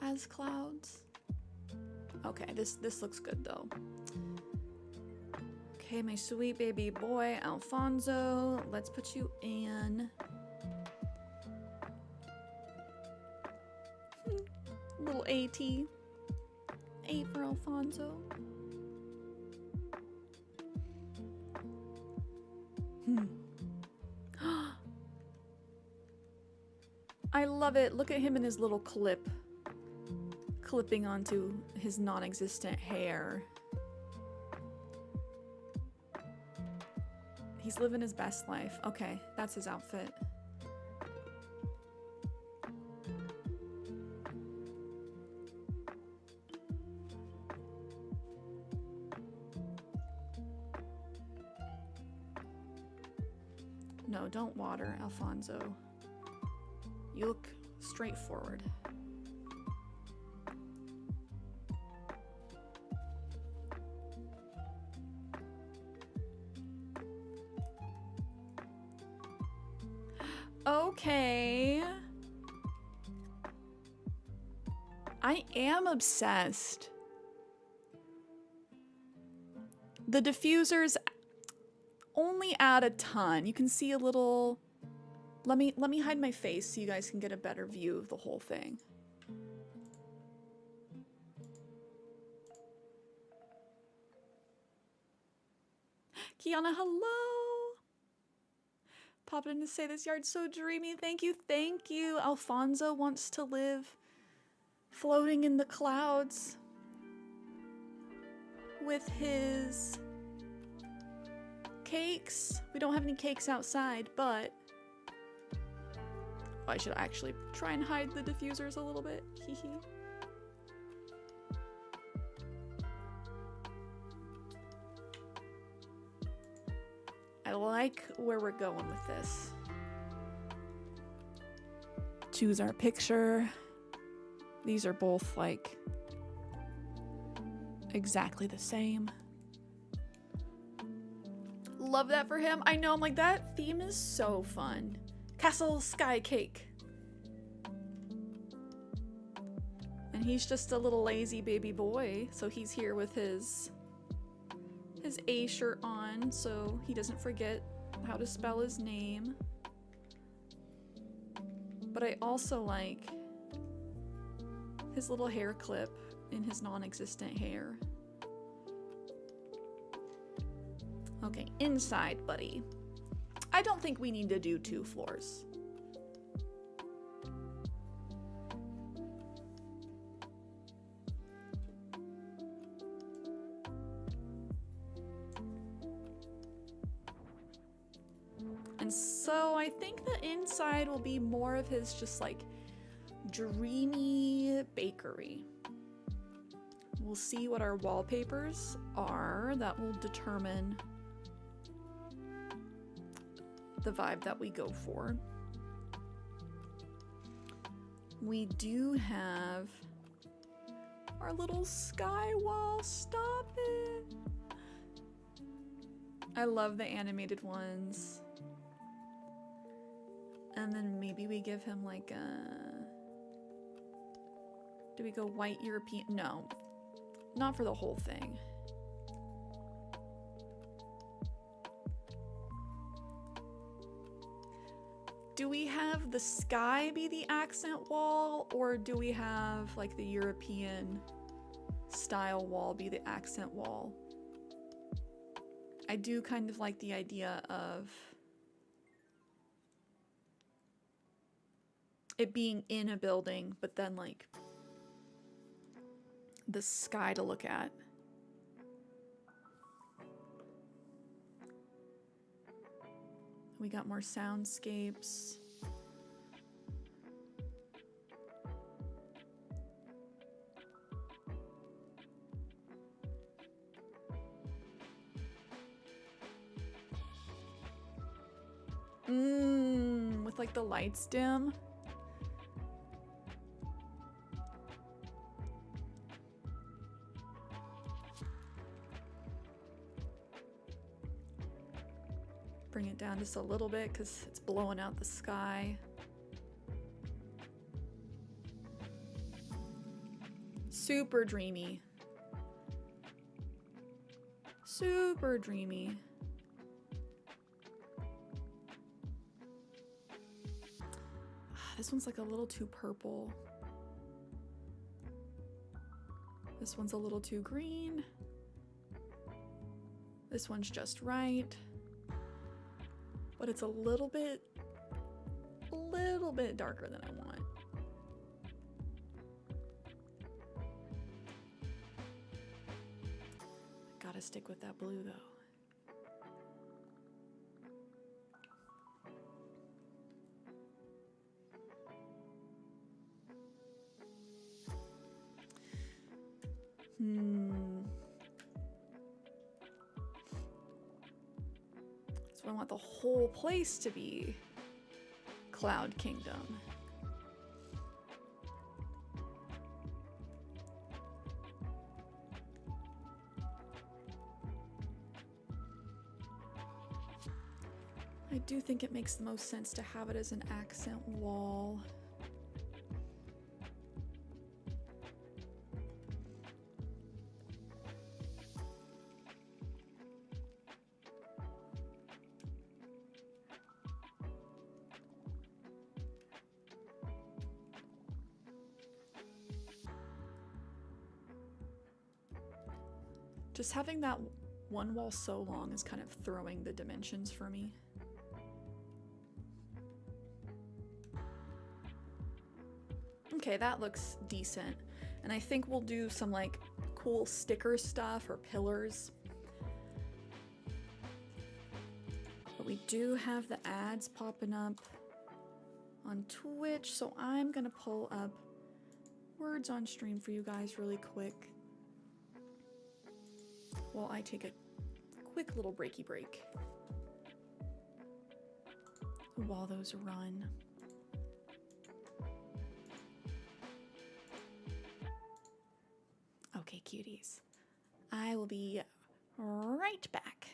as clouds. Okay, this looks good though. Okay, my sweet baby boy, Alfonso. Let's put you in. Little AT. 8 for Alfonso. I love it. Look at him in his little clip. Clipping onto his non-existent hair. He's living his best life. Okay, that's his outfit. No, don't water, Alfonso. You look straightforward. Okay. I am obsessed. The diffusers only add a ton. You can see a little. Let me hide my face so you guys can get a better view of the whole thing. Kiana, hello. Popping in to say this yard's so dreamy. Thank you, thank you. Alfonso wants to live floating in the clouds with his cakes. We don't have any cakes outside, but I should actually try and hide the diffusers a little bit. Hee hee. I like where we're going with this. Choose our picture. These are both like exactly the same. Love that for him. I know, I'm like, that theme is so fun. Castle Sky Cake. And he's just a little lazy baby boy, so he's here with his A shirt on so he doesn't forget how to spell his name. But I also like his little hair clip in his non-existent hair. Okay, inside, buddy. I don't think we need to do 2 floors. And so I think the inside will be more of his just like dreamy bakery. We'll see what our wallpapers are. That will determine the vibe that we go for. We do have our little sky wall. Stop it. I love the animated ones. And then maybe we give him like a... Do we go white European? No, not for the whole thing. Do we have the sky be the accent wall, or do we have like the European style wall be the accent wall? I do kind of like the idea of it being in a building, but then like the sky to look at. We got more soundscapes. With like the lights dim. Bring it down just a little bit because it's blowing out the sky. Super dreamy. Super dreamy. This one's like a little too purple. This one's a little too green. This one's just right. But it's a little bit darker than I want. I gotta stick with that blue though. So I want the whole place to be Cloud Kingdom. I do think it makes the most sense to have it as an accent wall. Just having that one wall so long is kind of throwing the dimensions for me. Okay, that looks decent. And I think we'll do some like cool sticker stuff or pillars. But we do have the ads popping up on Twitch, so I'm gonna pull up words on stream for you guys really quick while I take a quick little breaky break while those run. Okay, cuties. I will be right back.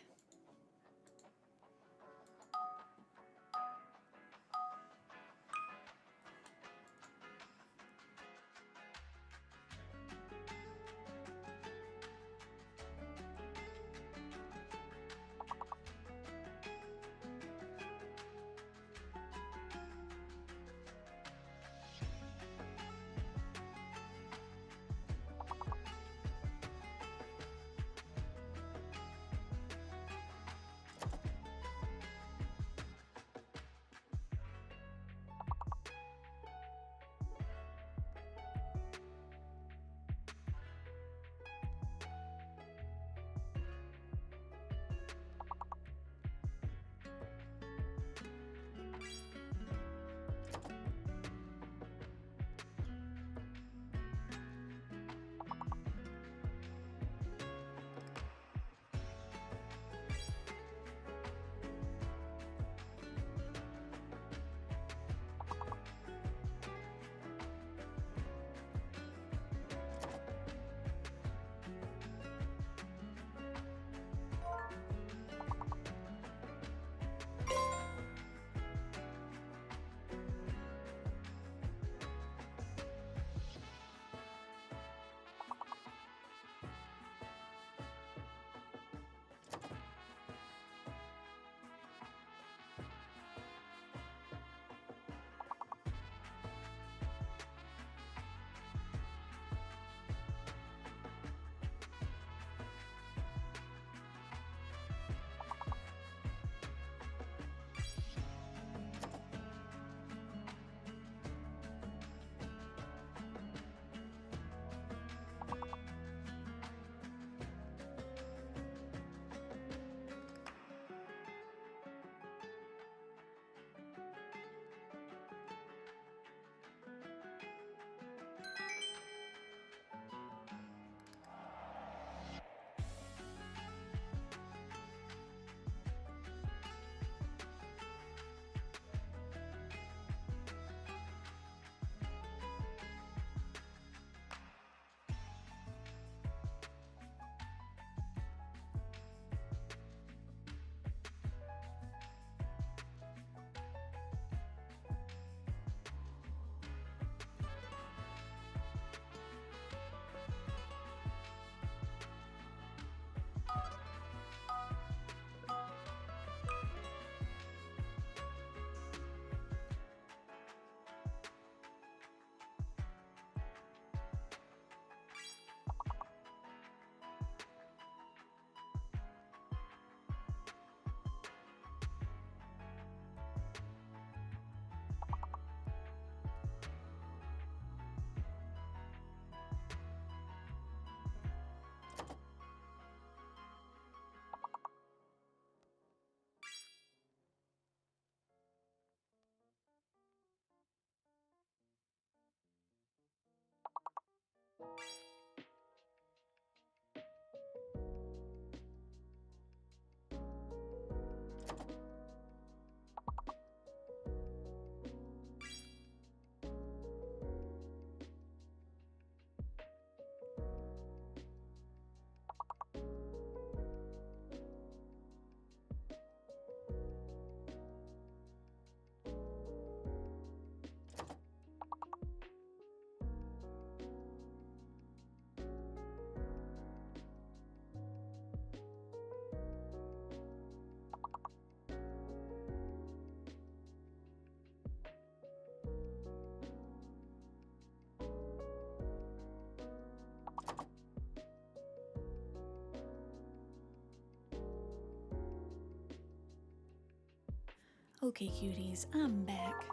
Okay, cuties, I'm back.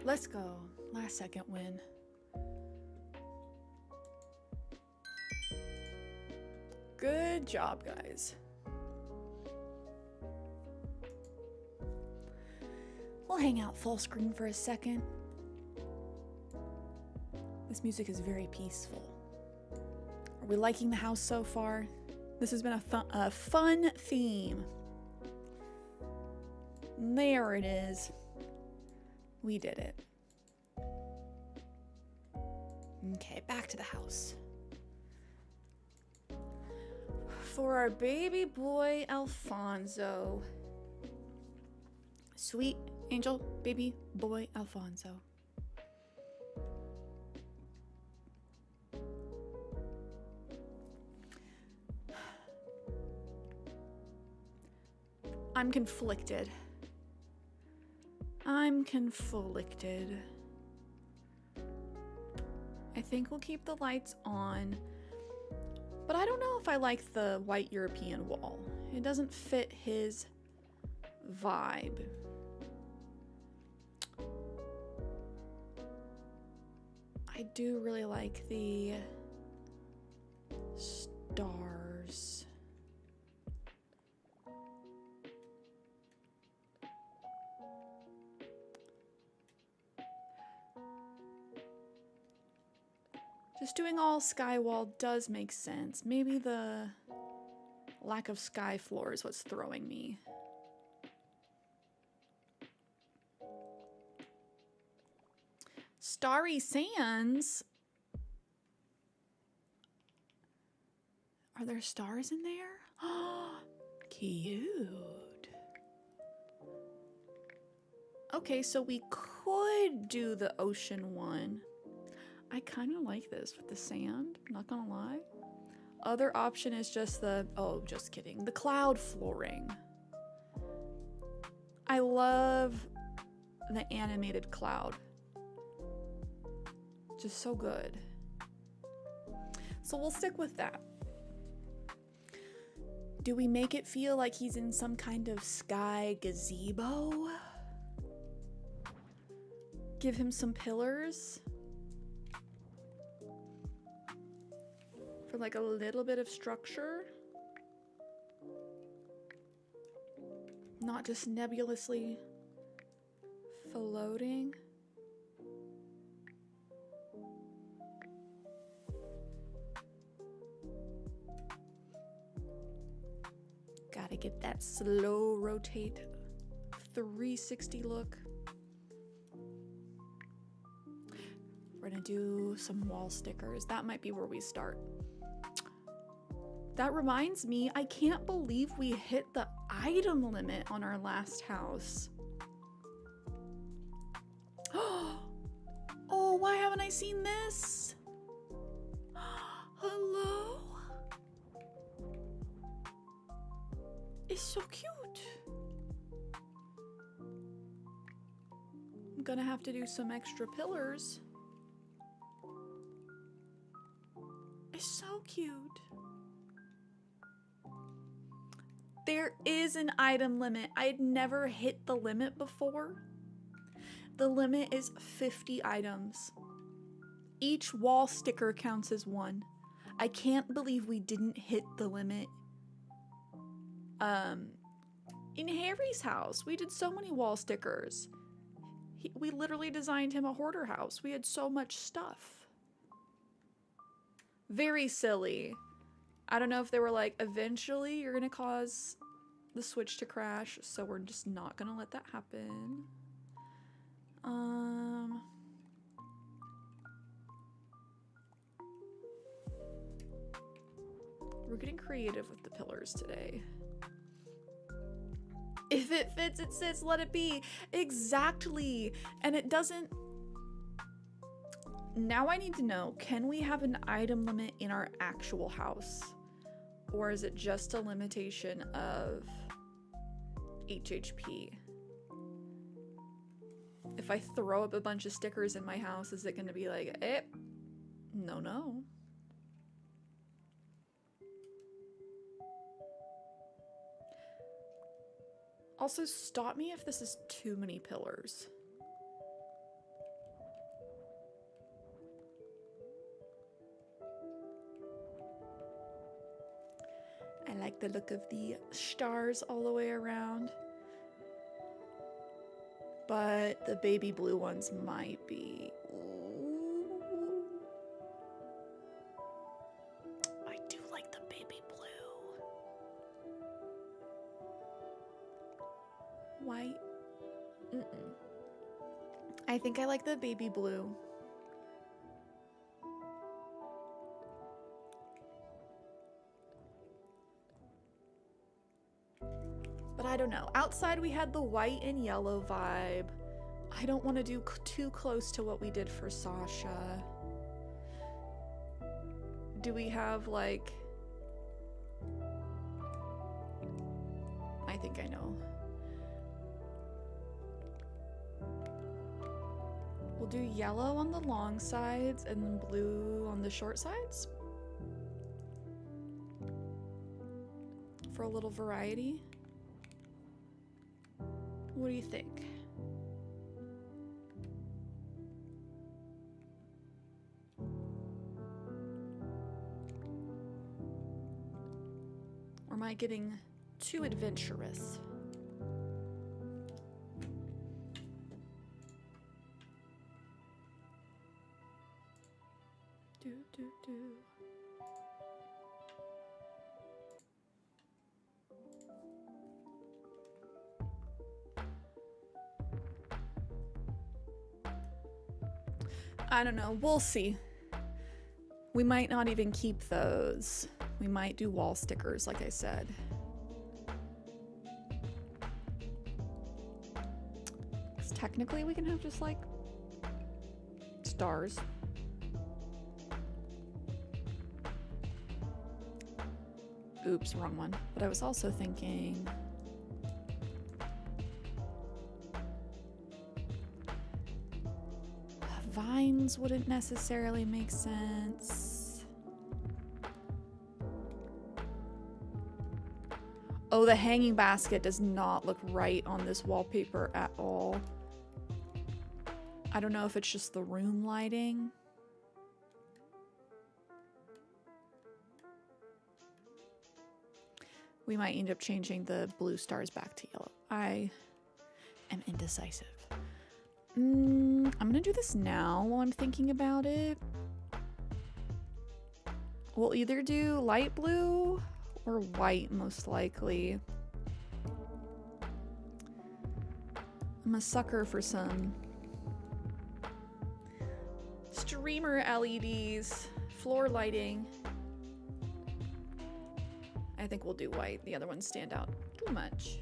Let's go. Last second win. Good job, guys. We'll hang out full screen for a second. This music is very peaceful. Are we liking the house so far? This has been a fun theme. There it is. We did it. Okay, back to the house. For our baby boy, Alfonso. Sweet angel baby boy, Alfonso. I'm conflicted. I'm conflicted. I think we'll keep the lights on, but I don't know if I like the white European wall. It doesn't fit his vibe. I do really like the stars. Just doing all sky wall does make sense. Maybe the lack of sky floor is what's throwing me. Starry Sands? Are there stars in there? Cute. Okay, so we could do the ocean one. I kind of like this with the sand, not gonna lie. Other option is just the, oh, just kidding, the cloud flooring. I love the animated cloud. Just so good. So we'll stick with that. Do we make it feel like he's in some kind of sky gazebo? Give him some pillars? For like a little bit of structure. Not just nebulously floating. Gotta get that slow rotate 360 look. We're gonna do some wall stickers. That might be where we start. That reminds me, I can't believe we hit the item limit on our last house. Oh, why haven't I seen this? Hello? It's so cute. I'm gonna have to do some extra pillars. It's so cute. There is an item limit. I had never hit the limit before. The limit is 50 items. Each wall sticker counts as one. I can't believe we didn't hit the limit. In Harry's house, we did so many wall stickers. We literally designed him a hoarder house. We had so much stuff. Very silly. I don't know if they were like, eventually you're gonna cause the Switch to crash, so we're just not gonna let that happen. We're getting creative with the pillars today. If it fits, it sits, let it be. Exactly. And it doesn't Now I need to know, can we have an item limit in our actual house? Or is it just a limitation of HHP? If I throw up a bunch of stickers in my house, is it going to be like, no, no. Also, stop me if this is too many pillars. I like the look of the stars all the way around. But the baby blue ones might be... Ooh. I do like the baby blue. White. I think I like the baby blue. But I don't know. Outside we had the white and yellow vibe. I don't want to do too close to what we did for Sasha. Do we have like... I think I know. We'll do yellow on the long sides and then blue on the short sides. For a little variety. What do you think? Or am I getting too adventurous? Do. I don't know. We'll see. We might not even keep those. We might do wall stickers, like I said. 'Cause technically we can have just like stars. Oops, wrong one. But I was also thinking... vines wouldn't necessarily make sense. Oh, the hanging basket does not look right on this wallpaper at all. I don't know if it's just the room lighting. We might end up changing the blue stars back to yellow. I am indecisive. I'm gonna do this now while I'm thinking about it. We'll either do light blue or white, most likely. I'm a sucker for some streamer LEDs, floor lighting. I think we'll do white. The other ones stand out too much.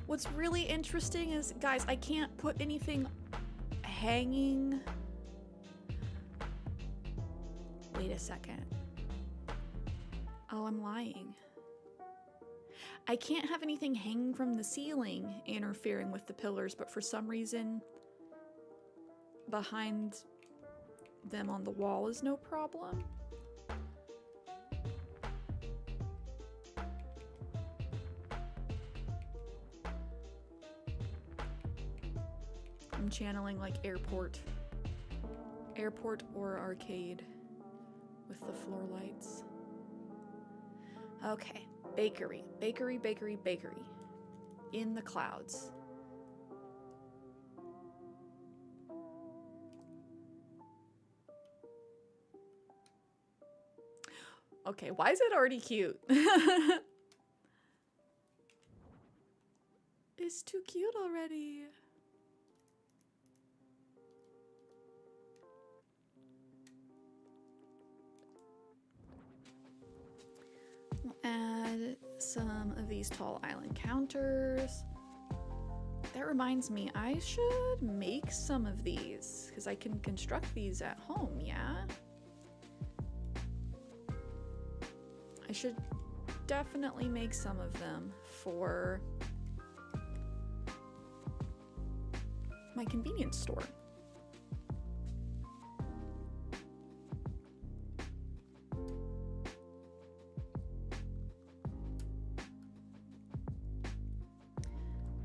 What's really interesting is, guys, I can't put anything hanging. Wait a second. Oh, I'm lying. I can't have anything hanging from the ceiling interfering with the pillars, but for some reason behind them on the wall is no problem. I'm channeling like airport or arcade with the floor lights. Okay, bakery, bakery, bakery, bakery. In the clouds. Okay, why is it already cute? It's too cute already. some of these tall island counters. That reminds me, I should make some of these because I can construct these at home, yeah? I should definitely make some of them for my convenience store.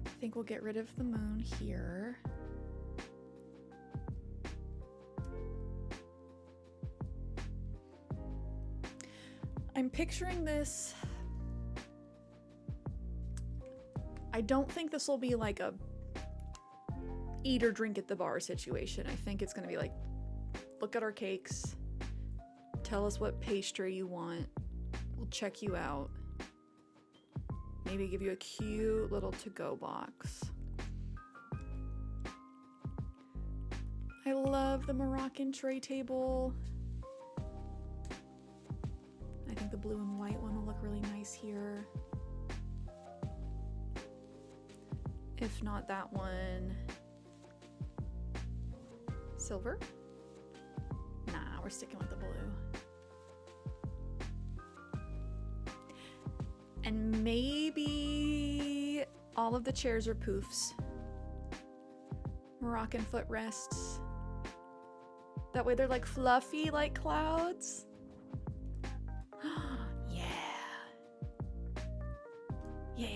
I think we'll get rid of the moon here. I'm picturing this. I don't think this will be like a eat or drink at the bar situation. I think it's gonna be like, look at our cakes, tell us what pastry you want, we'll check you out. Maybe give you a cute little to-go box. I love the Moroccan tray table. I think the blue and white one will look really nice here. If not that one, silver? Nah, we're sticking with the blue. And maybe all of the chairs are poofs. Moroccan footrests. That way they're like fluffy like clouds. Yeah. Yeah.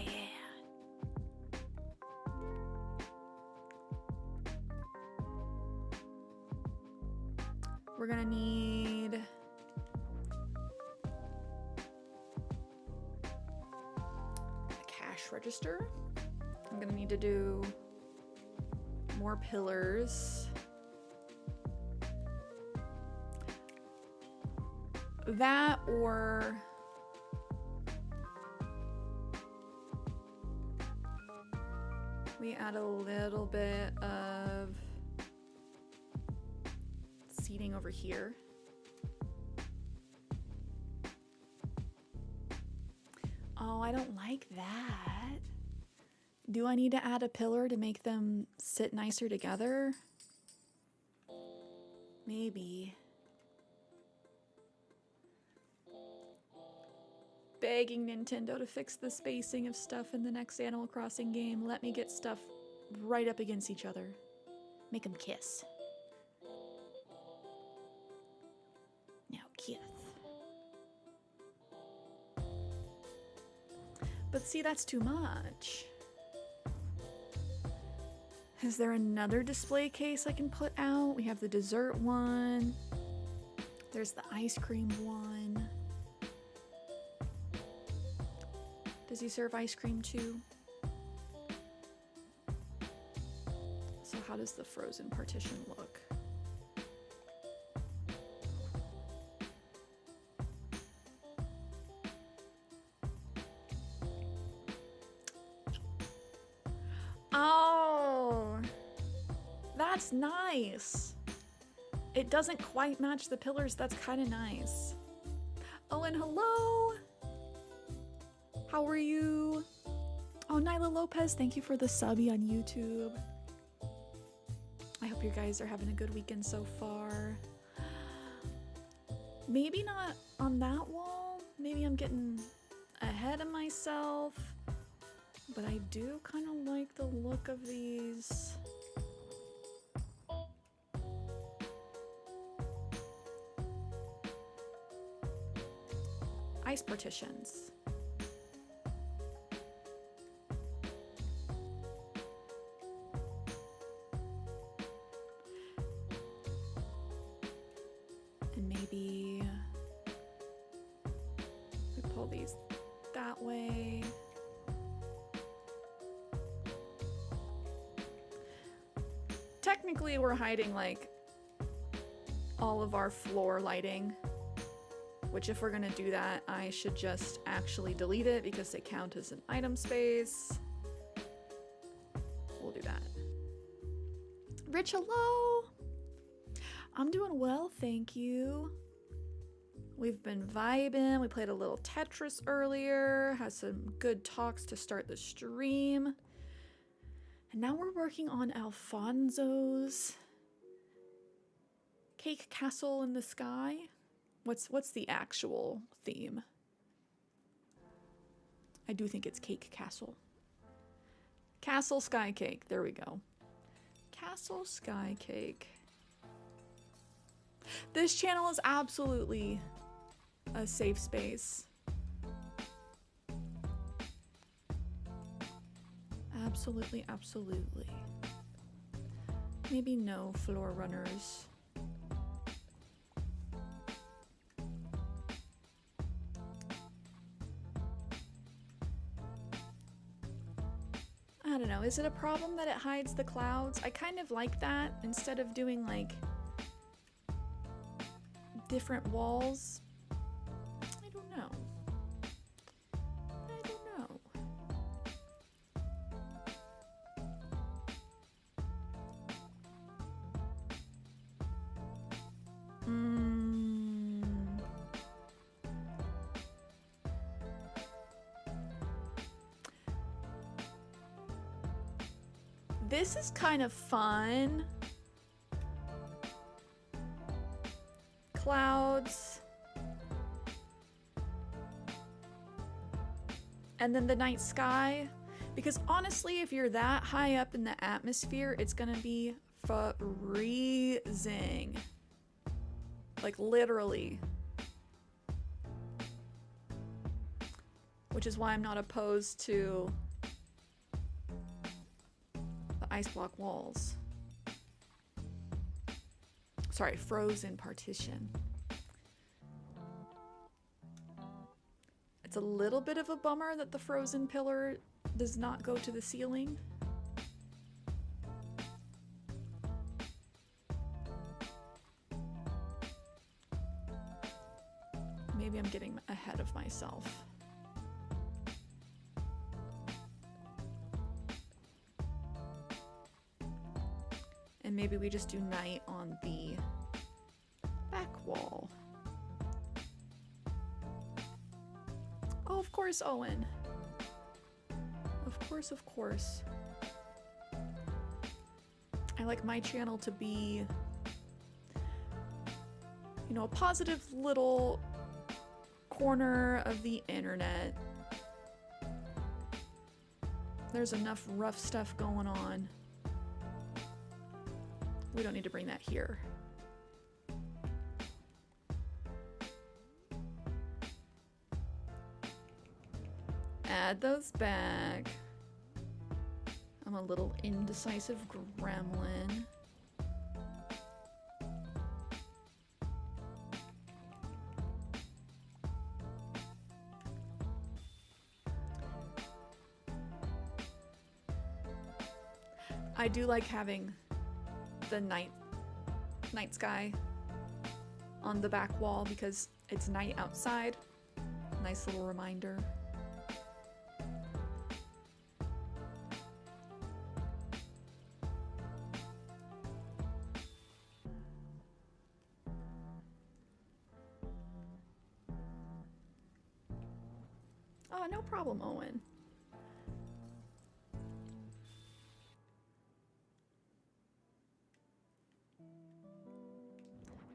We're gonna need register. I'm gonna need to do more pillars. That or we add a little bit of seating over here. Oh, I don't like that. Do I need to add a pillar to make them sit nicer together? Maybe. Begging Nintendo to fix the spacing of stuff in the next Animal Crossing game. Let me get stuff right up against each other. Make them kiss. Now kiss. But see, that's too much. Is there another display case I can put out? We have the dessert one. There's the ice cream one. Does he serve ice cream too? So how does the frozen partition look? Oh, that's nice. It doesn't quite match the pillars. That's kind of nice. Oh, and hello. How are you? Oh, Nyla Lopez, thank you for the subby on YouTube. I hope you guys are having a good weekend so far. Maybe not on that wall. Maybe I'm getting ahead of myself. But I do kind of like the look of these. Ice partitions. And maybe we pull these that way. Technically, we're hiding like all of our floor lighting, which if we're gonna do that, I should just actually delete it because they count as an item space. We'll do that. Rich, hello. I'm doing well, thank you. We've been vibing. We played a little Tetris earlier, had some good talks to start the stream. And now we're working on Alfonso's Cake Castle in the Sky. What's the actual theme? I do think it's Cake Castle. Castle Sky Cake. There we go. Castle Sky Cake. This channel is absolutely a safe space. Absolutely, absolutely. Maybe no floor runners. I don't know, is it a problem that it hides the clouds? I kind of like that instead of doing like different walls. I don't know. I don't know. This is kind of fun. Clouds. And then the night sky. Because honestly, if you're that high up in the atmosphere, it's gonna be freezing. Like literally. Which is why I'm not opposed to the ice block walls. Sorry, frozen partition. It's a little bit of a bummer that the frozen pillar does not go to the ceiling. Maybe I'm getting ahead of myself. And maybe we just do night on the back wall. Oh, of course, Owen. Of course, of course. I like my channel to be, you know, a positive little corner of the internet. There's enough rough stuff going on. We don't need to bring that here. Add those back. I'm a little indecisive gremlin. I do like having the night sky on the back wall because it's night outside. Nice little reminder. Oh, no problem, Owen.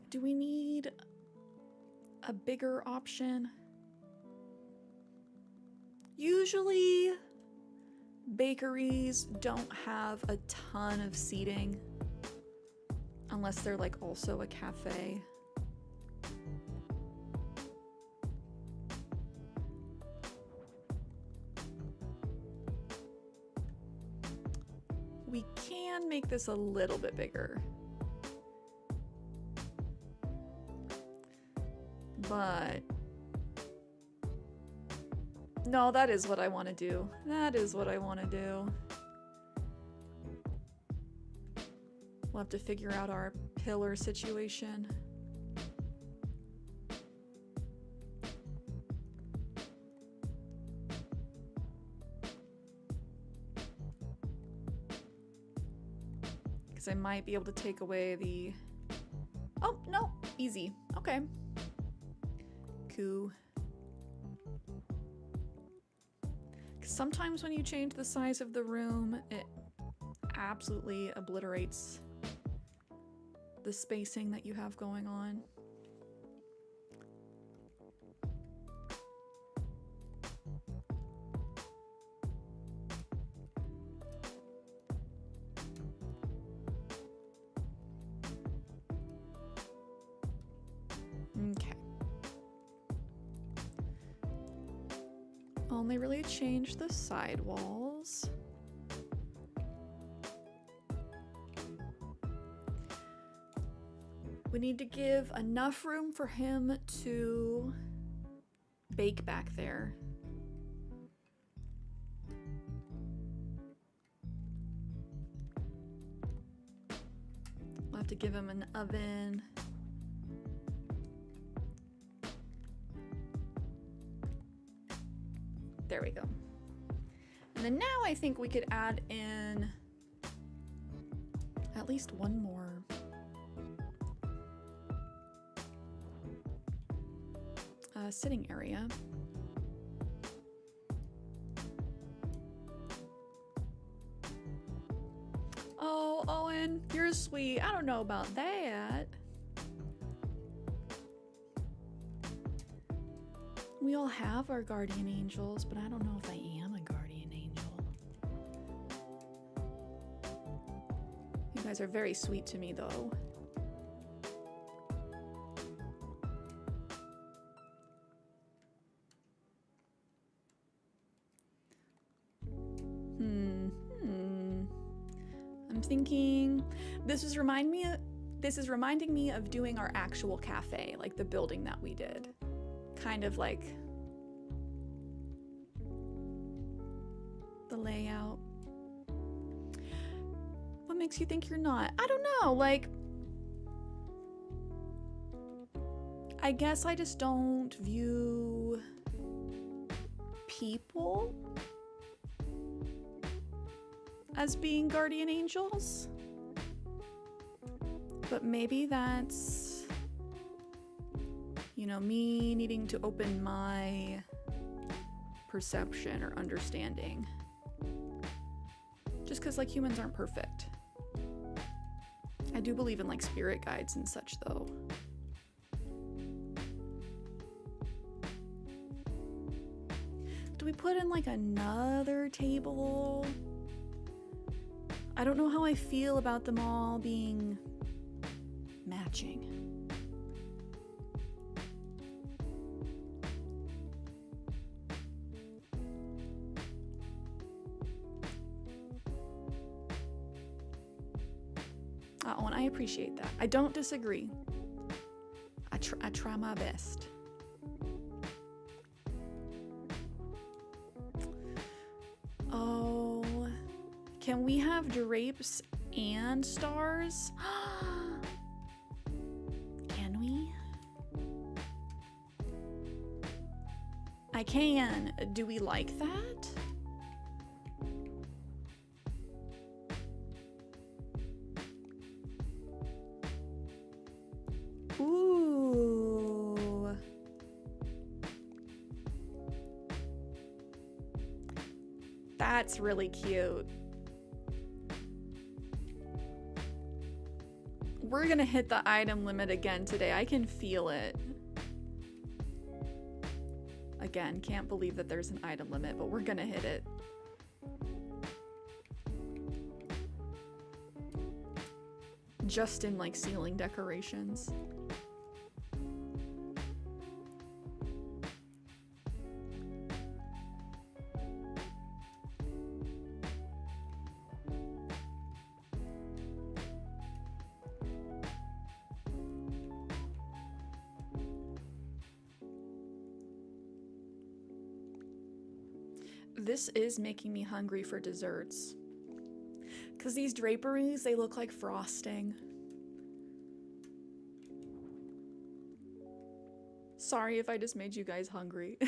Do we need a bigger option? Usually, bakeries don't have a ton of seating unless they're like also a cafe. We can make this a little bit bigger. But no, that is what I want to do. That is what I want to do. We'll have to figure out our pillar situation. Because I might be able to take away the... Oh, no, easy. Okay. 2. 'Cause sometimes when you change the size of the room, it absolutely obliterates the spacing that you have going on. Okay. Only really changed the side walls. We need to give enough room for him to bake back there. We'll have to give him an oven. There we go. And then now I think we could add in at least one more. Sitting area. Oh, Owen, you're sweet. I don't know about that. We all have our guardian angels, but I don't know if I am a guardian angel. You guys are very sweet to me, though. I'm thinking this is reminding me of doing our actual cafe, like the building that we did. Kind of like the layout. What makes you think you're not? I don't know, like I guess I just don't view people as being guardian angels. But maybe that's, you know, me needing to open my perception or understanding. Just because, like, humans aren't perfect. I do believe in, like, spirit guides and such, though. Do we put in, like, another table? I don't know how I feel about them all being matching. Oh, and I appreciate that. I don't disagree. I try my best. Oh, can we have drapes and stars? Can we? I can. Do we like that? Ooh. That's really cute. We're gonna hit the item limit again today. I can feel it. Again, can't believe that there's an item limit, but we're gonna hit it. Just in, like, ceiling decorations. This is making me hungry for desserts. Because these draperies, they look like frosting. Sorry if I just made you guys hungry.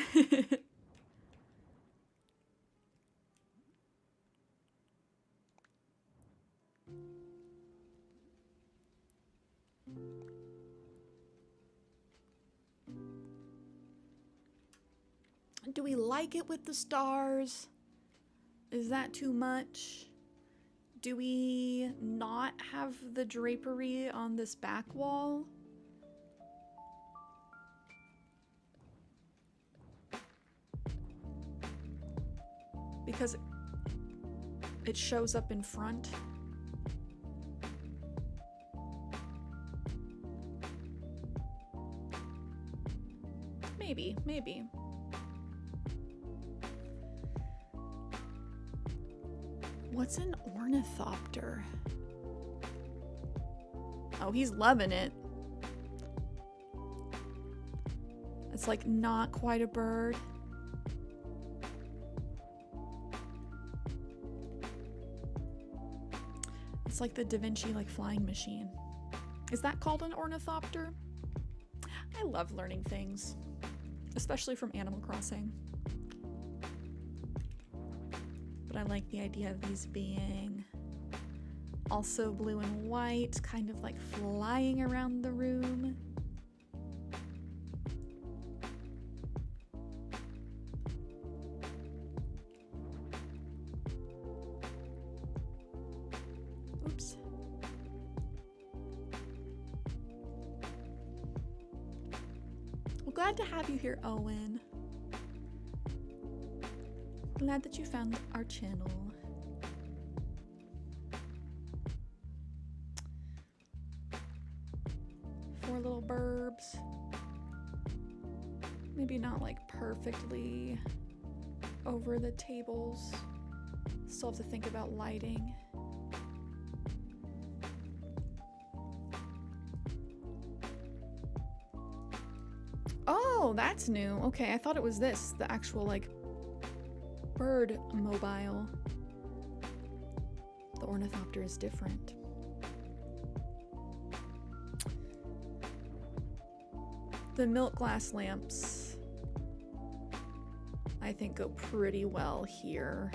Do we like it with the stars? Is that too much? Do we not have the drapery on this back wall? Because it shows up in front. Maybe, maybe. What's an ornithopter? Oh, he's loving it. It's like not quite a bird. It's like the Da Vinci like flying machine. Is that called an ornithopter? I love learning things, especially from Animal Crossing. But I like the idea of these being also blue and white, kind of like flying around the room. Oops. Well, glad to have you here, Owen. Glad that you found our channel. Four little burbs. Maybe not like perfectly over the tables. Still have to think about lighting. Oh, that's new. Okay, I thought it was this, the actual like bird mobile. The ornithopter is different. The milk glass lamps, I think, go pretty well here.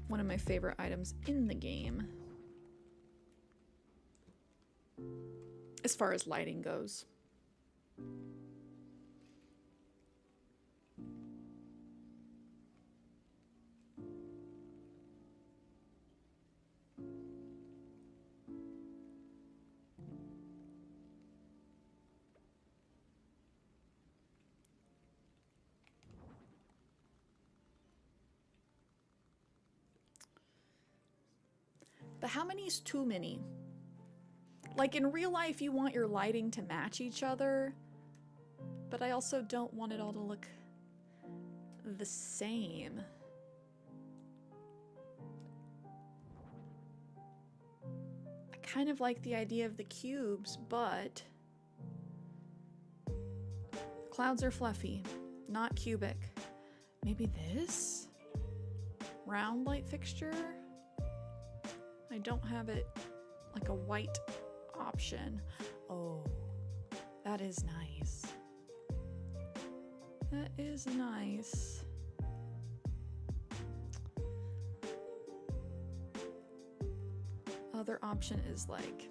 One of my favorite items in the game, as far as lighting goes. But how many is too many? Like in real life, you want your lighting to match each other, but I also don't want it all to look the same. I kind of like the idea of the cubes, but clouds are fluffy, not cubic. Maybe this? Round light fixture? I don't have it like a white option. Oh, that is nice. That is nice. Other option is like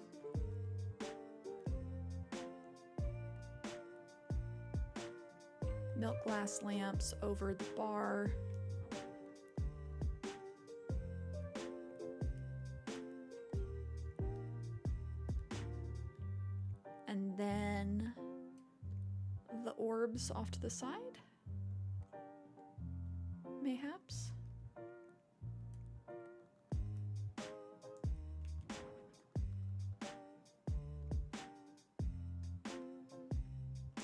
milk glass lamps over the bar. And then the orbs off to the side, mayhaps.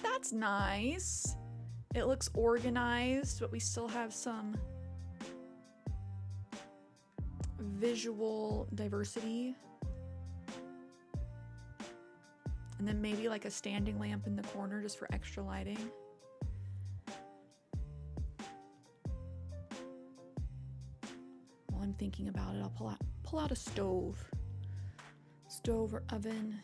That's nice. It looks organized, but we still have some visual diversity. And then maybe like a standing lamp in the corner just for extra lighting. While I'm thinking about it, I'll pull out a stove. Stove or oven.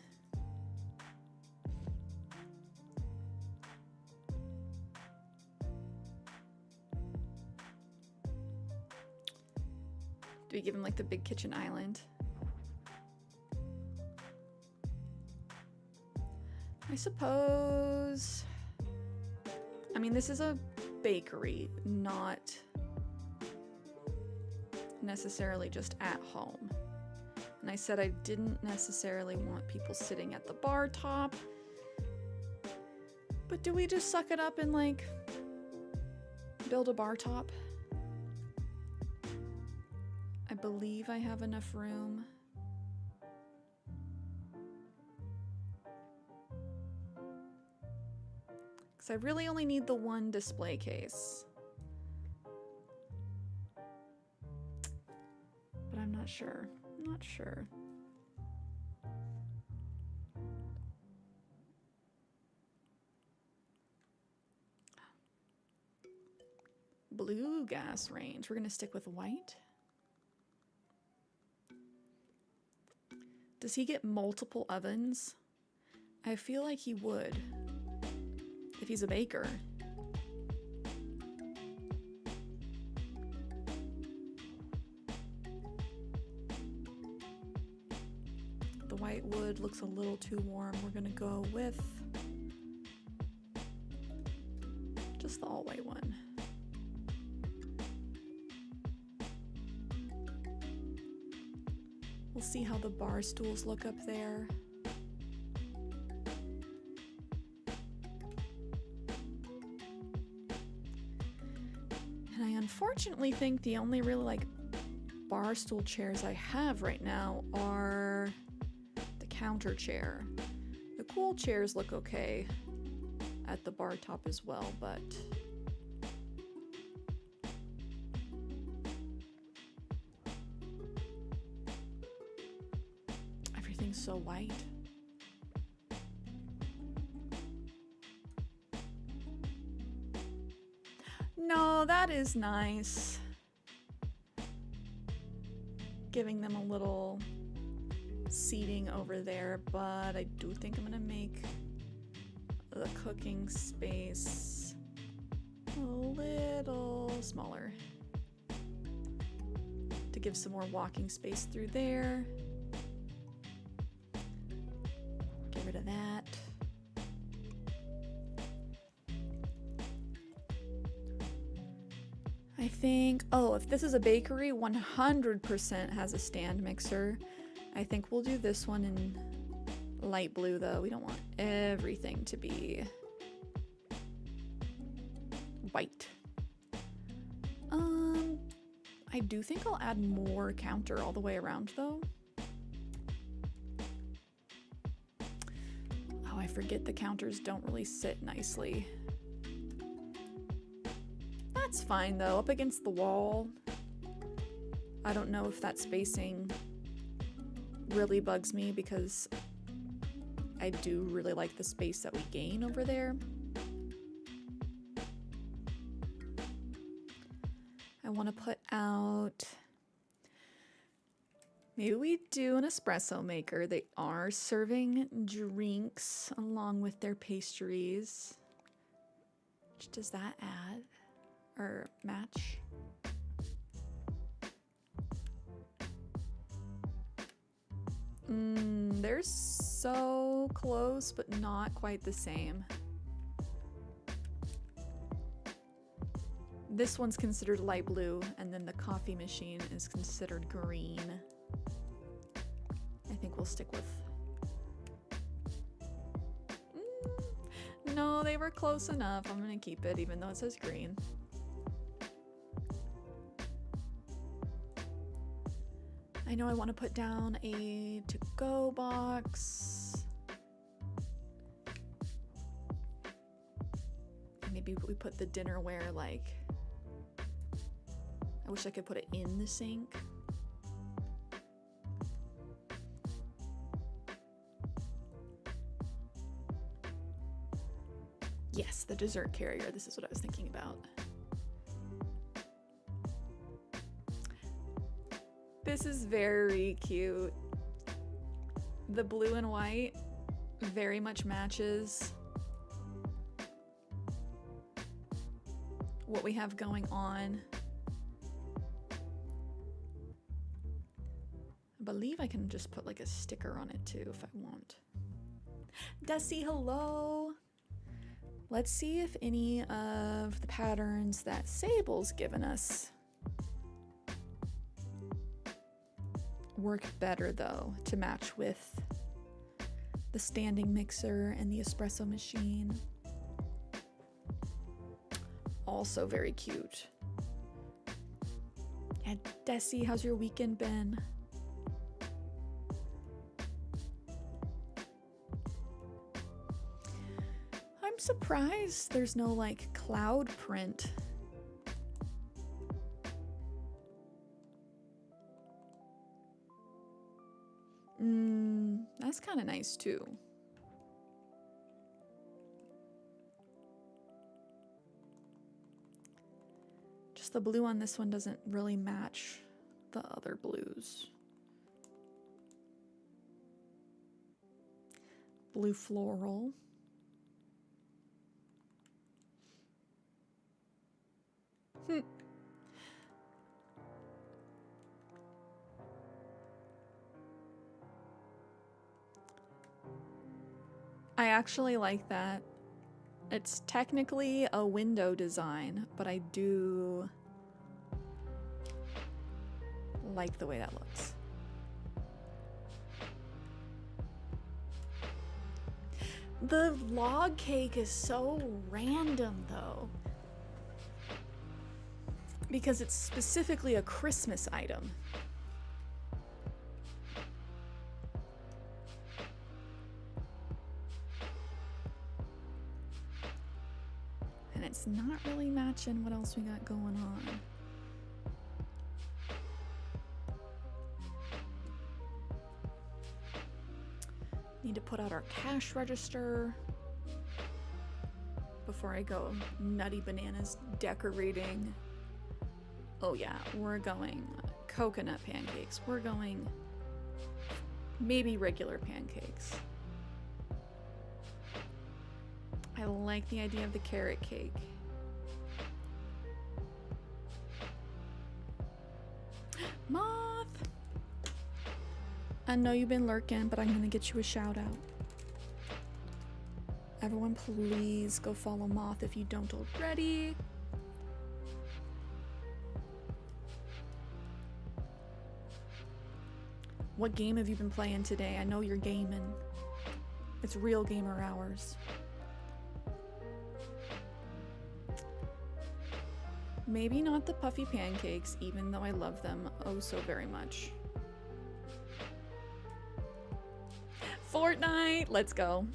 Do we give him like the big kitchen island? I suppose. I mean, this is a bakery, not necessarily just at home. And I said I didn't necessarily want people sitting at the bar top. But do we just suck it up and like build a bar top? I believe I have enough room. Because I really only need the one display case. But I'm not sure. I'm not sure. Blue gas range. We're going to stick with white. Does he get multiple ovens? I feel like he would. If he's a baker. The white wood looks a little too warm. We're gonna go with just the all white one. We'll see how the bar stools look up there. And I unfortunately think the only really like bar stool chairs I have right now are the counter chair. The cool chairs look okay at the bar top as well, but everything's so white. No, that is nice. Giving them a little seating over there, but I do think I'm gonna make the cooking space a little smaller to give some more walking space through there. Get rid of that. I think, oh, if this is a bakery, 100% has a stand mixer. I think we'll do this one in light blue though. We don't want everything to be white. I do think I'll add more counter all the way around though. Oh, I forget the counters don't really sit nicely. That's fine though, up against the wall. I don't know if that spacing really bugs me because I do really like the space that we gain over there. I want to put out, maybe we do an espresso maker. They are serving drinks along with their pastries. Which does that add? Or match? They're so close, but not quite the same. This one's considered light blue, and then the coffee machine is considered green. I think we'll stick with... No, they were close enough. I'm gonna keep it, even though it says green. I know I want to put down a to-go box. Maybe we put the dinnerware like... I wish I could put it in the sink. Yes, the dessert carrier. This is what I was thinking about. This is very cute. The blue and white very much matches what we have going on. I believe I can just put like a sticker on it too if I want. Desi, hello. Let's see if any of the patterns that Sable's given us work better, though, to match with the standing mixer and the espresso machine. Also very cute. Yeah, Desi, how's your weekend been? I'm surprised there's no like cloud print. That's kind of nice too. Just the blue on this one doesn't really match the other blues. Blue floral. I actually like that. It's technically a window design, but I do like the way that looks. The log cake is so random though, because it's specifically a Christmas item. And it's not really matching what else we got going on. Need to put out our cash register before I go nutty bananas decorating. Oh yeah, we're going coconut pancakes. We're going maybe regular pancakes. I like the idea of the carrot cake. Moth! I know you've been lurking, but I'm gonna get you a shout out. Everyone, please go follow Moth if you don't already. What game have you been playing today? I know you're gaming. It's real gamer hours. Maybe not the puffy pancakes, even though I love them oh so very much. Fortnite! Let's go.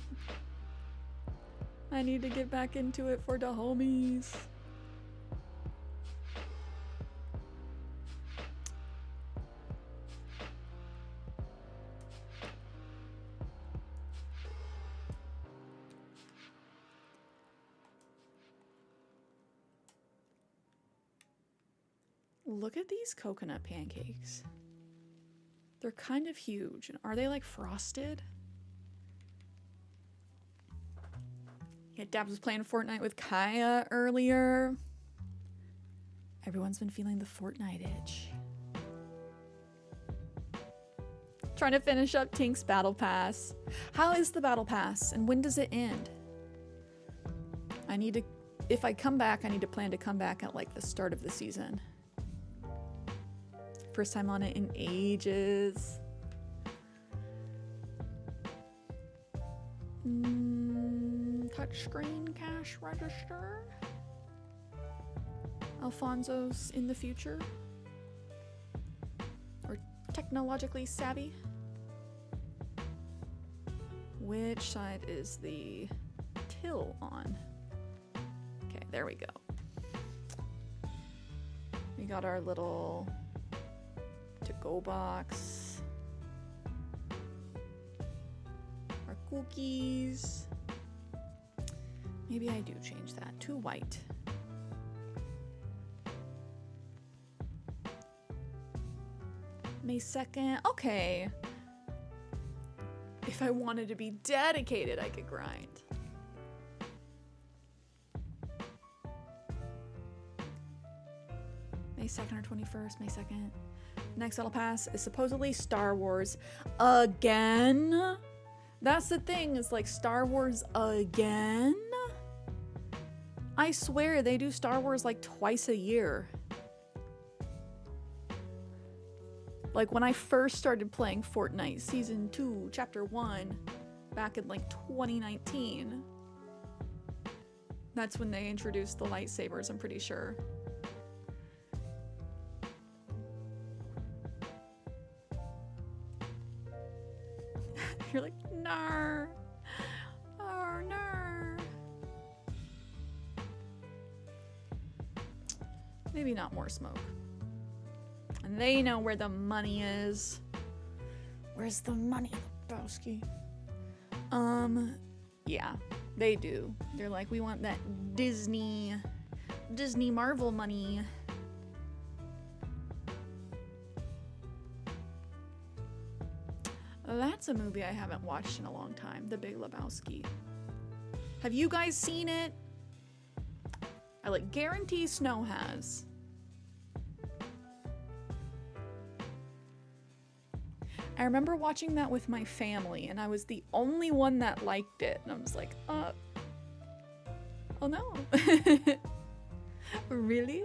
I need to get back into it for the homies. Look at these coconut pancakes. They're kind of huge. And are they like frosted? Yeah, Dabs was playing Fortnite with Kaya earlier. Everyone's been feeling the Fortnite itch. Trying to finish up Tink's Battle Pass. How is the Battle Pass and when does it end? I need to, if I come back, I need to plan to come back at like the start of the season. First time on it in ages. Touchscreen cash register. Alfonso's in the future. Or technologically savvy. Which side is the till on? Okay, there we go. We got our little to-go box. Our cookies. Maybe I do change that to white. May 2nd. Okay. If I wanted to be dedicated, I could grind. May 2nd or 21st? May 2nd. Next Battle Pass is supposedly Star Wars again. That's the thing, is like Star Wars again. I swear they do Star Wars like twice a year. Like when I first started playing Fortnite Season 2, Chapter 1, back in like 2019. That's when they introduced the lightsabers, I'm pretty sure. You're like, nar. Oh, nar. Maybe not more smoke. And they know where the money is. Where's the money, Lebowski? Yeah, they do. They're like, we want that Disney Marvel money. That's a movie I haven't watched in a long time, The Big Lebowski. Have you guys seen it? I like guarantee Snow has. I remember watching that with my family, and I was the only one that liked it. And I was like, oh no. Really?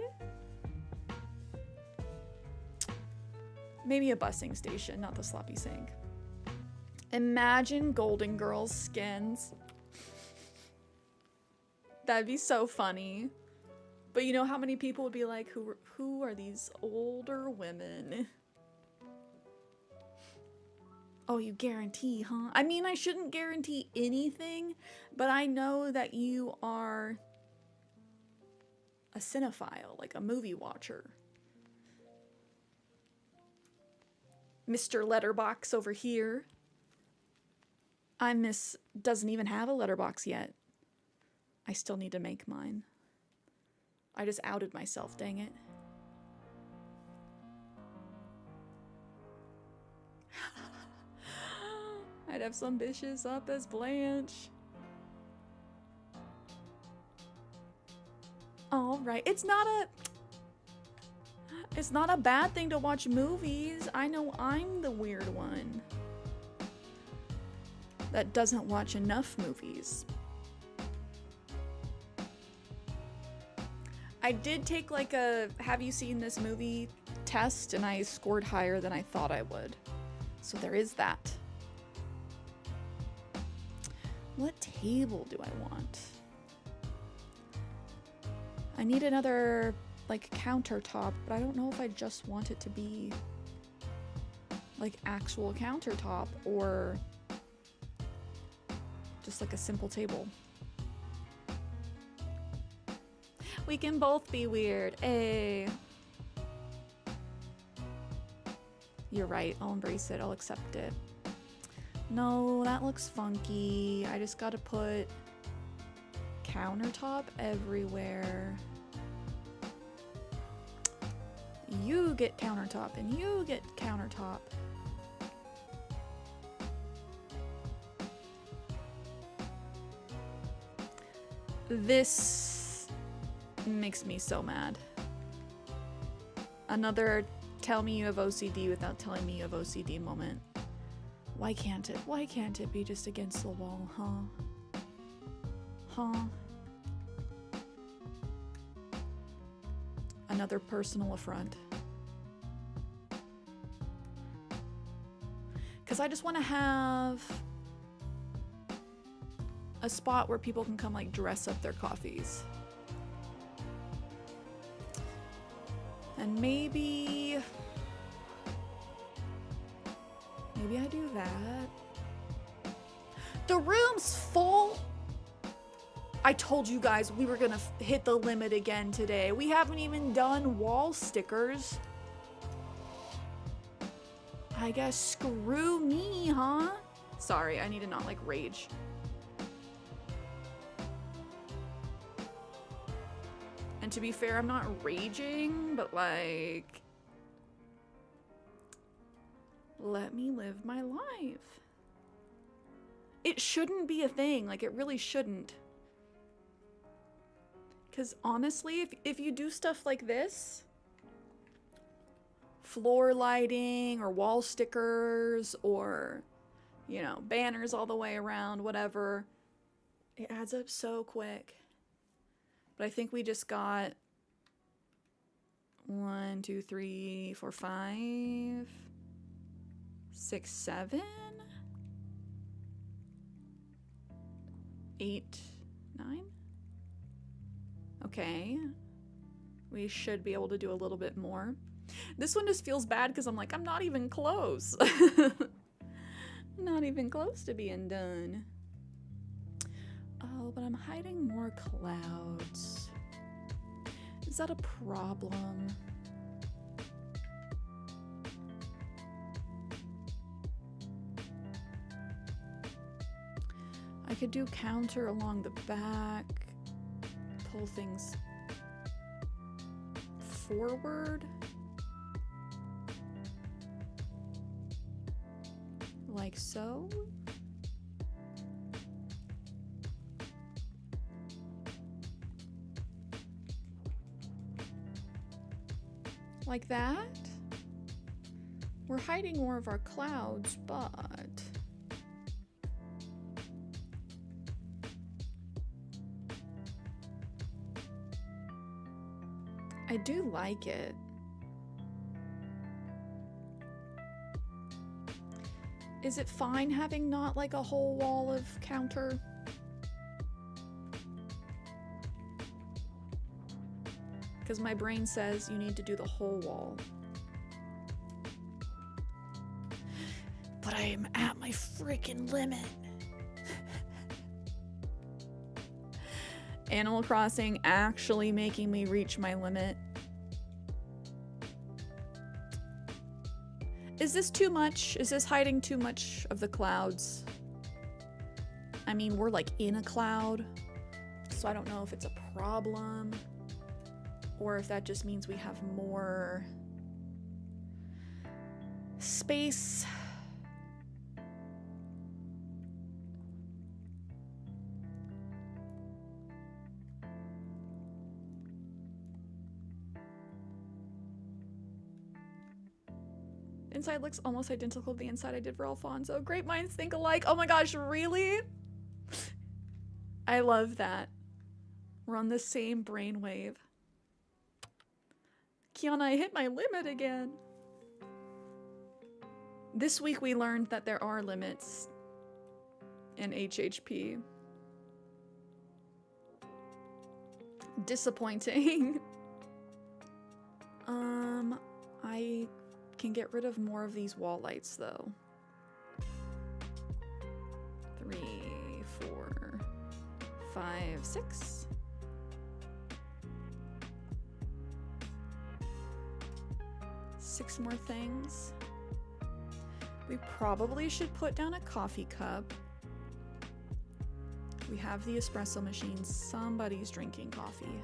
Maybe a busing station, not the sloppy sink. Imagine Golden Girls skins. That'd be so funny. But you know how many people would be like, who are these older women? Oh, you guarantee, huh? I mean, I shouldn't guarantee anything, but I know that you are a cinephile, like a movie watcher. Mr. Letterbox over here. Doesn't even have a letterbox yet. I still need to make mine. I just outed myself, dang it. I'd have some bitches up as Blanche. Alright, it's not a bad thing to watch movies. I know I'm the weird one that doesn't watch enough movies. I did take like a have you seen this movie test, and I scored higher than I thought I would. So there is that. What table do I want? I need another like countertop, but I don't know if I just want it to be like actual countertop or just like a simple table. We can both be weird. Hey. You're right. I'll embrace it. I'll accept it. No, that looks funky. I just gotta put countertop everywhere. You get countertop and you get countertop. This makes me so mad. Another tell me you have OCD without telling me you have OCD moment. Why can't it be just against the wall, huh? Huh? Another personal affront. Because I just want to have a spot where people can come like dress up their coffees. And maybe I do that. The room's full. I told you guys we were gonna hit the limit again today. We haven't even done wall stickers. I guess screw me, huh? Sorry, I need to not like rage. And to be fair, I'm not raging, but like, let me live my life. It shouldn't be a thing. Like, it really shouldn't. Because honestly, if you do stuff like this, floor lighting or wall stickers or, you know, banners all the way around, whatever, it adds up so quick. But I think we just got 1, 2, 3, 4, 5, 6, 7, 8, 9. Okay. We should be able to do a little bit more. This one just feels bad because I'm like, I'm not even close. Not even close to being done. Oh, but I'm hiding more clouds. Is that a problem? I could do counter along the back, pull things forward. Like so. Like that. We're hiding more of our clouds, but I do like it. Is it fine having not like a whole wall of counter? Because my brain says you need to do the whole wall. But I am at my freaking limit. Animal Crossing actually making me reach my limit. Is this too much? Is this hiding too much of the clouds? I mean, we're like in a cloud, so I don't know if it's a problem or if that just means we have more space. Inside looks almost identical to the inside I did for Alfonso. Great minds think alike. Oh my gosh, really? I love that. We're on the same brainwave. Kiana, I hit my limit again. This week we learned that there are limits in HHP. Disappointing. I can get rid of more of these wall lights though. 3, 4, 5, 6. Six more things. We probably should put down a coffee cup. We have the espresso machine. Somebody's drinking coffee.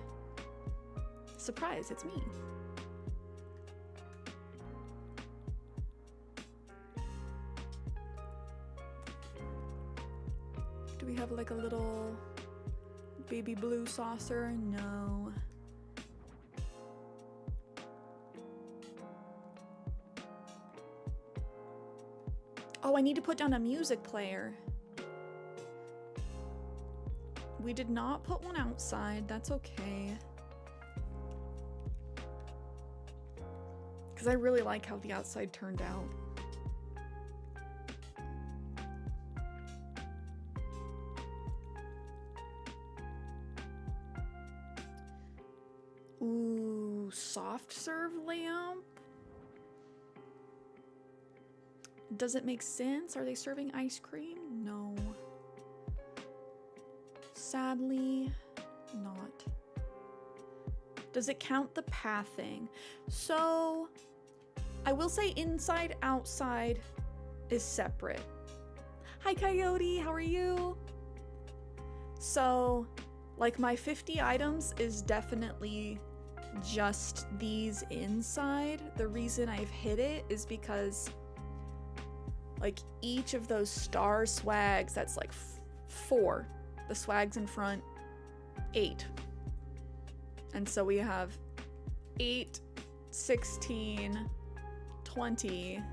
Surprise, it's me. Do we have like a little baby blue saucer? No. Oh, I need to put down a music player. We did not put one outside. That's okay. Because I really like how the outside turned out. Ooh, soft serve lamp. Does it make sense? Are they serving ice cream? No. Sadly, not. Does it count the pathing? So, I will say inside, outside is separate. Hi, Coyote. How are you? So, like my 50 items is definitely just these inside. The reason I've hit it is because like each of those star swags, that's like 4. The swags in front, 8. And so we have 8, 16, 20,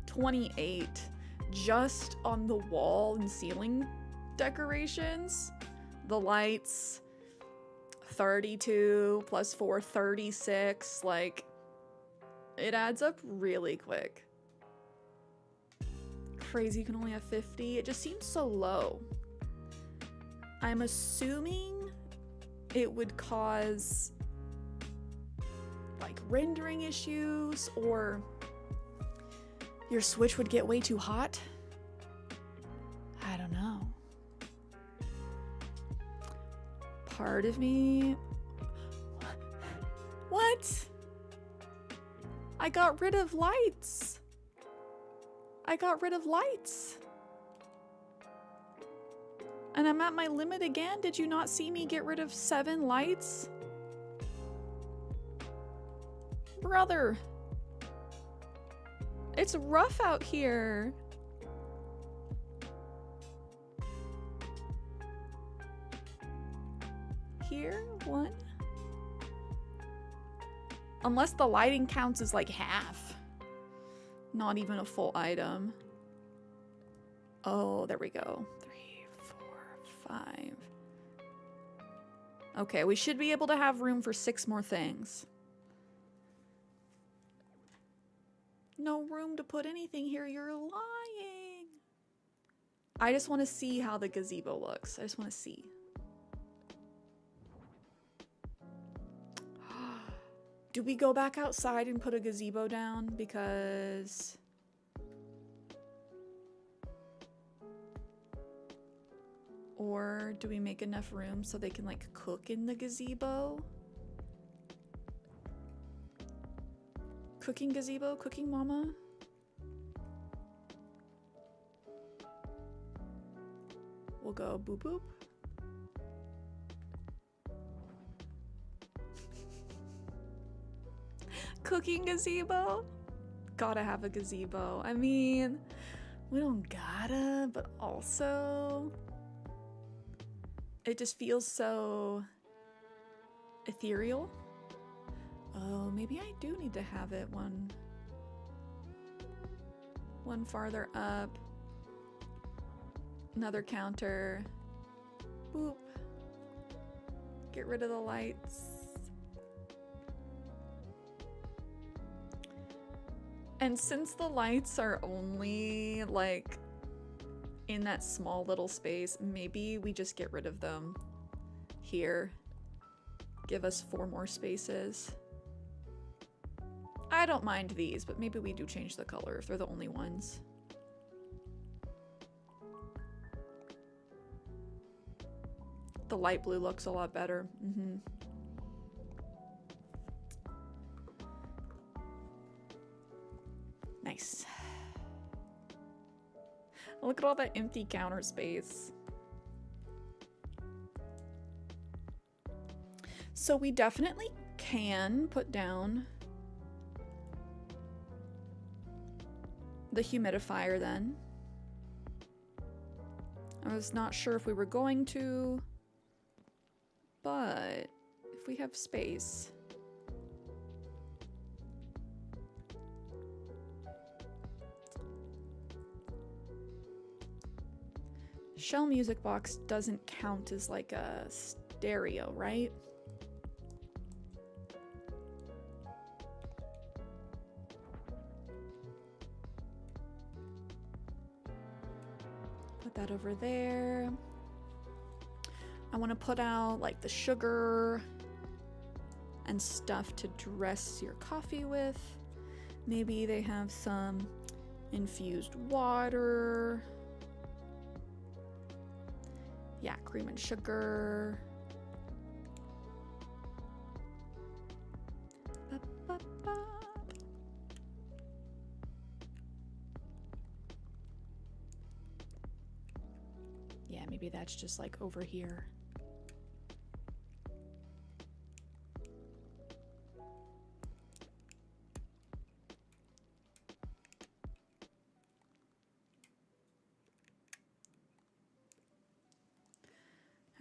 28 just on the wall and ceiling decorations. The lights, 32 plus 4, 36. Like, it adds up really quick. Crazy, you can only have 50. It just seems so low. I'm assuming it would cause like rendering issues, or your Switch would get way too hot. I don't know. Part of me... What? I got rid of lights. I got rid of lights. And I'm at my limit again. Did you not see me get rid of 7 lights? Brother. It's rough out here. Here, 1. Unless the lighting counts as like half. Not even a full item. Oh, there we go. 3, 4, 5. Okay, we should be able to have room for 6 more things. No room to put anything here. You're lying. I just want to see how the gazebo looks. I just want to see. Do we go back outside and put a gazebo down? Because... Or do we make enough room so they can like cook in the gazebo? Cooking gazebo? Cooking mama? We'll go boop boop. Cooking gazebo? Gotta have a gazebo. I mean, we don't gotta, but also it just feels so ethereal. Oh, maybe I do need to have it one farther up. Another counter. Boop. Get rid of the lights. And since the lights are only like in that small little space, maybe we just get rid of them here. Give us 4 more spaces. I don't mind these, but maybe we do change the color if they're the only ones. The light blue looks a lot better. Nice. Look at all that empty counter space. So we definitely can put down the humidifier then. I was not sure if we were going to, but if we have space. Shell music box doesn't count as like a stereo, right? Put that over there. I want to put out like the sugar and stuff to dress your coffee with. Maybe they have some infused water. Yeah, cream and sugar. Yeah, maybe that's just like over here.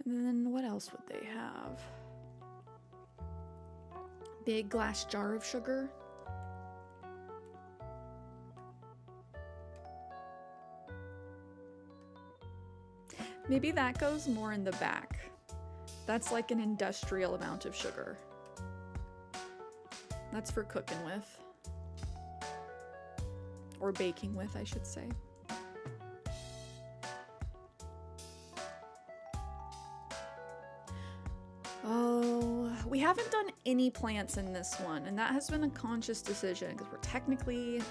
And then what else would they have? Big glass jar of sugar. Maybe that goes more in the back. That's like an industrial amount of sugar. That's for cooking with. Or baking with, I should say. Oh, we haven't done any plants in this one, and that has been a conscious decision because we're technically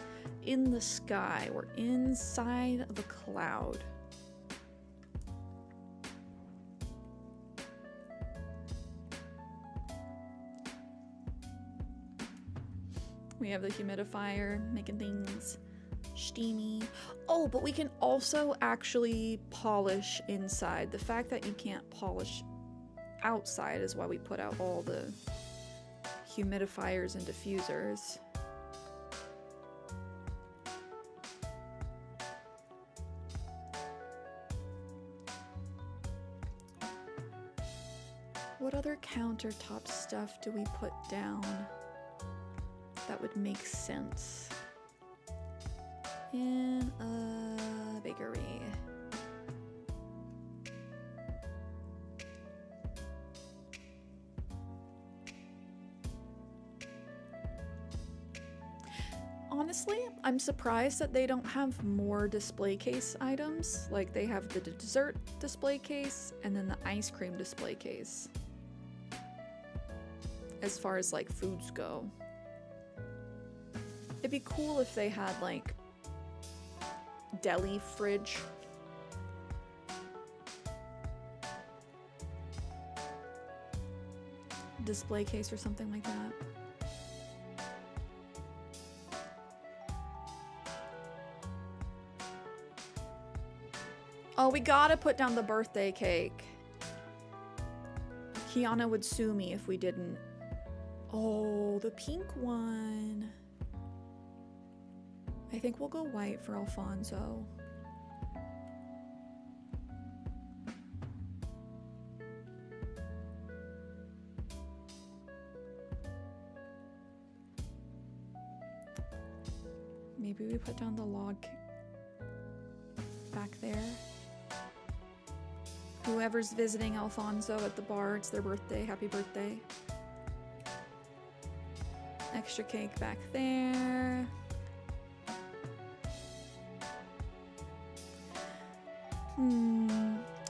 in the sky. We're inside of a cloud. We have the humidifier making things steamy. Oh, but we can also actually polish inside. The fact that you can't polish outside is why we put out all the humidifiers and diffusers. What other countertop stuff do we put down that would make sense in a bakery? Honestly, I'm surprised that they don't have more display case items. Like they have the dessert display case and then the ice cream display case. As far as like foods go. It'd be cool if they had like deli fridge. Display case or something like that. Oh, we gotta put down the birthday cake. Kiana would sue me if we didn't. Oh, the pink one. I think we'll go white for Alfonso. Maybe we put down the log back there. Whoever's visiting Alfonso at the bar, it's their birthday. Happy birthday. Extra cake back there.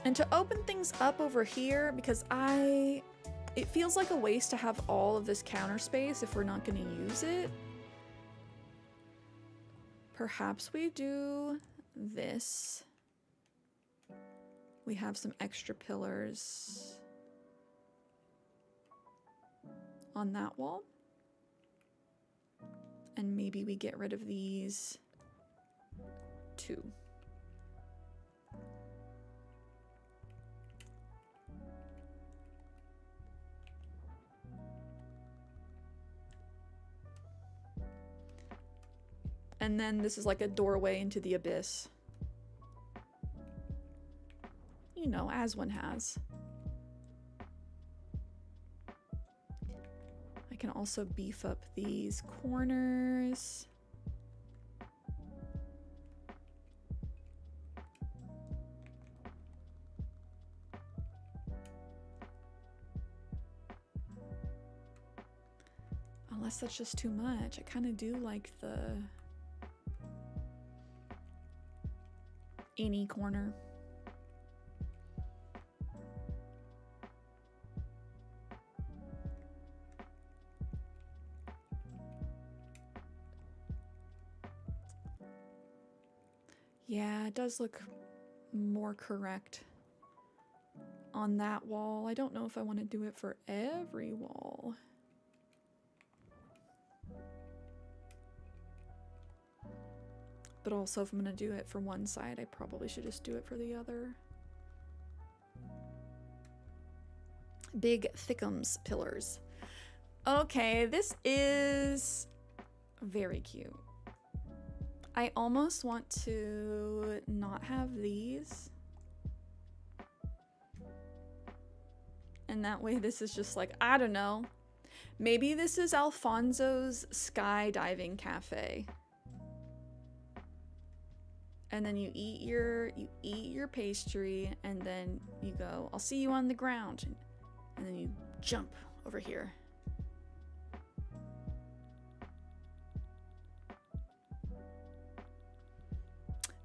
And to open things up over here, because it feels like a waste to have all of this counter space if we're not going to use it. Perhaps we do this. We have some extra pillars on that wall. And maybe we get rid of these two. And then this is like a doorway into the abyss. You know, as one has. I can also beef up these corners. Unless that's just too much. I kind of do like the any corner. Yeah, it does look more correct on that wall. I don't know if I want to do it for every wall. But also, if I'm going to do it for one side, I probably should just do it for the other. Big thickums pillars. Okay, this is very cute. I almost want to not have these. And that way this is just like, I don't know. Maybe this is Alfonso's skydiving cafe. And then you eat your pastry and then you go, I'll see you on the ground. And then you jump over here.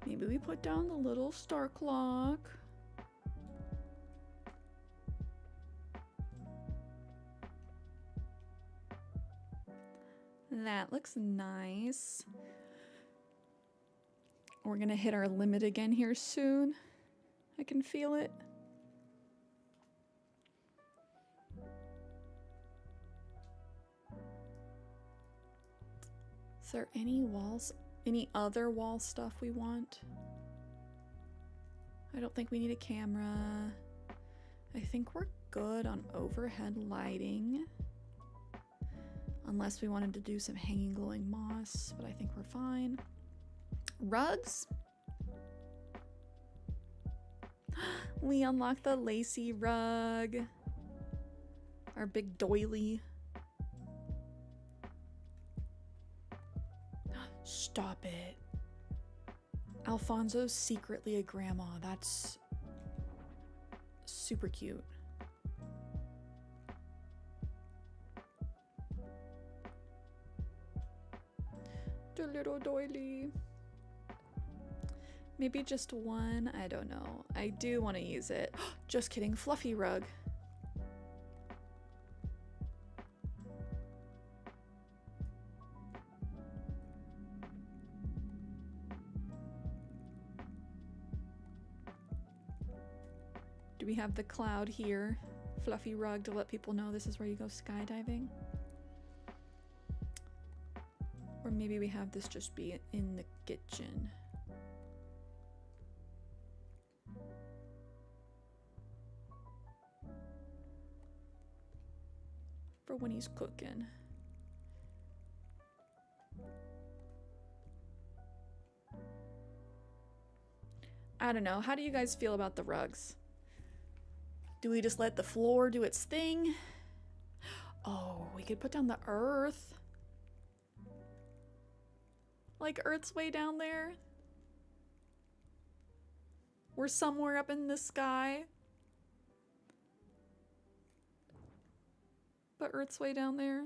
Maybe we put down the little star clock. That looks nice. We're gonna hit our limit again here soon. I can feel it. Is there any other wall stuff we want? I don't think we need a camera. I think we're good on overhead lighting. Unless we wanted to do some hanging glowing moss, but I think we're fine. Rugs? We unlocked the lacy rug. Our big doily. Stop it. Alfonso's secretly a grandma. That's super cute. The little doily. Maybe just one. I don't know. I do want to use it. Just kidding. Fluffy rug. Do we have the cloud here? Fluffy rug to let people know this is where you go skydiving? Or maybe we have this just be in the kitchen. For when he's cooking. I don't know. How do you guys feel about the rugs? Do we just let the floor do its thing? Oh, we could put down the earth. Like Earth's way down there. We're somewhere up in the sky. But Earth's way down there.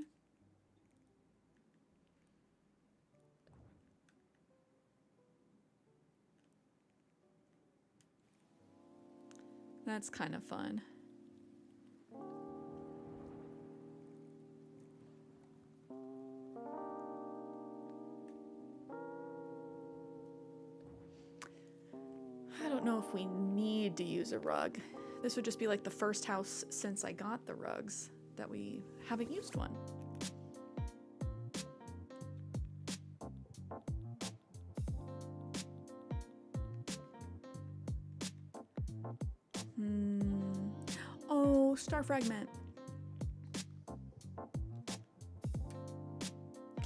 That's kind of fun. I don't know if we need to use a rug. This would just be like the first house since I got the rugs that we haven't used one. Oh, star fragment.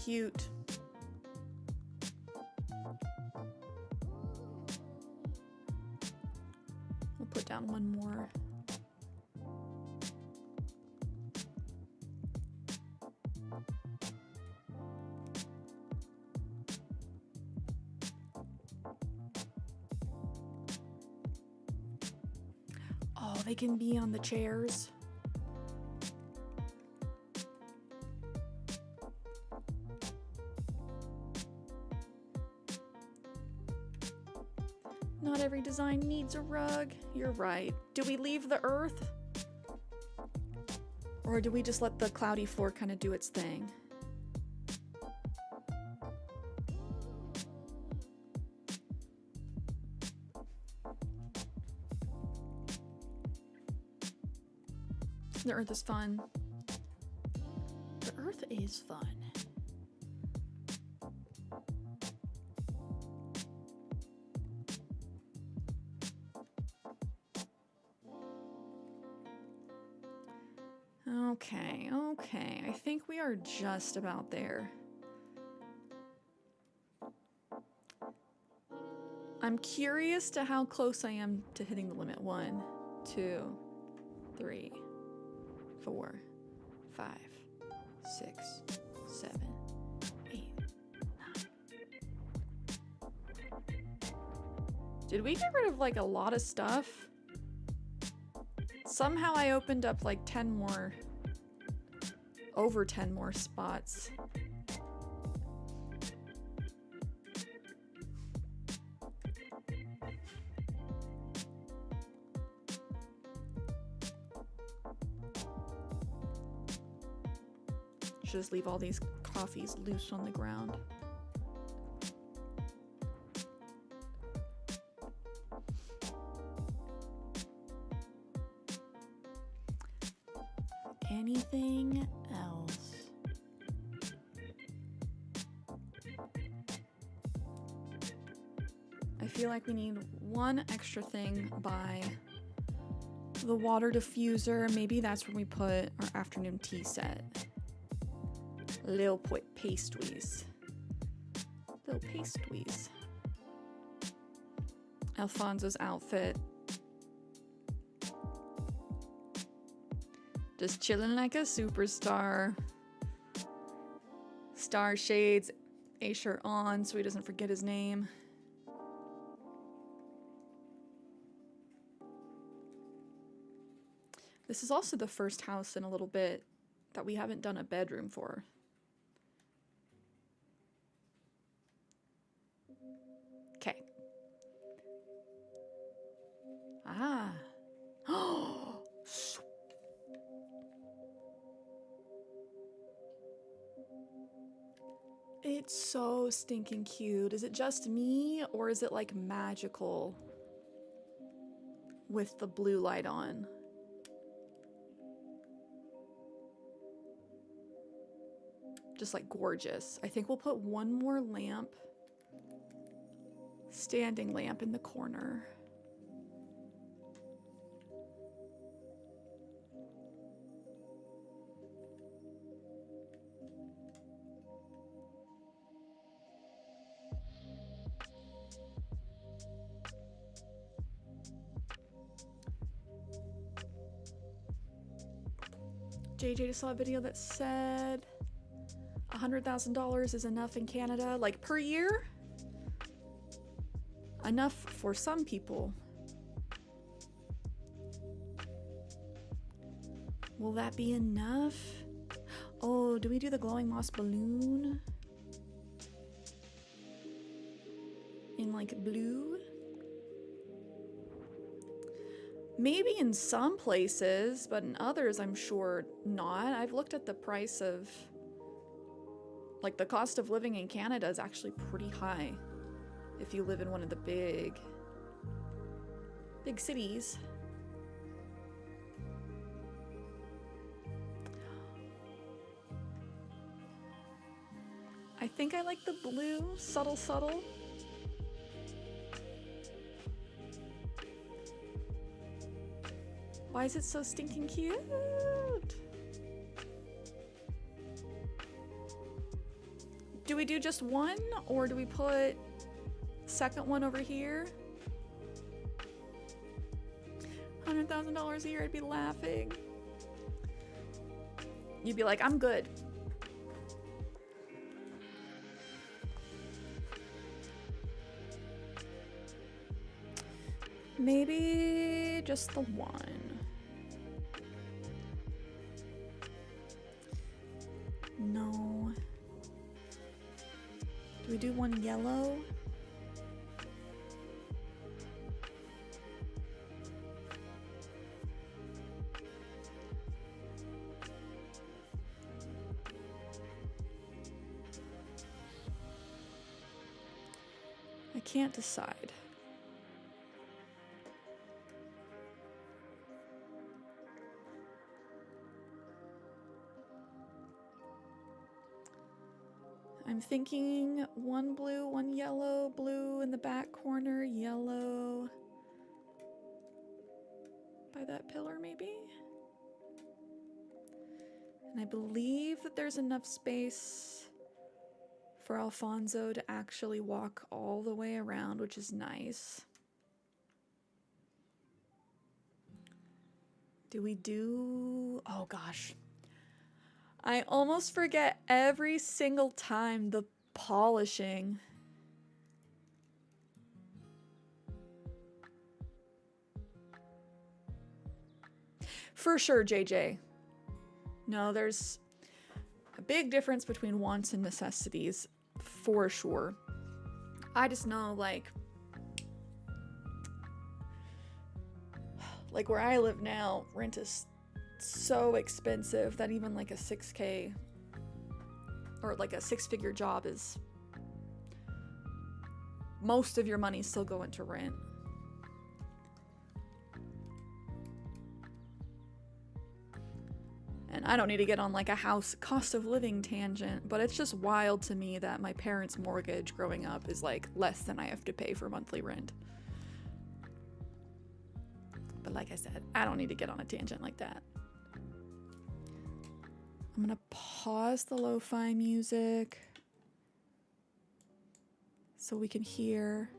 Cute. We'll put down one more. Oh, they can be on the chairs. Not every design needs a rug. You're right. Do we leave the earth? Or do we just let the cloudy floor kind of do its thing? The earth is fun. The earth is fun. Okay. I think we are just about there. I'm curious to how close I am to hitting the limit. 1, 2, 3, 4, 5, 6, 7, 8, 9. Did we get rid of like a lot of stuff? Somehow I opened up like 10 more, over 10 more spots. Just leave all these coffees loose on the ground. Anything else? I feel like we need one extra thing by the water diffuser. Maybe that's where we put our afternoon tea set. Little pastries. Little pastries. Alfonso's outfit. Just chilling like a superstar. Star shades, a shirt on so he doesn't forget his name. This is also the first house in a little bit that we haven't done a bedroom for. Okay. Ah. It's so stinking cute. Is it just me, or is it like magical with the blue light on? Just like gorgeous. I think we'll put one more lamp, standing lamp in the corner. JJ just saw a video that said $100,000 is enough in Canada, like per year? Enough for some people. Will that be enough? Oh, do we do the glowing moss balloon? In like blue? Maybe in some places, but in others I'm sure not. I've looked at the price of, like, the cost of living in Canada is actually pretty high if you live in one of the big cities. I think I like the blue, subtle. Why is it so stinking cute? Do we do just one, or do we put second one over here? $100,000 a year, I'd be laughing. You'd be like, I'm good. Maybe just the one. No. Do we do one yellow? I can't decide. I'm thinking one blue, one yellow, blue in the back corner, yellow by that pillar maybe. And I believe that there's enough space for Alfonso to actually walk all the way around, which is nice. Do we do, oh gosh. I almost forget every single time the polishing. For sure, JJ. No, there's a big difference between wants and necessities, for sure. I just know, like where I live now, rent is so expensive that even like a 6K or like a 6-figure job is, most of your money still going to rent. And I don't need to get on like a house cost of living tangent, but it's just wild to me that my parents' mortgage growing up is like less than I have to pay for monthly rent. But like I said, I don't need to get on a tangent like that. I'm gonna pause the lo-fi music so we can hear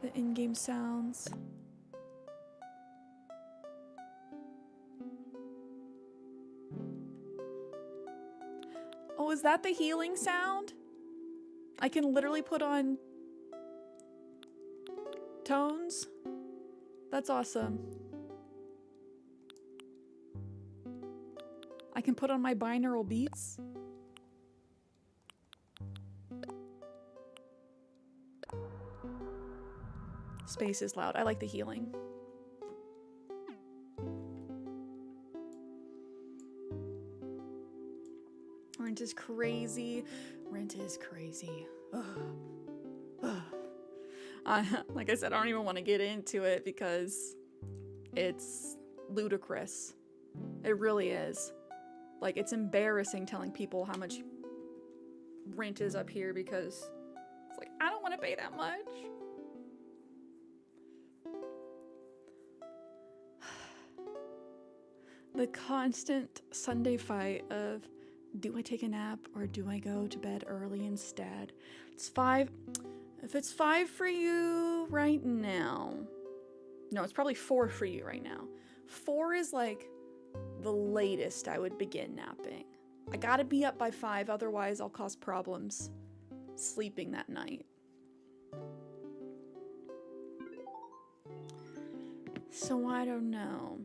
the in-game sounds. Oh, is that the healing sound? I can literally put on tones? That's awesome. I can put on my binaural beats. Space is loud. I like the healing. Rent is crazy. Rent is crazy. Ugh. Ugh. Like I said, I don't even want to get into it because it's ludicrous. It really is. Like, it's embarrassing telling people how much rent is up here because it's like, I don't want to pay that much. The constant Sunday fight of, do I take a nap or do I go to bed early instead? It's 5. If it's 5 for you right now. No, it's probably 4 for you right now. 4 is like the latest I would begin napping. I gotta be up by 5, otherwise I'll cause problems sleeping that night. So I don't know.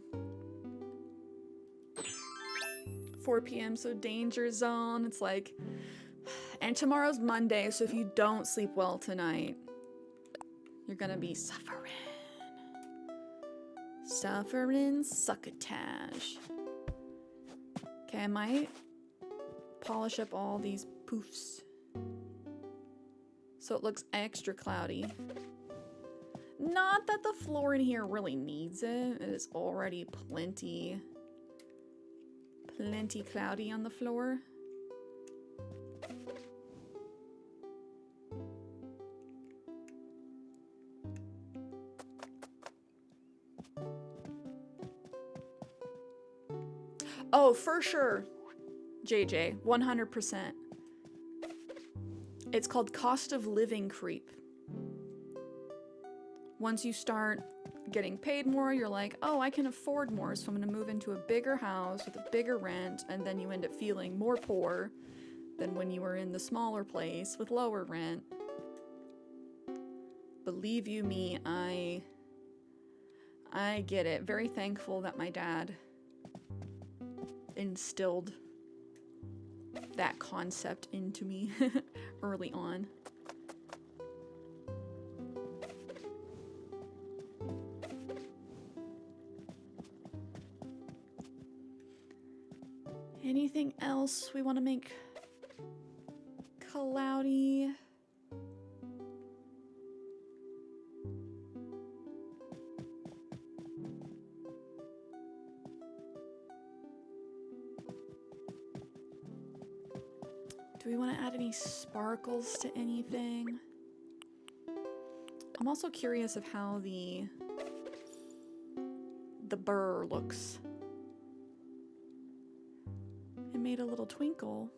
4 p.m. so danger zone. It's like, and tomorrow's Monday, so if you don't sleep well tonight, you're gonna be suffering. Suffering succotash. Okay, I might polish up all these poofs so it looks extra cloudy. Not that the floor in here really needs it. It is already plenty cloudy on the floor. Oh, for sure, JJ, 100%. It's called cost of living creep. Once you start getting paid more, you're like, oh, I can afford more, so I'm gonna move into a bigger house with a bigger rent, and then you end up feeling more poor than when you were in the smaller place with lower rent. Believe you me, I get it. Very thankful that my dad instilled that concept into me early on. Anything else we want to make cloudy? Do we want to add any sparkles to anything? I'm also curious of how the burr looks. It made a little twinkle.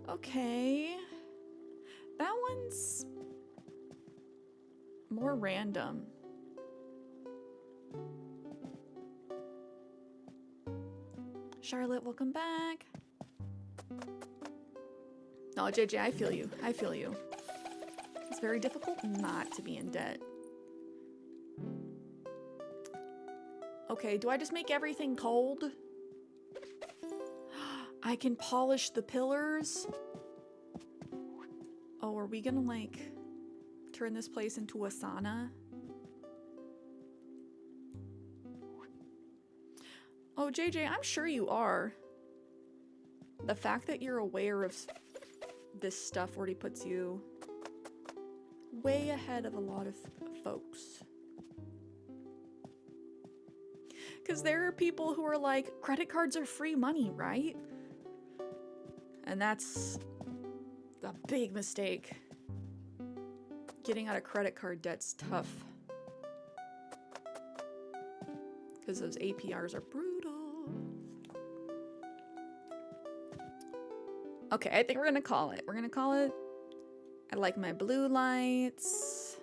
Okay. That one's more random. Charlotte, welcome back. No, JJ, I feel you. I feel you. It's very difficult not to be in debt. Okay, do I just make everything cold? I can polish the pillars. Oh, are we gonna like turn this place into a sauna? Oh, JJ, I'm sure you are. The fact that you're aware of this stuff already puts you way ahead of a lot of folks. Because there are people who are like, credit cards are free money, right? And that's a big mistake. Getting out of credit card debt's tough. Because those APRs are brutal. Okay, I think we're gonna call it. We're gonna call it. I like my blue lights.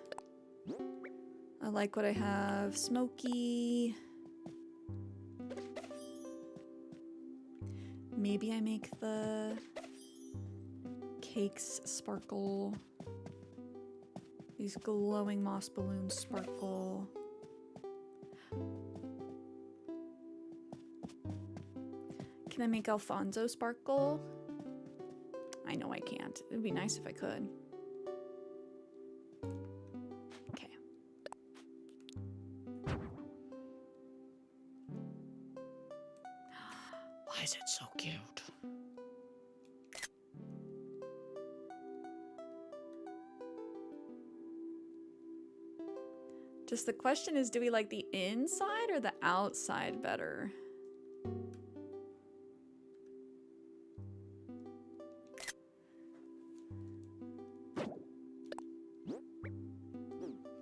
I like what I have. Smoky. Maybe I make the cakes sparkle. These glowing moss balloons sparkle. Can I make Alfonso sparkle? I know I can't. It'd be nice if I could. Okay. Why is it so cute? Just the question is, do we like the inside or the outside better?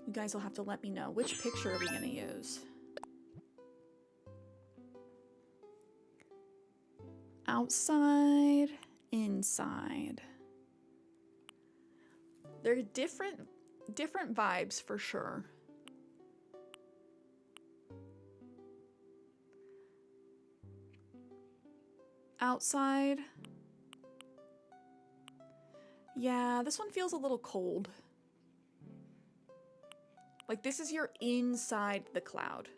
You guys will have to let me know. Which picture are we gonna use? Outside, inside. They're different vibes for sure. Outside. Yeah, this one feels a little cold. Like this is your inside the cloud.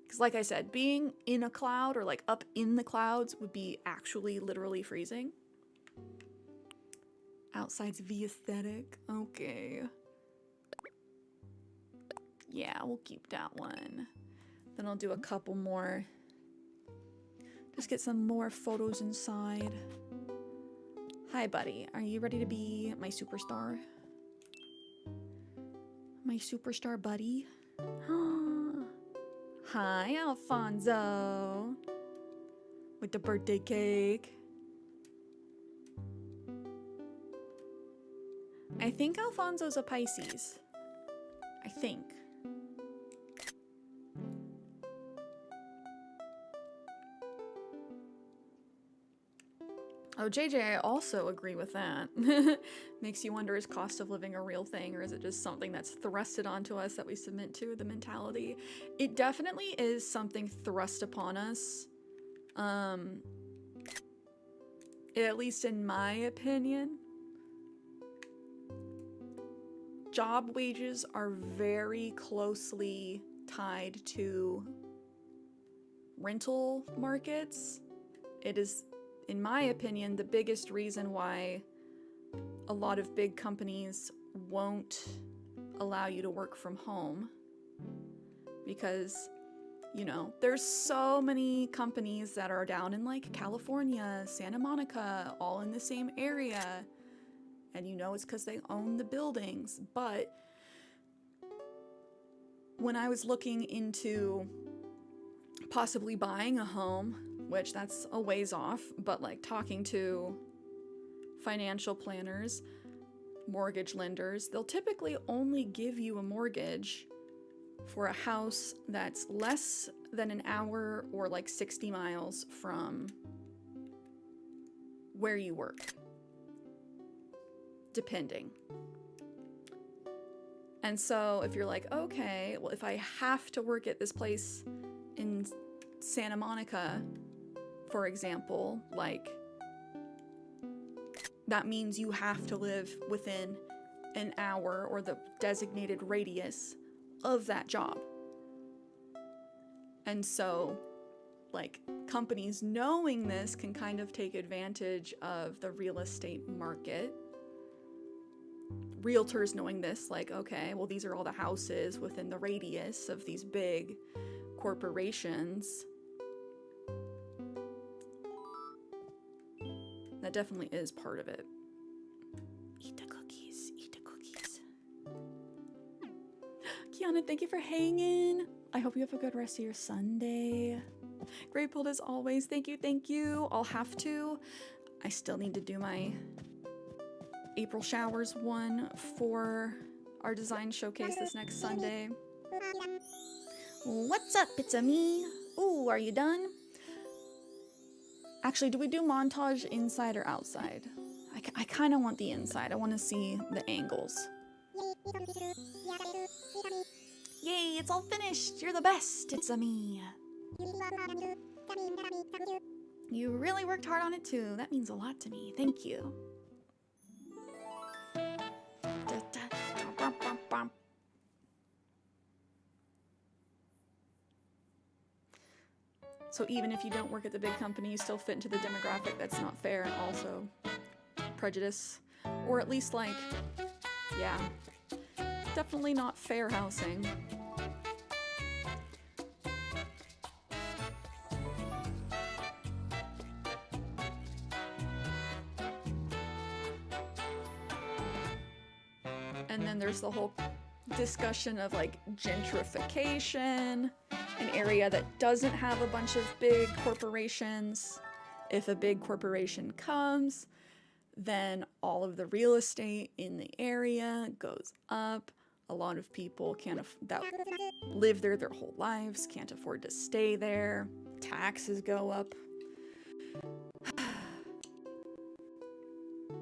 Because like I said, being in a cloud or like up in the clouds would be actually literally freezing. Outside's the aesthetic. Okay. Yeah, we'll keep that one. Then I'll do a couple more. Just get some more photos inside. Hi, buddy. Are you ready to be my superstar? My superstar buddy? Hi, Alfonso. With the birthday cake. I think Alfonso's a Pisces. I think. Oh, JJ, I also agree with that. Makes you wonder, is cost of living a real thing, or is it just something that's thrusted onto us that we submit to, the mentality? It definitely is something thrust upon us. At least in my opinion. Job wages are very closely tied to rental markets. It is, in my opinion, the biggest reason why a lot of big companies won't allow you to work from home. Because, you know, there's so many companies that are down in like California, Santa Monica, all in the same area. And you know it's because they own the buildings. But when I was looking into possibly buying a home, which that's a ways off, but like talking to financial planners, mortgage lenders, they'll typically only give you a mortgage for a house that's less than an hour or like 60 miles from where you work, depending. And so if you're like, okay, well, if I have to work at this place in Santa Monica for example, like that means you have to live within an hour or the designated radius of that job. And so, like, companies knowing this can kind of take advantage of the real estate market. Realtors knowing this, like, okay, well, these are all the houses within the radius of these big corporations. That definitely is part of it. Eat the cookies, eat the cookies. Kiana, thank you for hanging. I hope you have a good rest of your Sunday. Grateful as always. Thank you, thank you. I'll have to. I still need to do my April showers one for our design showcase this next Sunday. What's up? It's a me. Ooh, are you done? Actually, do we do montage inside or outside? I kind of want the inside. I want to see the angles. Yay, it's all finished. You're the best. It's a me. You really worked hard on it too. That means a lot to me. Thank you. So even if you don't work at the big company, you still fit into the demographic that's not fair and also prejudice. Or at least, like, yeah, definitely not fair housing. And then there's the whole discussion of, like, gentrification, an area that doesn't have a bunch of big corporations. If a big corporation comes, then all of the real estate in the area goes up. A lot of people that live there their whole lives can't afford to stay there. Taxes go up.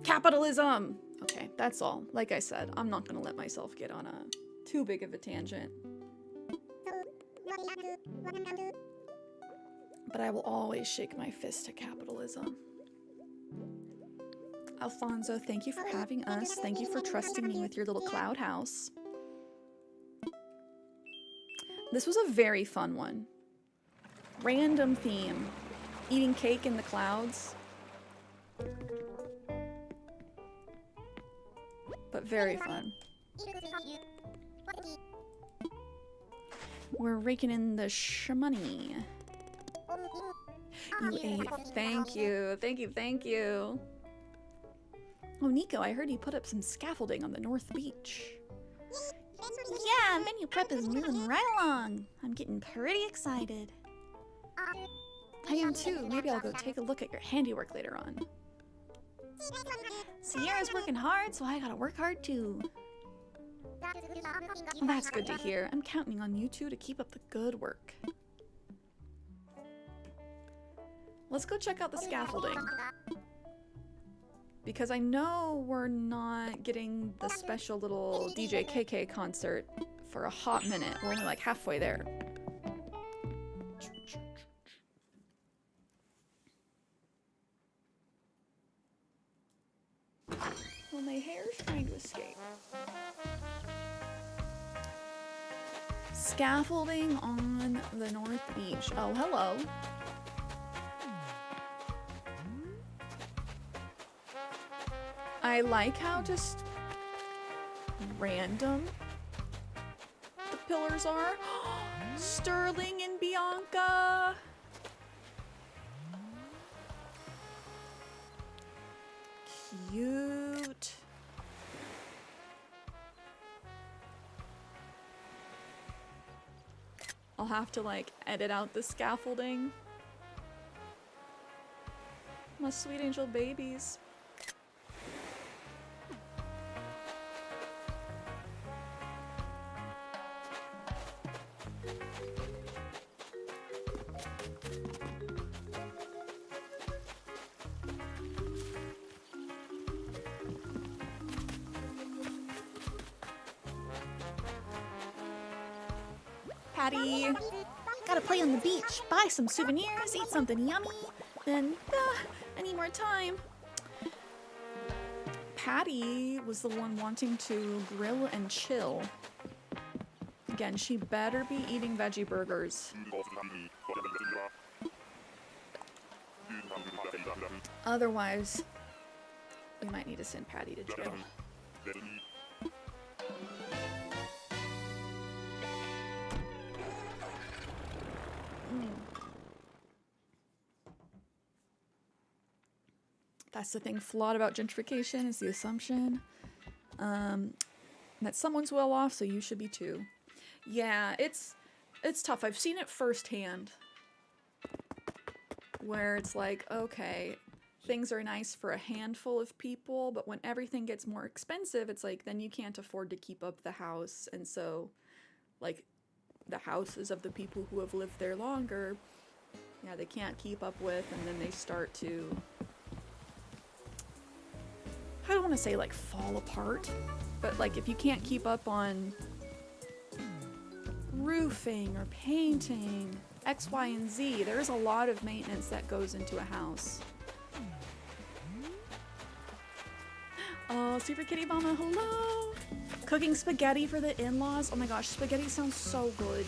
Capitalism! Okay, that's all. Like I said, I'm not gonna let myself get on a too big of a tangent. But I will always shake my fist at capitalism. Alfonso, thank you for having us. Thank you for trusting me with your little cloud house. This was a very fun one. Random theme. Eating cake in the clouds. But very fun. We're raking in the shmoney. You ate. Thank you. Thank you. Thank you. Oh, Nico, I heard you put up some scaffolding on the North Beach. Yeah, venue prep is moving right along. I'm getting pretty excited. I am too. Maybe I'll go take a look at your handiwork later on. Sierra's working hard, so I gotta work hard too. Well, that's good to hear. I'm counting on you two to keep up the good work. Let's go check out the scaffolding. Because I know we're not getting the special little DJ KK concert for a hot minute. We're only like halfway there. Well, my hair's trying to escape. Scaffolding on the North Beach. Oh, hello. I like how just random the pillars are. Sterling and Bianca. Cute. I'll have to like edit out the scaffolding. My sweet angel babies. Patty. Gotta play on the beach, buy some souvenirs, eat something yummy. And I need more time. Patty was the one wanting to grill and chill. Again, she better be eating veggie burgers. Otherwise, we might need to send Patty to jail. That's the thing flawed about gentrification, is the assumption that someone's well off, so you should be too. Yeah, it's tough. I've seen it firsthand, where it's like, okay, things are nice for a handful of people, but when everything gets more expensive, it's like, then you can't afford to keep up the house, and so, like, the houses of the people who have lived there longer, yeah, they can't keep up with, and then they start to, I don't want to say like fall apart, but like if you can't keep up on roofing or painting, X, Y, and Z, there's a lot of maintenance that goes into a house. Oh, Super Kitty Mama, hello! Cooking spaghetti for the in-laws. Oh my gosh, spaghetti sounds so good.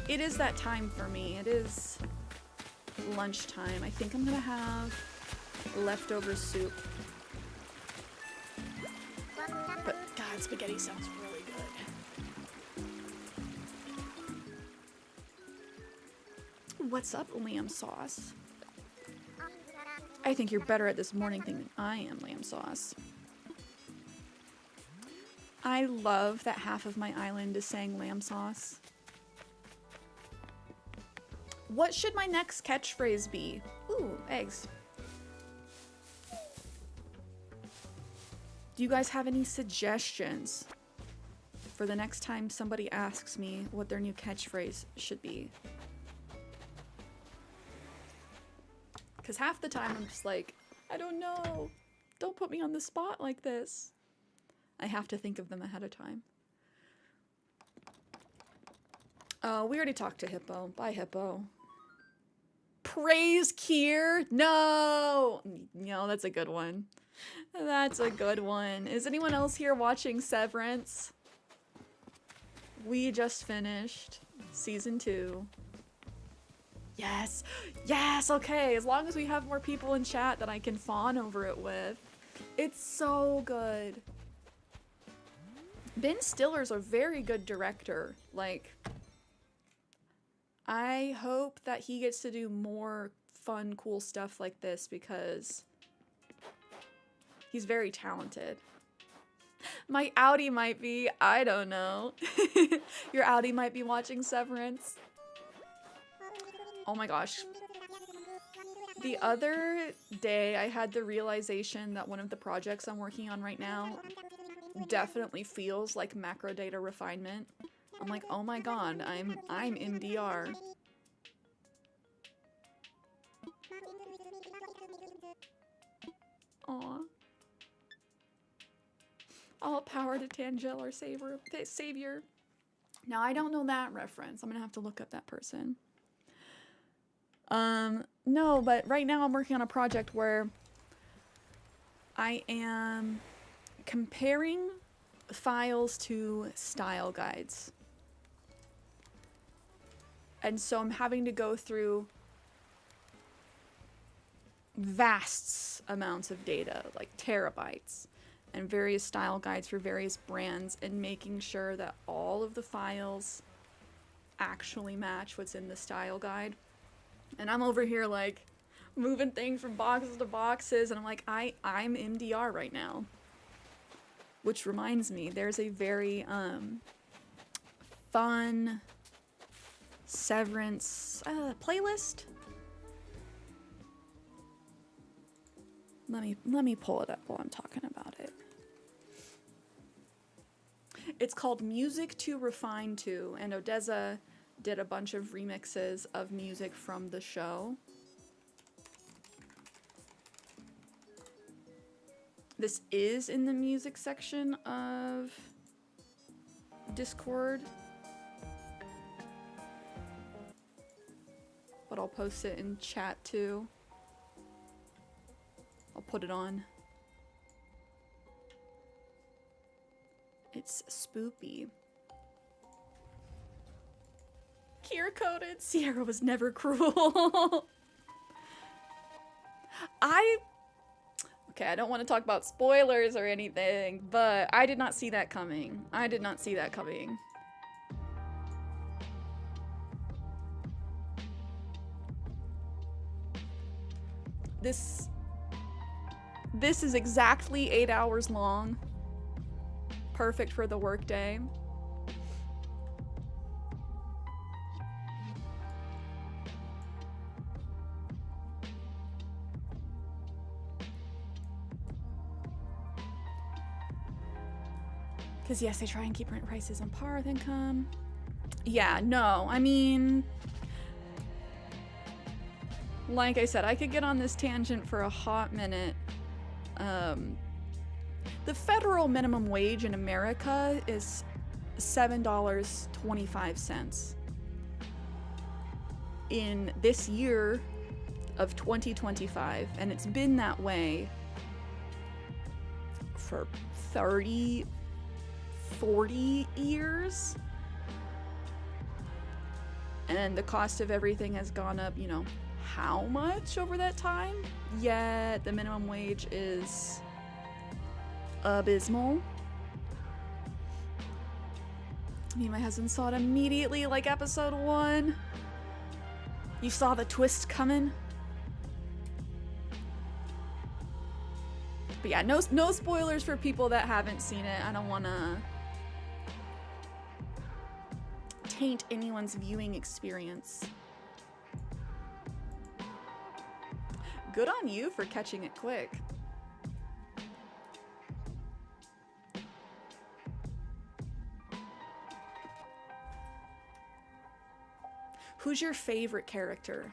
It is that time for me. It is lunchtime. I think I'm gonna have leftover soup. But God, spaghetti sounds really good. What's up, lamb sauce? I think you're better at this morning thing than I am, lamb sauce. I love that half of my island is saying lamb sauce. What should my next catchphrase be? Ooh, eggs. Do you guys have any suggestions for the next time somebody asks me what their new catchphrase should be? Because half the time I'm just like, I don't know. Don't put me on the spot like this. I have to think of them ahead of time. Oh, we already talked to Hippo. Bye, Hippo. Praise Kier? No! No, that's a good one. That's a good one. Is anyone else here watching Severance? We just finished season 2. Yes! Yes! Okay, as long as we have more people in chat that I can fawn over it with. It's so good. Ben Stiller's a very good director. Like, I hope that he gets to do more fun, cool stuff like this because he's very talented. My Audi might be, I don't know. Your Audi might be watching Severance. Oh my gosh. The other day I had the realization that one of the projects I'm working on right now definitely feels like macro data refinement. I'm like, oh my god, I'm MDR. Aw. All power to Tangel, our savior. Now, I don't know that reference. I'm gonna have to look up that person. No, but right now I'm working on a project where I am comparing files to style guides. And so I'm having to go through vast amounts of data, like terabytes, and various style guides for various brands, and making sure that all of the files actually match what's in the style guide. And I'm over here like moving things from boxes to boxes, and I'm like, I'm MDR right now. Which reminds me, there's a very fun Severance playlist. Let me pull it up while I'm talking about it. It's called Music to Refine To, and Odessa did a bunch of remixes of music from the show. This is in the music section of Discord. but I'll post it in chat too. I'll put it on. It's spoopy. Kier coded. Cierra was never cruel. Okay, I don't want to talk about spoilers or anything, but I did not see that coming. I did not see that coming. This is exactly 8 hours long. Perfect for the workday. Because yes, they try and keep rent prices on par with income. Yeah, no, I mean, like I said, I could get on this tangent for a hot minute. The federal minimum wage in America is $7.25. In this year of 2025, and it's been that way for 30, 40 years. And the cost of everything has gone up, you know, how much over that time? Yet the minimum wage is abysmal. Me and my husband saw it immediately, like episode 1. You saw the twist coming. But yeah, no spoilers for people that haven't seen it. I don't want to taint anyone's viewing experience. Good on you for catching it quick. Who's your favorite character?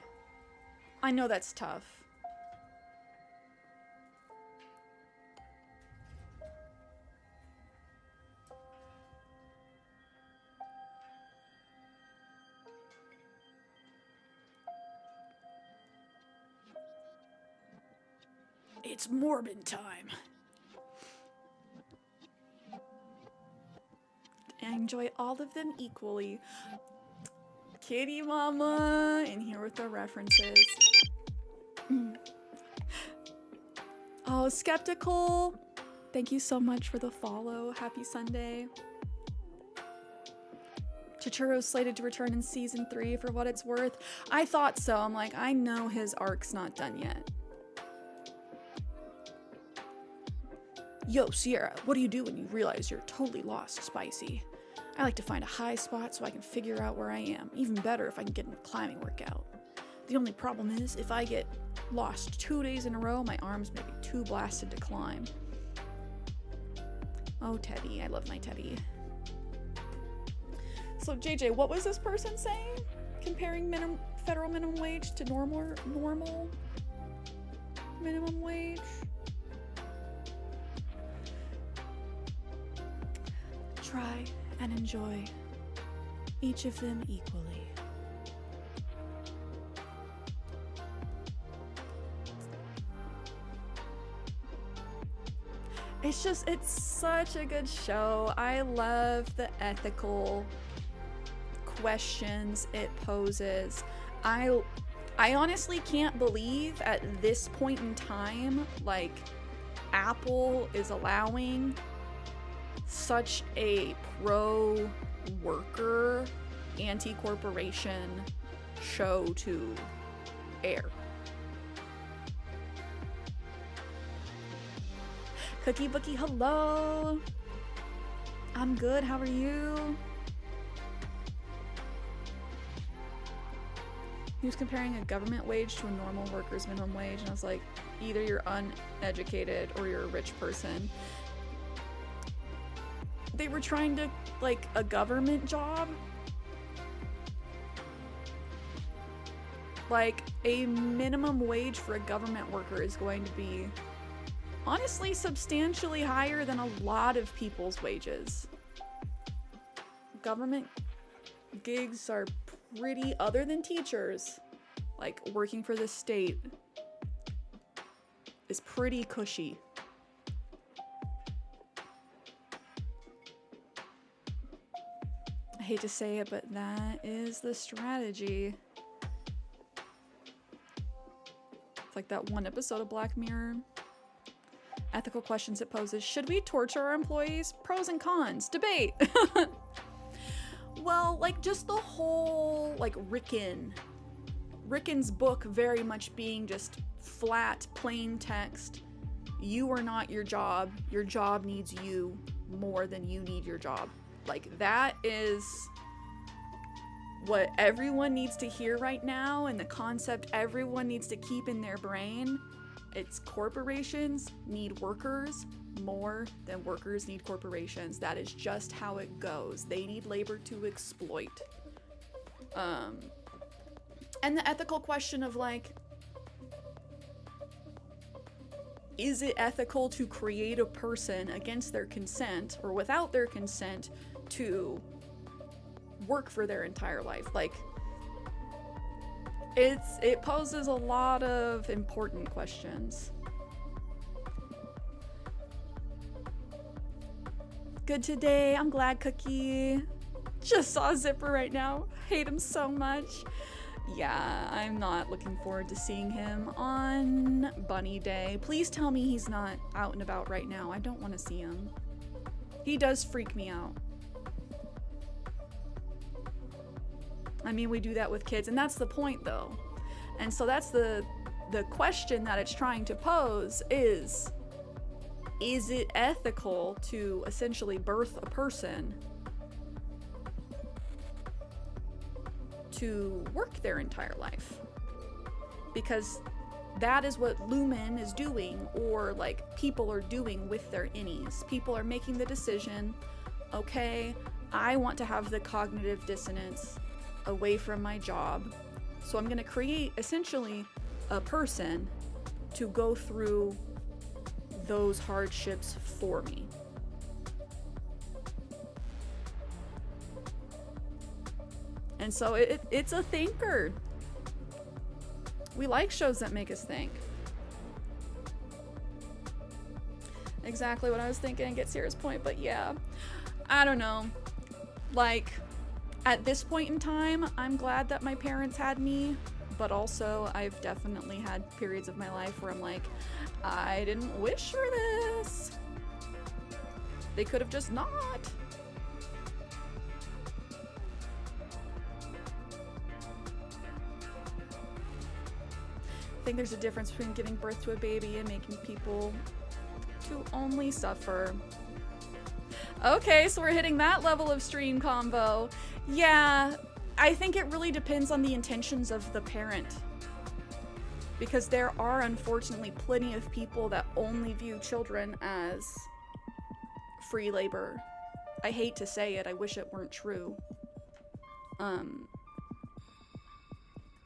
I know that's tough. It's Morbin time. I enjoy all of them equally. Kitty Mama, in here with the references. Oh, Skeptical. Thank you so much for the follow. Happy Sunday. Chichiro's slated to return in season 3 for what it's worth. I thought so. I'm like, I know his arc's not done yet. Yo, Cierra, what do you do when you realize you're totally lost, Spicy? I like to find a high spot so I can figure out where I am. Even better if I can get in a climbing workout. The only problem is, if I get lost 2 days in a row, my arms may be too blasted to climb. Oh, Teddy. I love my Teddy. So, JJ, what was this person saying? Comparing federal minimum wage to normal minimum wage? Try and enjoy each of them equally. It's such a good show. I love the ethical questions it poses. I honestly can't believe at this point in time, like, Apple is allowing such a pro-worker, anti-corporation show to air. Cookie Bookie, hello. I'm good. How are you? He was comparing a government wage to a normal worker's minimum wage, and I was like, either you're uneducated or you're a rich person. They were trying to, like, a government job. Like, a minimum wage for a government worker is going to be, honestly, substantially higher than a lot of people's wages. Government gigs are pretty, other than teachers, Like, working for the state is pretty cushy. I hate to say it, but that is the strategy. It's like that one episode of Black Mirror. Ethical questions it poses. Should we torture our employees? Pros and cons. Debate. Well, like, just the whole, like, Rickon's book very much being just flat, plain text. You are not your job. Your job needs you more than you need your job. Like, that is what everyone needs to hear right now, and the concept everyone needs to keep in their brain. It's corporations need workers more than workers need corporations. That is just how it goes. They need labor to exploit. And the ethical question of, like, is it ethical to create a person against their consent or without their consent to work for their entire life? Like, it poses a lot of important questions. Good today. I'm glad, Cookie. Just saw Zipper right now. Hate him so much. Yeah, I'm not looking forward to seeing him on Bunny Day. Please tell me he's not out and about right now. I don't want to see him. He does freak me out. I mean, we do that with kids, and that's the point, though. And so that's the question that it's trying to pose is it ethical to essentially birth a person to work their entire life? Because that is what Lumen is doing, or like people are doing with their innies. People are making the decision, okay, I want to have the cognitive dissonance away from my job, so I'm going to create essentially a person to go through those hardships for me. And so it's a thinker. We like shows that make us think. Exactly what I was thinking. Get Sierra's point, but yeah, I don't know. Like, at this point in time, I'm glad that my parents had me, but also I've definitely had periods of my life where I'm like, I didn't wish for this. They could have just not. I think there's a difference between giving birth to a baby and making people to only suffer. Okay, so we're hitting that level of stream combo. Yeah, I think it really depends on the intentions of the parent. Because there are unfortunately plenty of people that only view children as free labor. I hate to say it, I wish it weren't true.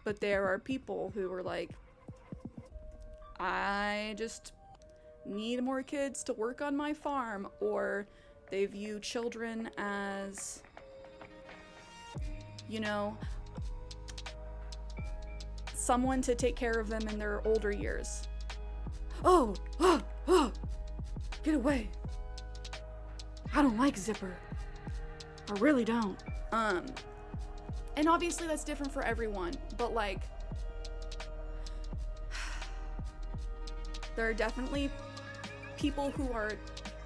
But there are people who are like, I just need more kids to work on my farm, or they view children as, you know, someone to take care of them in their older years. Oh, get away. I don't like Zipper. I really don't. And obviously that's different for everyone, but like, there are definitely people who are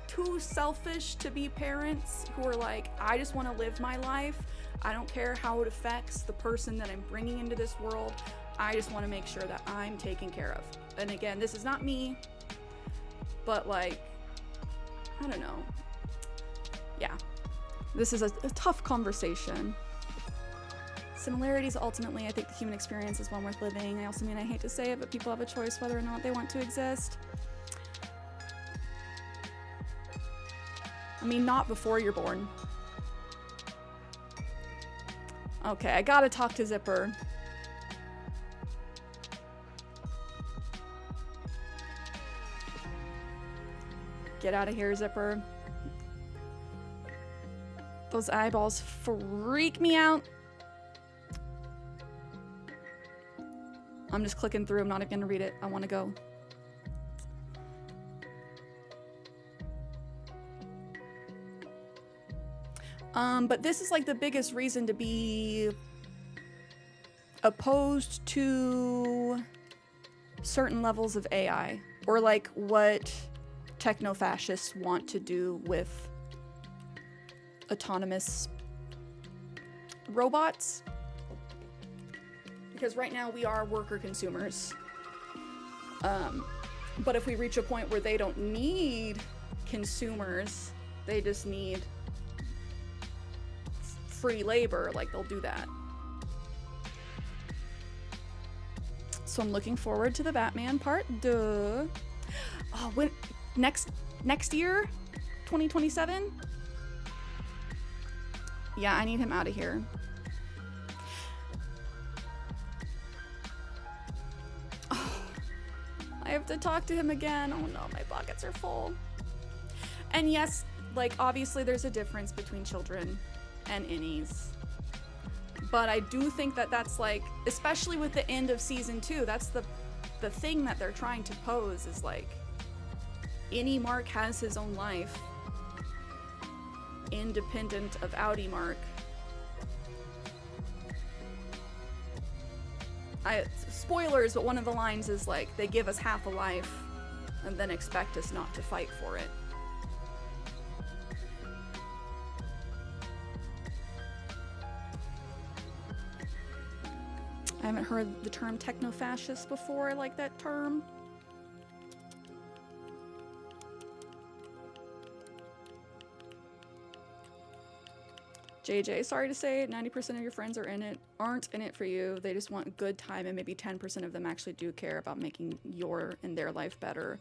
too selfish to be parents, who are like, I just want to live my life. I don't care how it affects the person that I'm bringing into this world. I just want to make sure that I'm taken care of. And again, this is not me, but like, I don't know. Yeah, this is a tough conversation. Similarities, ultimately, I think the human experience is one worth living. I also mean, I hate to say it, but people have a choice whether or not they want to exist. I mean, not before you're born. Okay, I gotta talk to Zipper. Get out of here, Zipper. Those eyeballs freak me out. I'm just clicking through. I'm not going to read it. I want to go. But this is like the biggest reason to be opposed to certain levels of AI, or like what techno-fascists want to do with autonomous robots. Because right now we are worker consumers. But if we reach a point where they don't need consumers, they just need free labor, like they'll do that. So I'm looking forward to the Batman part. Duh. Oh, when next year, 2027? Yeah, I need him out of here. Oh, I have to talk to him again. Oh no, my pockets are full. And yes, like obviously there's a difference between children and innies. But I do think that that's like, especially with the end of season 2, that's the thing that they're trying to pose is like, Innie Mark has his own life, independent of Outie Mark. Spoilers, but one of the lines is like, they give us half a life and then expect us not to fight for it. I haven't heard the term techno-fascist before. I like that term. JJ, sorry to say, 90% of your friends aren't in it for you. They just want a good time, and maybe 10% of them actually do care about making your and their life better.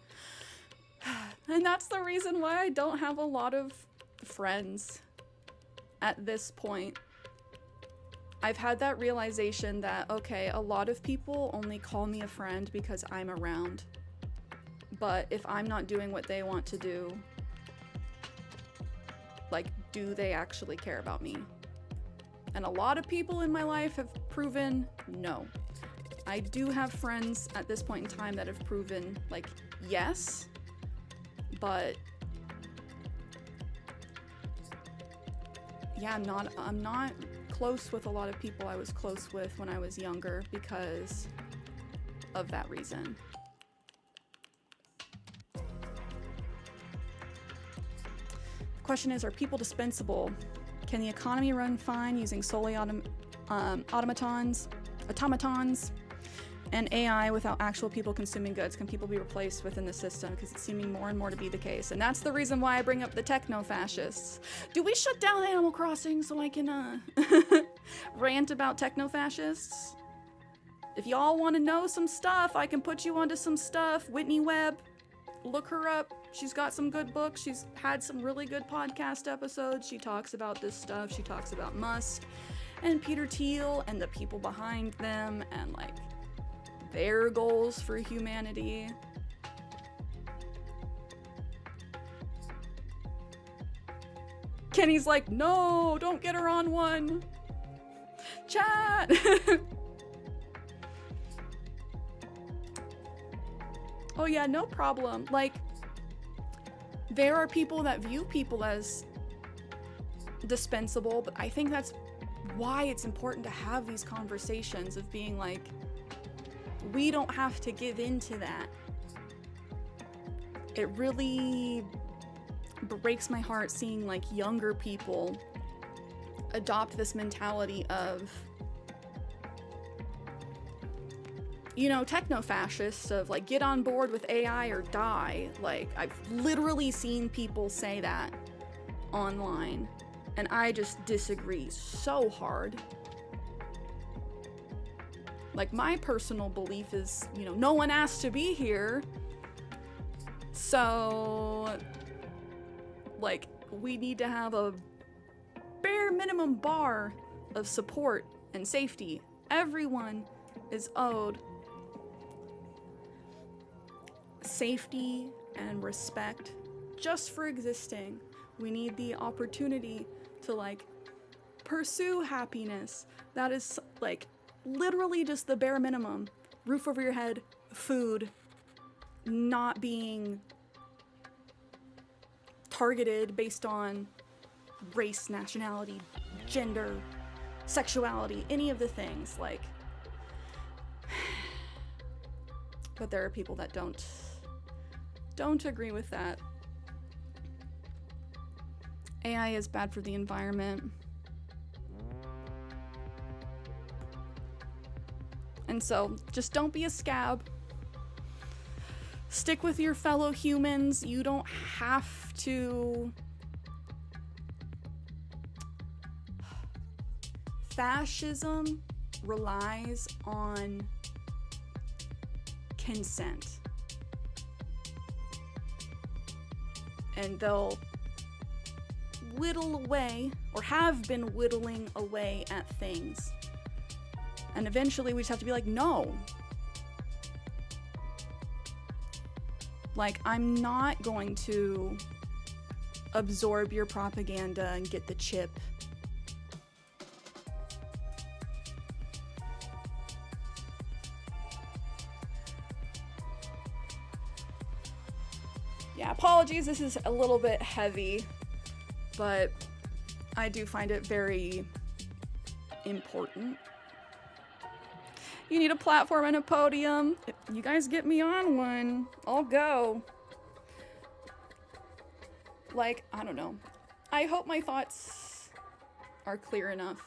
And that's the reason why I don't have a lot of friends at this point. I've had that realization that, okay, a lot of people only call me a friend because I'm around. But if I'm not doing what they want to do, like, do they actually care about me? And a lot of people in my life have proven no. I do have friends at this point in time that have proven, like, yes, but yeah, I'm not close with a lot of people I was close with when I was younger because of that reason. The question is, are people dispensable? Can the economy run fine using solely automatons, and AI without actual people consuming goods? Can people be replaced within the system? Because it's seeming more and more to be the case. And that's the reason why I bring up the techno-fascists. Do we shut down Animal Crossing so I can rant about techno-fascists? If y'all want to know some stuff, I can put you onto some stuff. Whitney Webb, look her up. She's got some good books. She's had some really good podcast episodes. She talks about this stuff. She talks about Musk and Peter Thiel and the people behind them and like their goals for humanity. Kenny's like, no, don't get her on one. Chat. Oh yeah, no problem. Like, there are people that view people as dispensable, but I think that's why it's important to have these conversations of being like, we don't have to give in to that. It really breaks my heart seeing like younger people adopt this mentality of, you know, techno-fascists of like, get on board with AI or die. Like, I've literally seen people say that online, and I just disagree so hard. Like, my personal belief is, you know, no one asked to be here. So, like, we need to have a bare minimum bar of support and safety. Everyone is owed safety and respect just for existing. We need the opportunity to, like, pursue happiness. That is, like, literally just the bare minimum. roof over your head, food, not being targeted based on race, nationality, gender, sexuality, any of the things, like. But there are people that don't agree with that. AI is bad for the environment. And so, just don't be a scab. Stick with your fellow humans. You don't have to. Fascism relies on consent. And they'll whittle away, or have been whittling away at things. And eventually we just have to be like, no. Like, I'm not going to absorb your propaganda and get the chip. Yeah, apologies, this is a little bit heavy, but I do find it very important. You need a platform and a podium. If you guys get me on one, I'll go. Like, I don't know. I hope my thoughts are clear enough.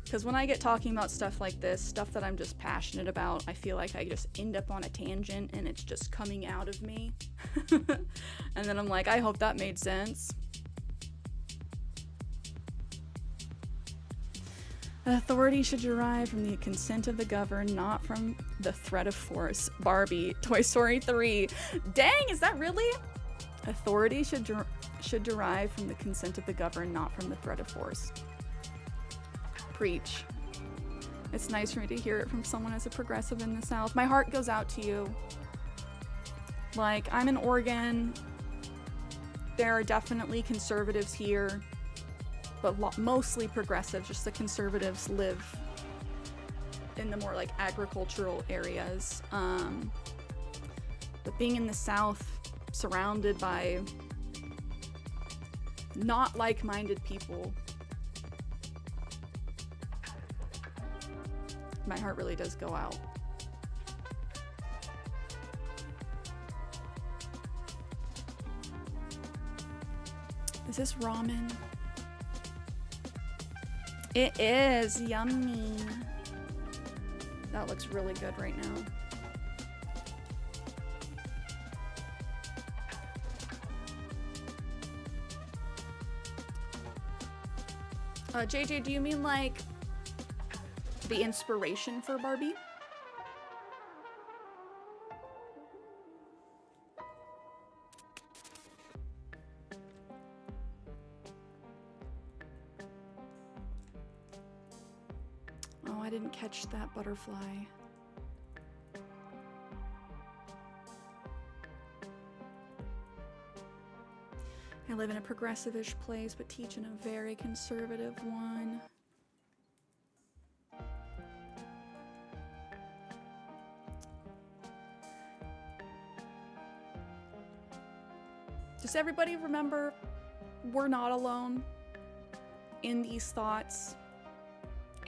Because when I get talking about stuff like this, stuff that I'm just passionate about, I feel like I just end up on a tangent and it's just coming out of me. And then I'm like, I hope that made sense. Authority should derive from the consent of the governed, not from the threat of force. Barbie, Toy Story 3. Dang, is that really? Authority should derive from the consent of the governed, not from the threat of force. Preach. It's nice for me to hear it from someone as a progressive in the South. My heart goes out to you. Like, I'm in Oregon. There are definitely conservatives here, but mostly progressive. Just the conservatives live in the more like agricultural areas. But being in the South, surrounded by not like-minded people, my heart really does go out. Is this ramen? It is yummy. That looks really good right now. JJ, do you mean like the inspiration for Barbie? Oh, I didn't catch that butterfly. I live in a progressive-ish place, but teach in a very conservative one. Just everybody remember, we're not alone in these thoughts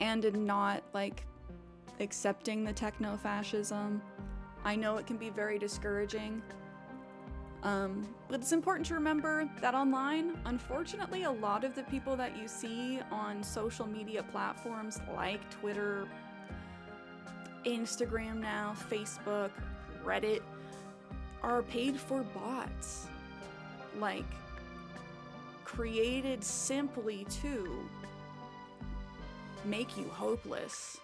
and in not, like, accepting the techno-fascism. I know it can be very discouraging. But it's important to remember that online, unfortunately, a lot of the people that you see on social media platforms like Twitter, Instagram now, Facebook, Reddit, are paid for bots. Like, created simply to make you hopeless.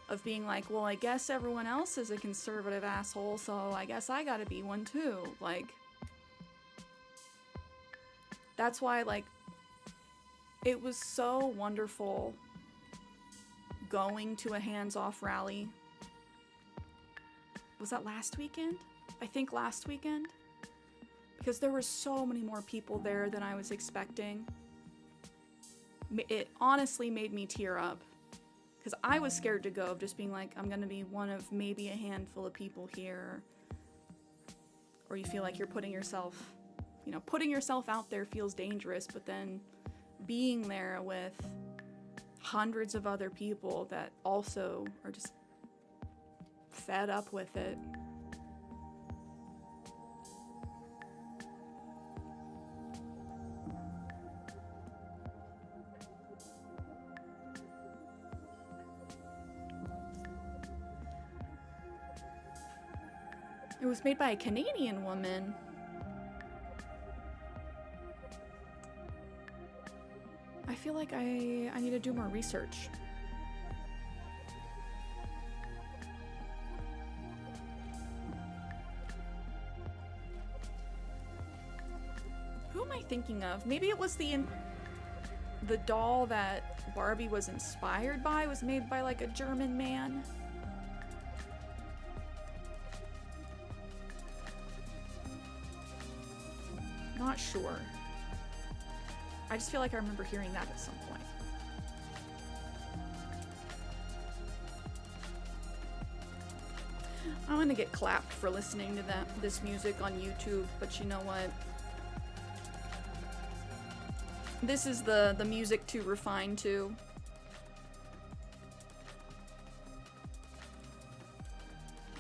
Of being like, well, I guess everyone else is a conservative asshole, so I guess I gotta be one too. Like, that's why, like, it was so wonderful going to a hands-off rally. Was that last weekend? I think last weekend. Because there were so many more people there than I was expecting. It honestly made me tear up. Because I was scared to go, of just being like, I'm gonna be one of maybe a handful of people here. Or you feel like you're putting yourself, you know, putting yourself out there feels dangerous, but then being there with hundreds of other people that also are just fed up with it. It was made by a Canadian woman. I feel like I need to do more research. Who am I thinking of? Maybe it was the doll that Barbie was inspired by was made by like a German man. Not sure. I just feel like I remember hearing that at some point. I'm gonna get clapped for listening to this music on YouTube, but you know what? This is the music to refine to.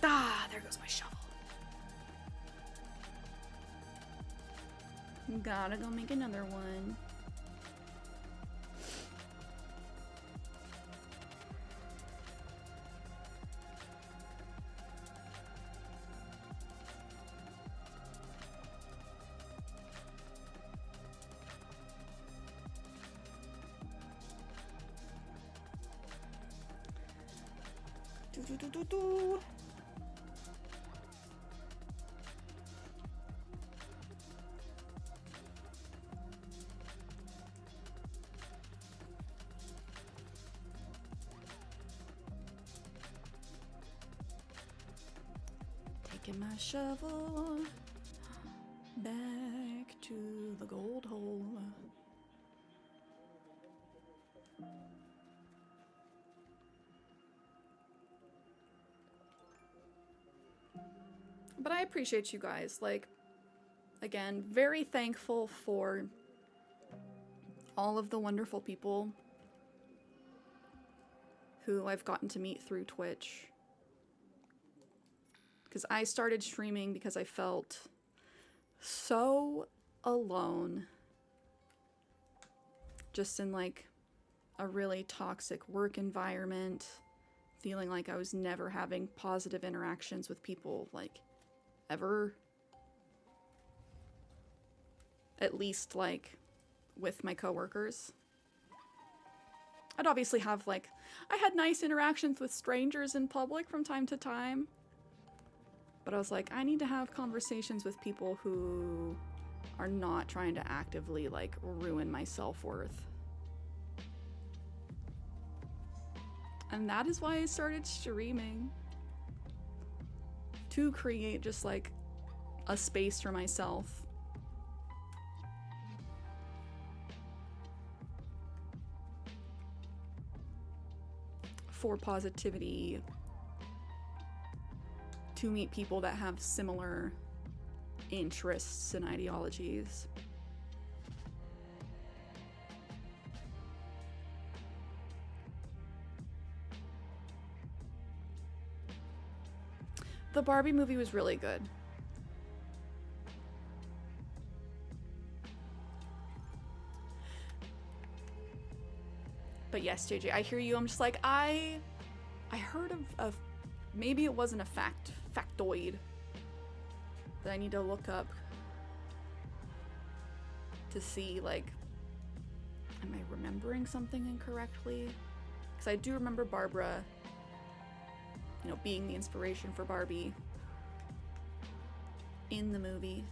Ah, there goes my shovel. Gotta go make another one. Do. Taking my shovel back to the gold hole. But I appreciate you guys. Like, again, very thankful for all of the wonderful people who I've gotten to meet through Twitch. Because I started streaming because I felt so alone. Just in like a really toxic work environment. Feeling like I was never having positive interactions with people, like, ever. At least, like, with my coworkers. I'd obviously have, like, I had nice interactions with strangers in public from time to time. But I was like, I need to have conversations with people who are not trying to actively, like, ruin my self-worth. And that is why I started streaming. To create just, like, a space for myself. For positivity. To meet people that have similar interests and ideologies. The Barbie movie was really good. But yes, JJ, I hear you. I'm just like, I heard of maybe it wasn't a factoid that I need to look up to see, like, am I remembering something incorrectly? Because I do remember Barbara, you know, being the inspiration for Barbie in the movie.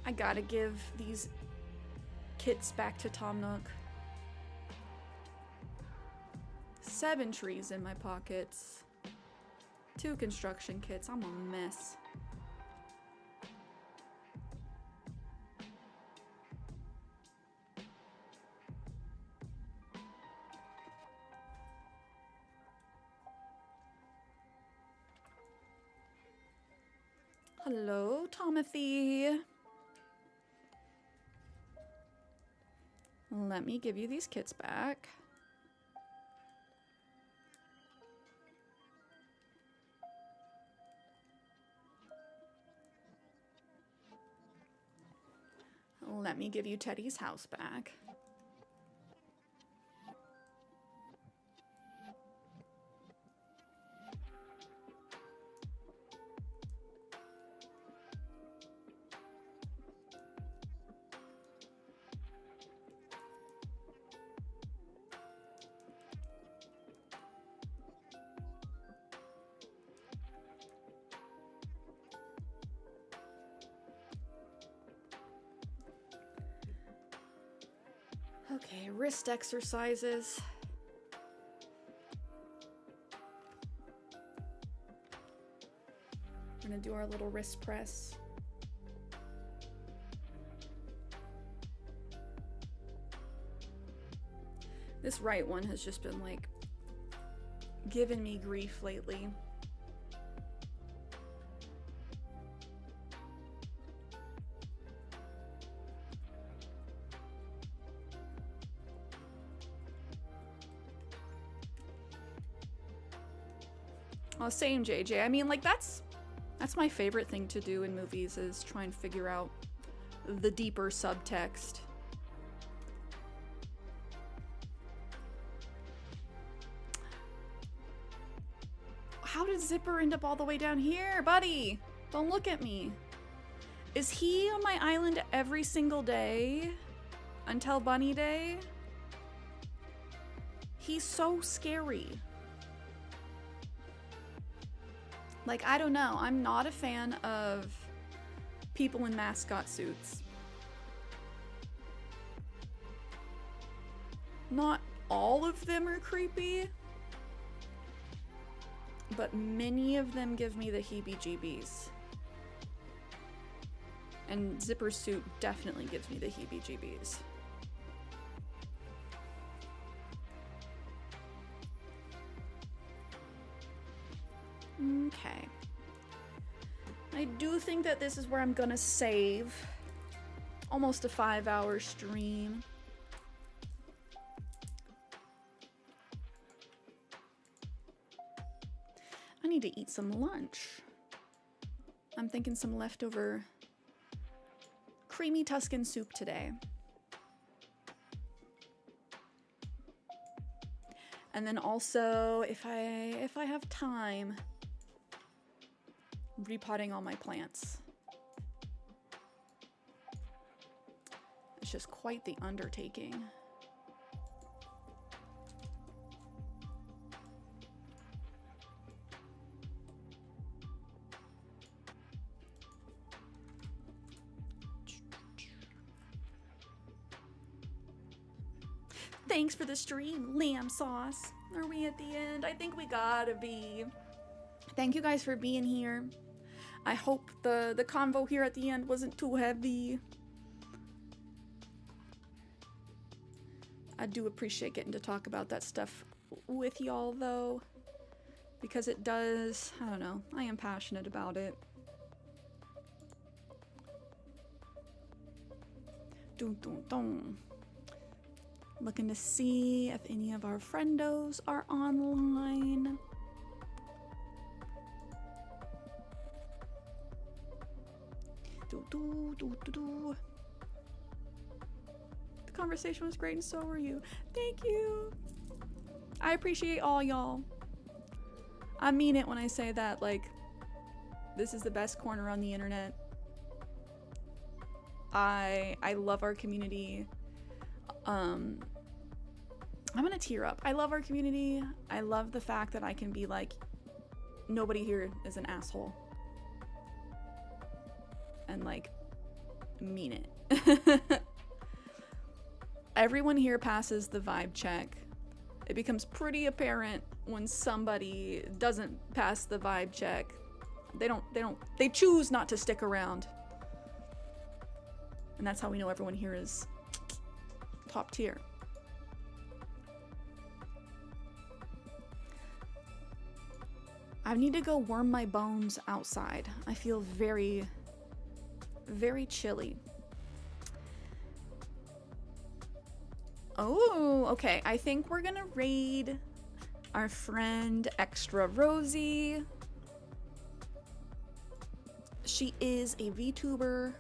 I gotta give these kits back to Tom Nook. 7 trees in my pockets. 2 construction kits. I'm a mess. Hello, Tomothy. Let me give you these kits back. Let me give you Teddy's house back. Okay, wrist exercises. We're gonna do our little wrist press. This right one has just been like giving me grief lately. Oh, same, JJ. I mean, like, that's my favorite thing to do in movies, is try and figure out the deeper subtext. How did Zipper end up all the way down here, buddy? Don't look at me. Is he on my island every single day until Bunny Day? He's so scary. Like, I don't know. I'm not a fan of people in mascot suits. Not all of them are creepy, but many of them give me the heebie-jeebies. And Zipper's suit definitely gives me the heebie-jeebies. Okay. I do think that this is where I'm gonna save. Almost a 5-hour stream. I need to eat some lunch. I'm thinking some leftover creamy Tuscan soup today. And then also, if I have time, repotting all my plants. It's just quite the undertaking. Thanks for the stream, lamb sauce. Are we at the end? I think we gotta be. Thank you guys for being here. I hope the convo here at the end wasn't too heavy. I do appreciate getting to talk about that stuff with y'all, though, because it does, I don't know, I am passionate about it. Dun, dun, dun. Looking to see if any of our friendos are online. The conversation was great and so were you. Thank you. I appreciate all y'all. I mean it when I say that, like, this is the best corner on the internet. I love our community. I'm gonna tear up. I love our community. I love the fact that I can be like, nobody here is an asshole. And like, mean it. Everyone here passes the vibe check. It becomes pretty apparent when somebody doesn't pass the vibe check. They choose not to stick around. And that's how we know everyone here is top tier. I need to go warm my bones outside. I feel very, very chilly. Oh, okay. I think we're gonna raid our friend Extra Rosie. She is a VTuber.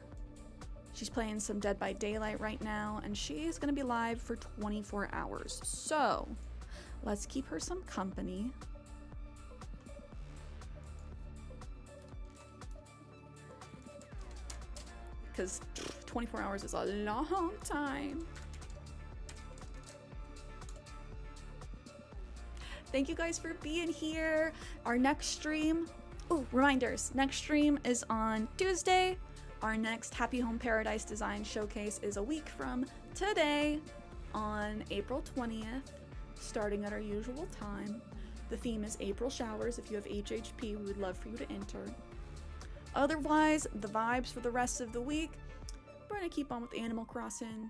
She's playing some Dead by Daylight right now, and she is gonna be live for 24 hours. So, let's keep her some company. Because 24 hours is a long time. Thank you guys for being here. Our next stream, oh, reminders. Next stream is on Tuesday. Our next Happy Home Paradise Design Showcase is a week from today on April 20th, starting at our usual time. The theme is April showers. If you have HHP, we would love for you to enter. Otherwise, the vibes for the rest of the week, we're gonna keep on with Animal Crossing,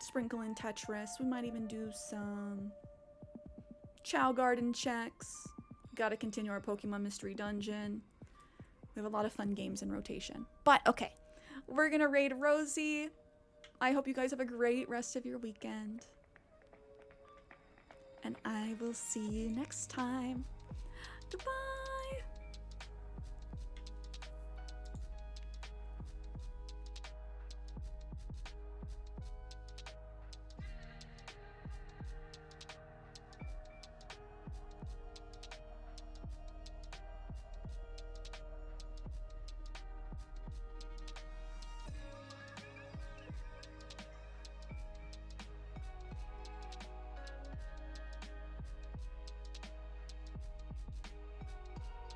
sprinkle in Tetris. We might even do some Chow Garden checks. Gotta continue our Pokemon Mystery Dungeon. We have a lot of fun games in rotation. But okay, we're gonna raid Rosie. I hope you guys have a great rest of your weekend. And I will see you next time. Goodbye.